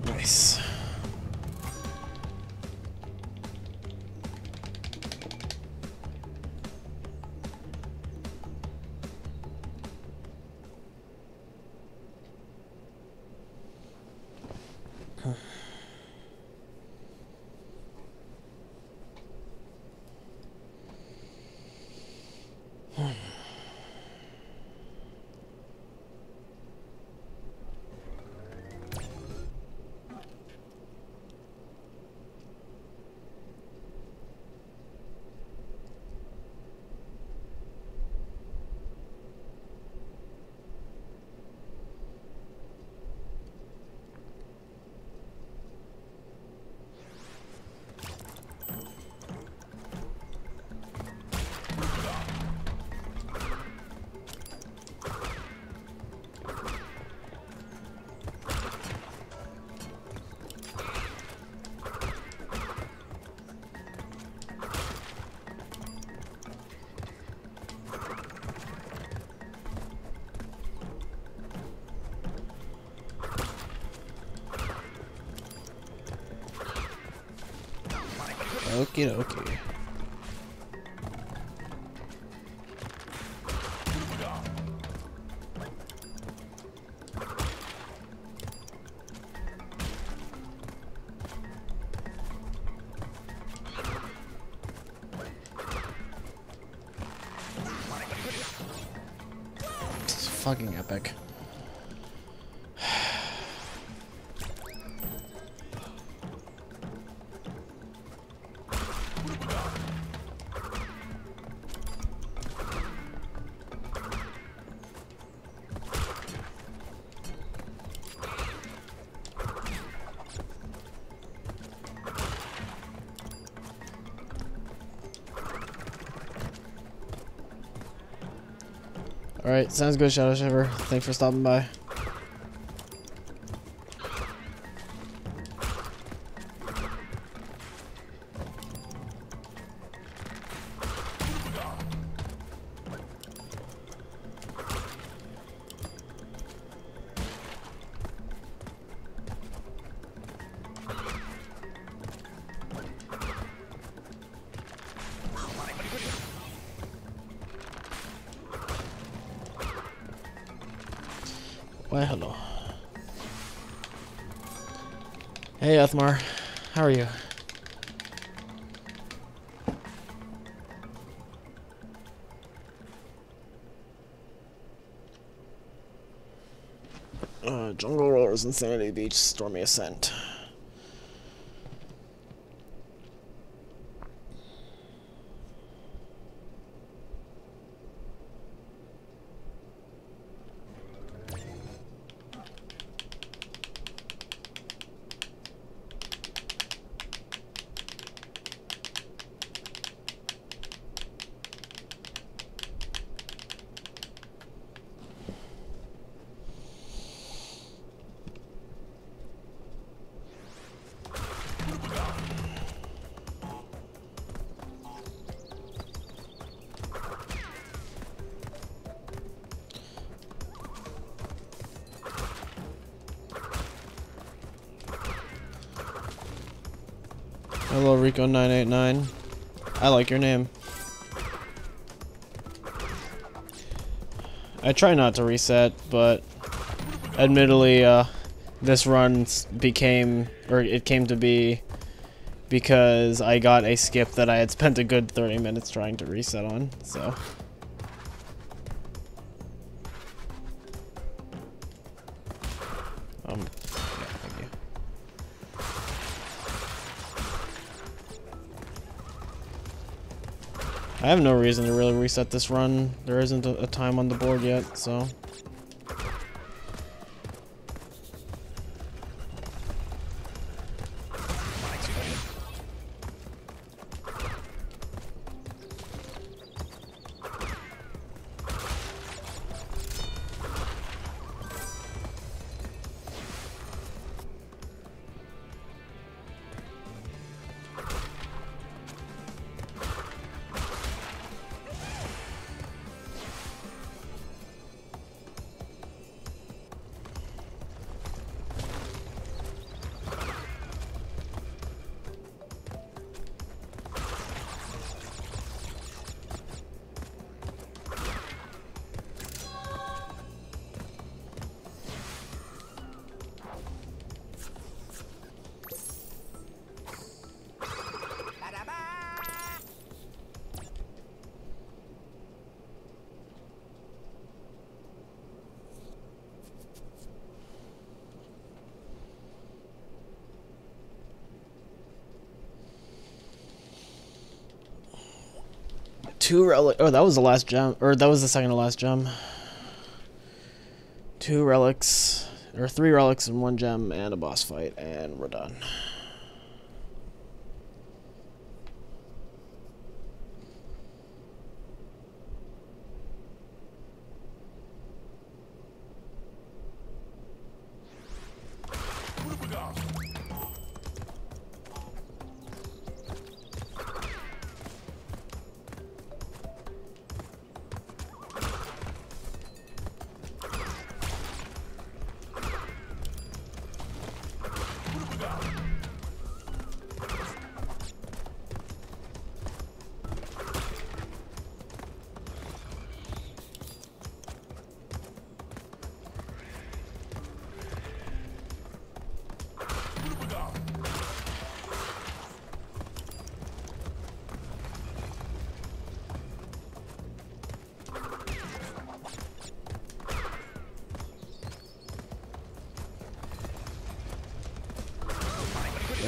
Speaker 1: Nice. Okie dokie. It's fucking epic. Alright, sounds good, Shadow Shiver. Thanks for stopping by. Why, hello. Hey, Ethmar. How are you? Jungle Rollers, Insanity Beach, Stormy Ascent. Hello, Riko 989. I like your name. I try not to reset, but admittedly, this run came to be because I got a skip that I had spent a good 30 minutes trying to reset on, so. Yeah, thank you. I have no reason to really reset this run. There isn't a time on the board yet, so. Two relic. Oh, that was the last gem, or that was the second to last gem. 2 relics, or 3 relics and 1 gem, and a boss fight, and we're done.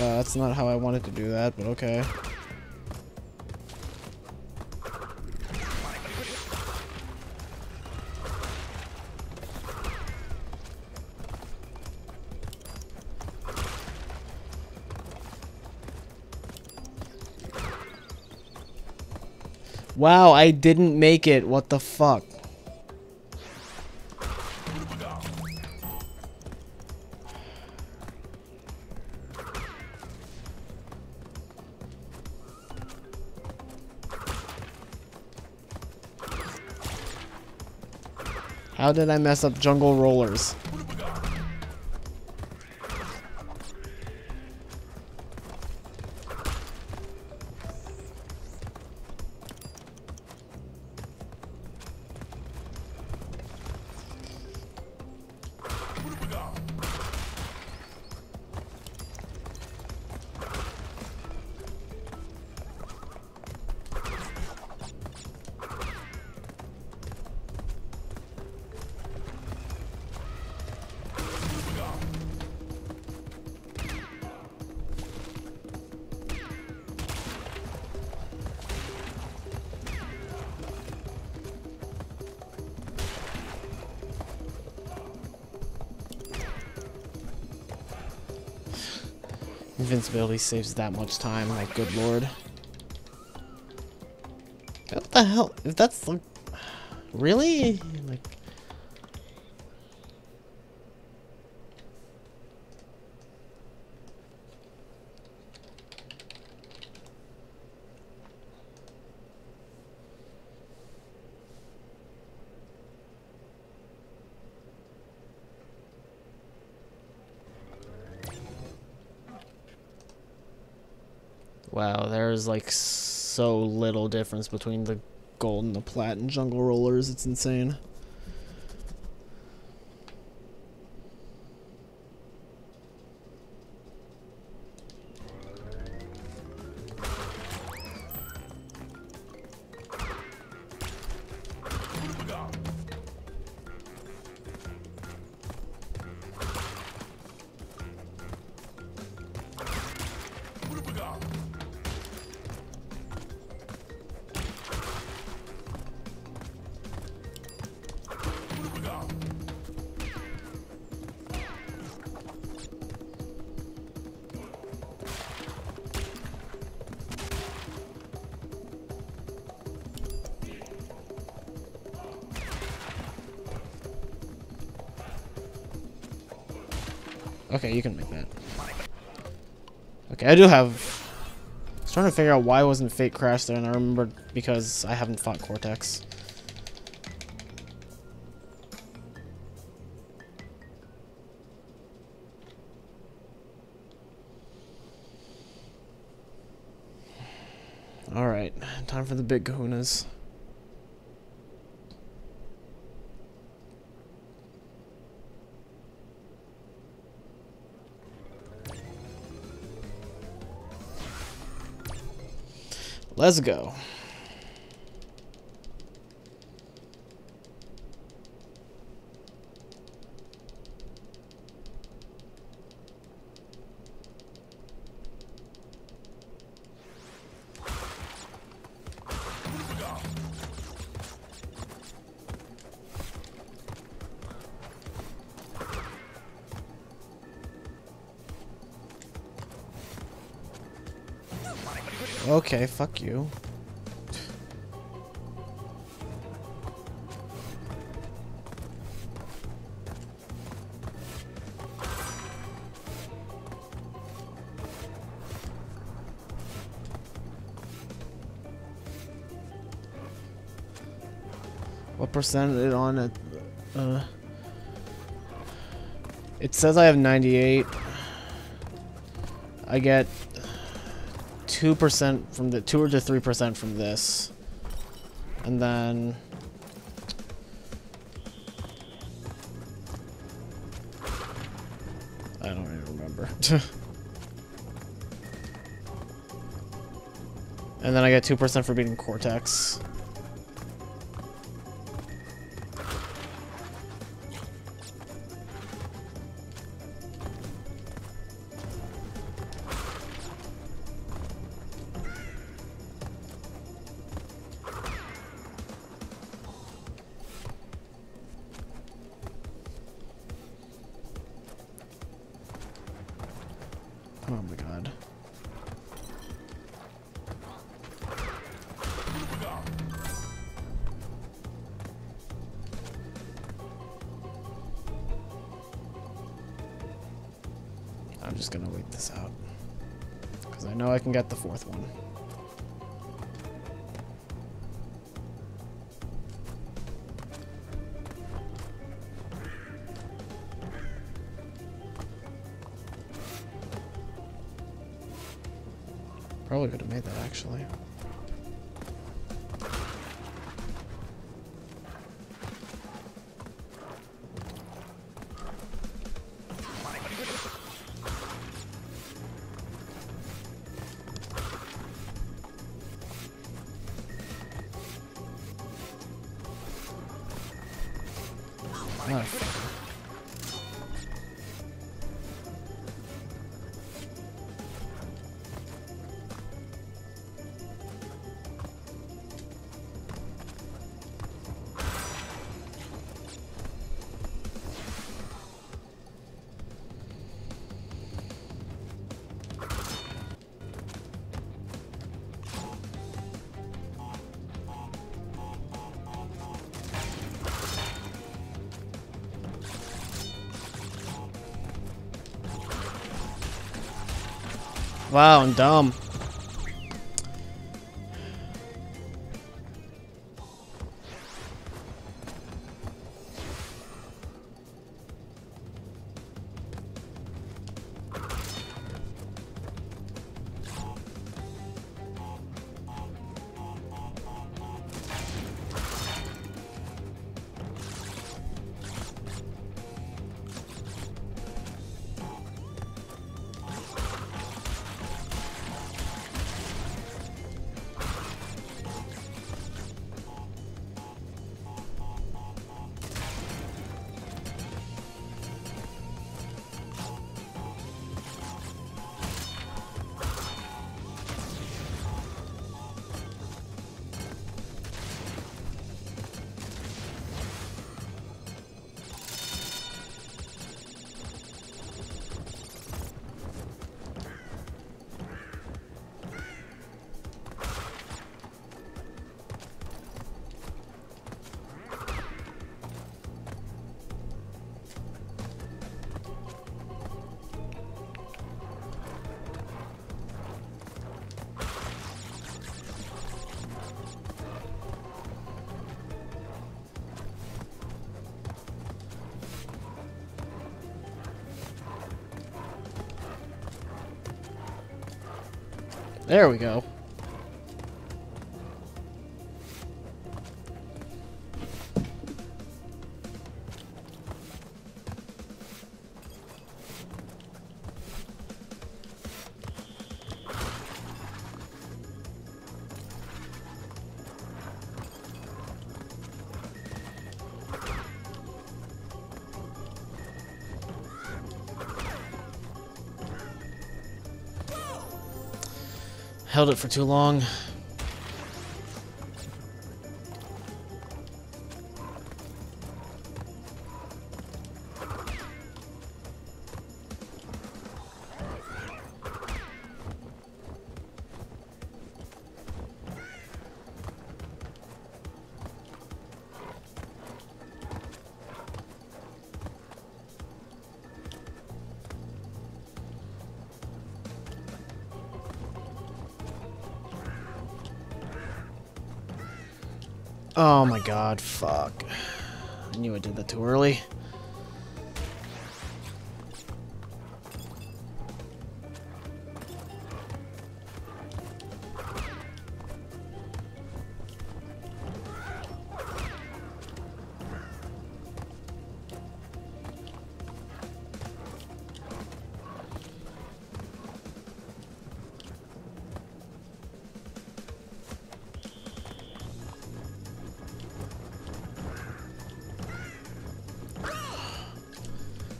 Speaker 1: That's not how I wanted to do that, but okay. Wow, I didn't make it. What the fuck? How did I mess up jungle rollers? Invincibility saves that much time, my good lord. What the hell? If that's like... Really? Like... Wow, there's like so little difference between the gold and the plat and jungle rollers, it's insane. Okay, you can make that. Okay, I do have... I was trying to figure out why wasn't Fate Crash there, and I remembered because I haven't fought Cortex. Alright, time for the big kahunas. Let's go. Okay, fuck you. What percent is it on at it says I have 98. I get 2% from the 2 to 3% from this, and then I don't even remember. And then I get 2% for beating Cortex. Oh my god. I'm just gonna wait this out, because I know I can get the fourth one. Probably could have made that actually. Wow, I'm dumb. There we go. Held it for too long. Oh my god, fuck. I knew I did that too early.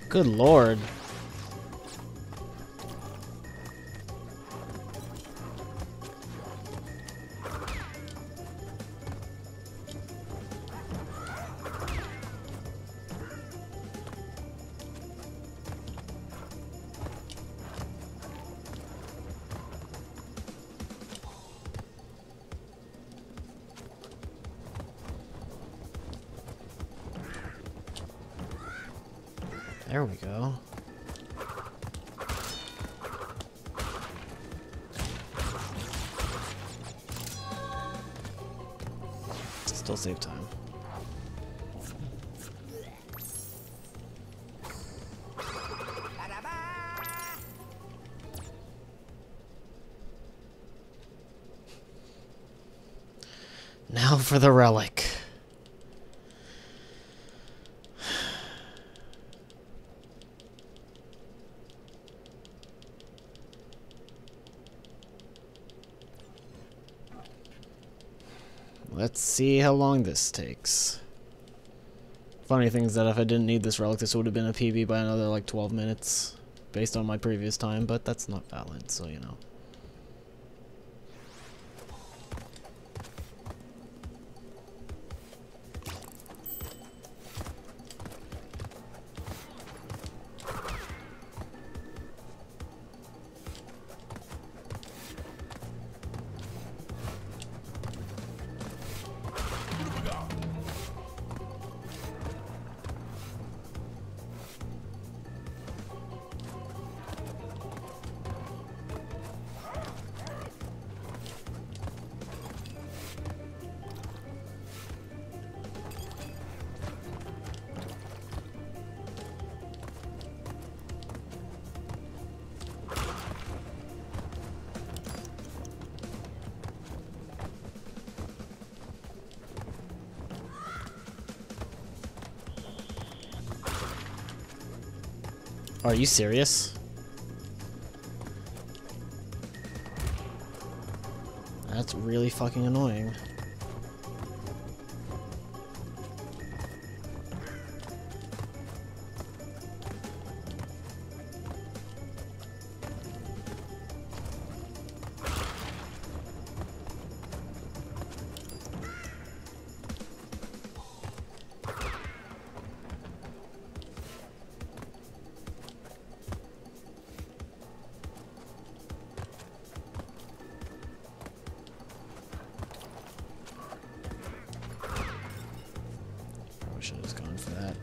Speaker 1: Good lord. There we go. Still save time. Now for the relic. Let's see how long this takes. Funny thing is that if I didn't need this relic, this would have been a PB by another like 12 minutes based on my previous time, but that's not valid, so you know. Are you serious? That's really fucking annoying. Should have just gone for that.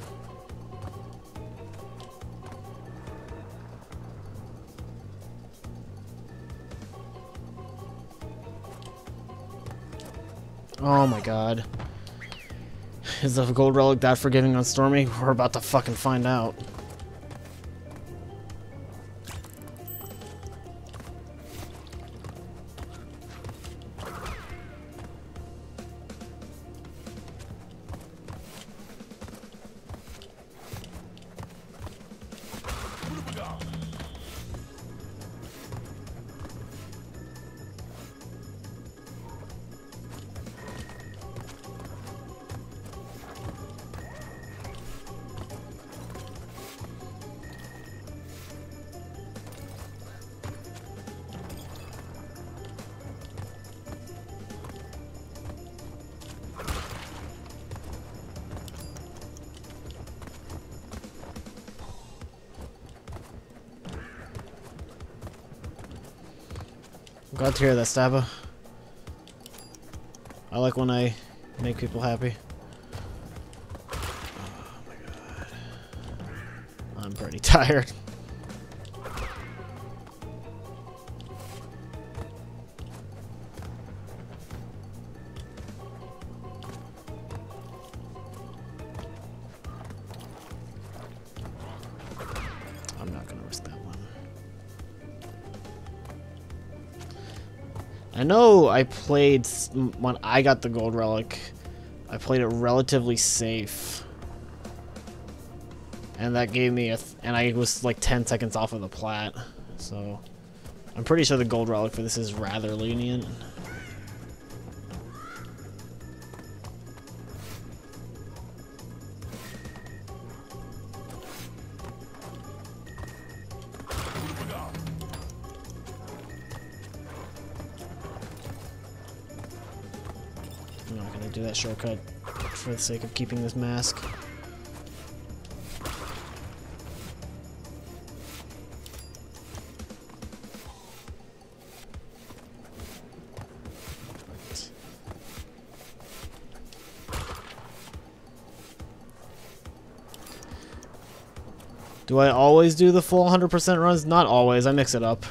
Speaker 1: Oh my god. Is the gold relic that forgiving on Stormy? We're about to fucking find out. I'm glad to hear that, Stabba. I like when I make people happy. Oh my god. I'm pretty tired. I'm not gonna risk that one. I know I played, when I got the gold relic, I played it relatively safe. And that gave me and I was like 10 seconds off of the plat. So, I'm pretty sure the gold relic for this is rather lenient. I'm not gonna do that shortcut for the sake of keeping this mask. Do I always do the full 100% runs? Not always, I mix it up.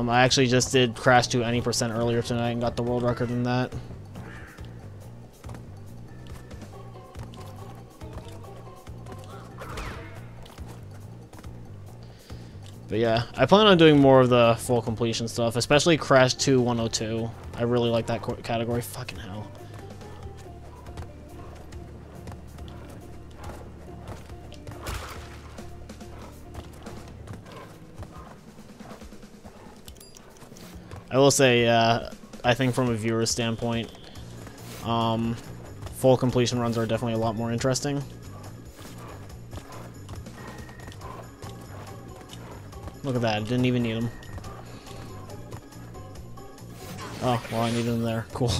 Speaker 1: I actually just did crash to any percent earlier tonight and got the world record in that. But yeah, I plan on doing more of the full completion stuff, especially Crash 2 102. I really like that category. Fucking hell. I will say, I think from a viewer's standpoint, full completion runs are definitely a lot more interesting. Look at that, I didn't even need them. Oh, well, I needed them there. Cool.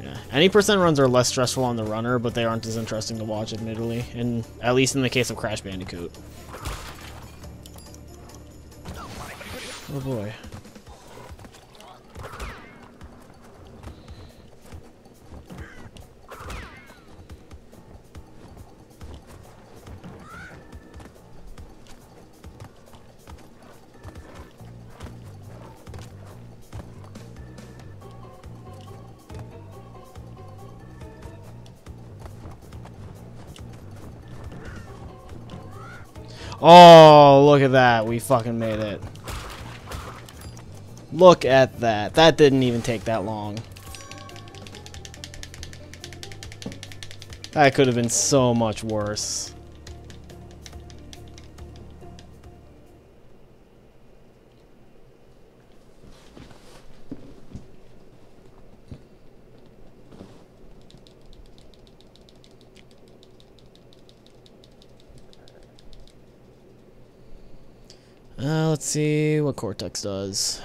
Speaker 1: Yeah. Any percent runs are less stressful on the runner, but they aren't as interesting to watch, admittedly. And at least in the case of Crash Bandicoot. Oh boy. Oh, look at that. We fucking made it. Look at that. That didn't even take that long. That could have been so much worse. Let's see what Cortex does.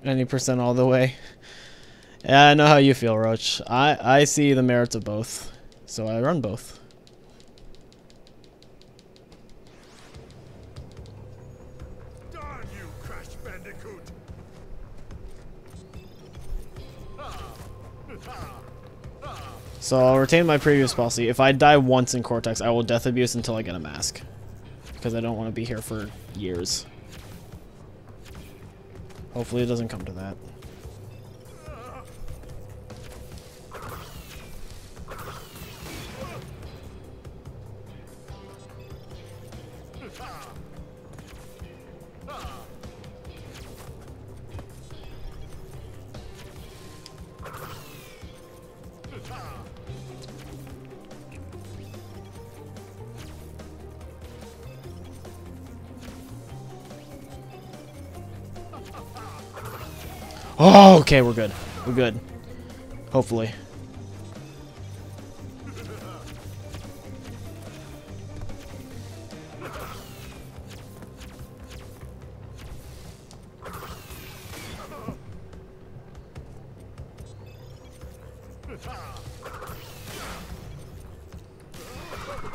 Speaker 1: Any percent all the way. Yeah, I know how you feel, Roach. I see the merits of both, so I run both.
Speaker 4: Darn you, Crash Bandicoot!
Speaker 1: So I'll retain my previous policy. If I die once in Cortex, I will death abuse until I get a mask, because I don't want to be here for years. Hopefully it doesn't come to that. Oh, okay, we're good. We're good. Hopefully.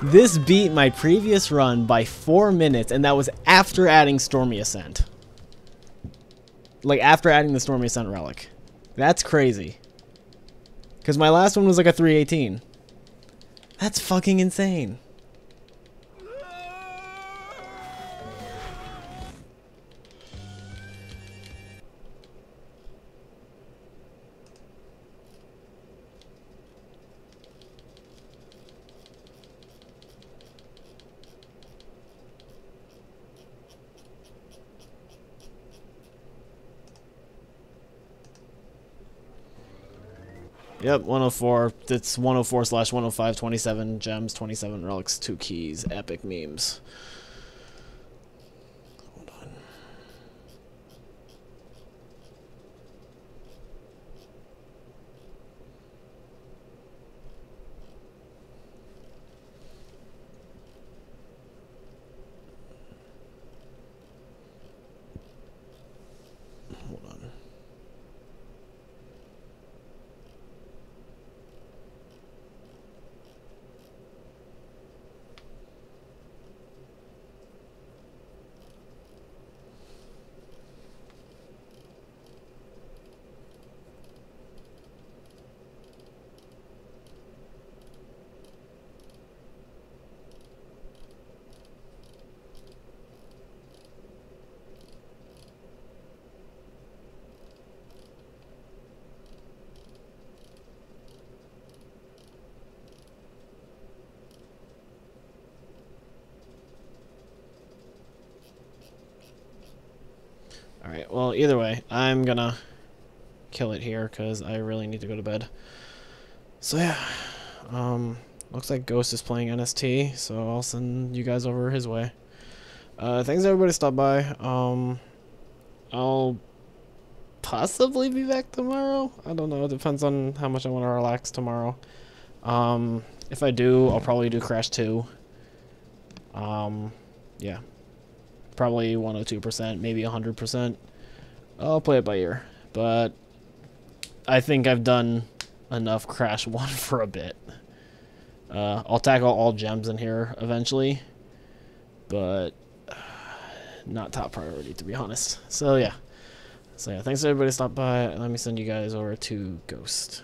Speaker 1: This beat my previous run by 4 minutes, and that was after adding Stormy Ascent. Like, after adding the Stormy Ascent Relic. That's crazy. Because my last one was like a 318. That's fucking insane. Yep, 104. It's 104/105, 27 gems, 27 relics, 2 keys, epic memes. Hold on. Hold on. Alright, well, either way, I'm gonna kill it here because I really need to go to bed. So yeah, looks like Ghost is playing NST, so I'll send you guys over his way. Thanks everybody stopped by. I'll possibly be back tomorrow. I don't know, it depends on how much I want to relax tomorrow. If I do, I'll probably do Crash 2. Yeah. Probably 102%, maybe 100%. I'll play it by ear. But I think I've done enough Crash 1 for a bit. I'll tackle all gems in here eventually. But not top priority, to be honest. So yeah. Thanks everybody stopped by. Let me send you guys over to Ghost.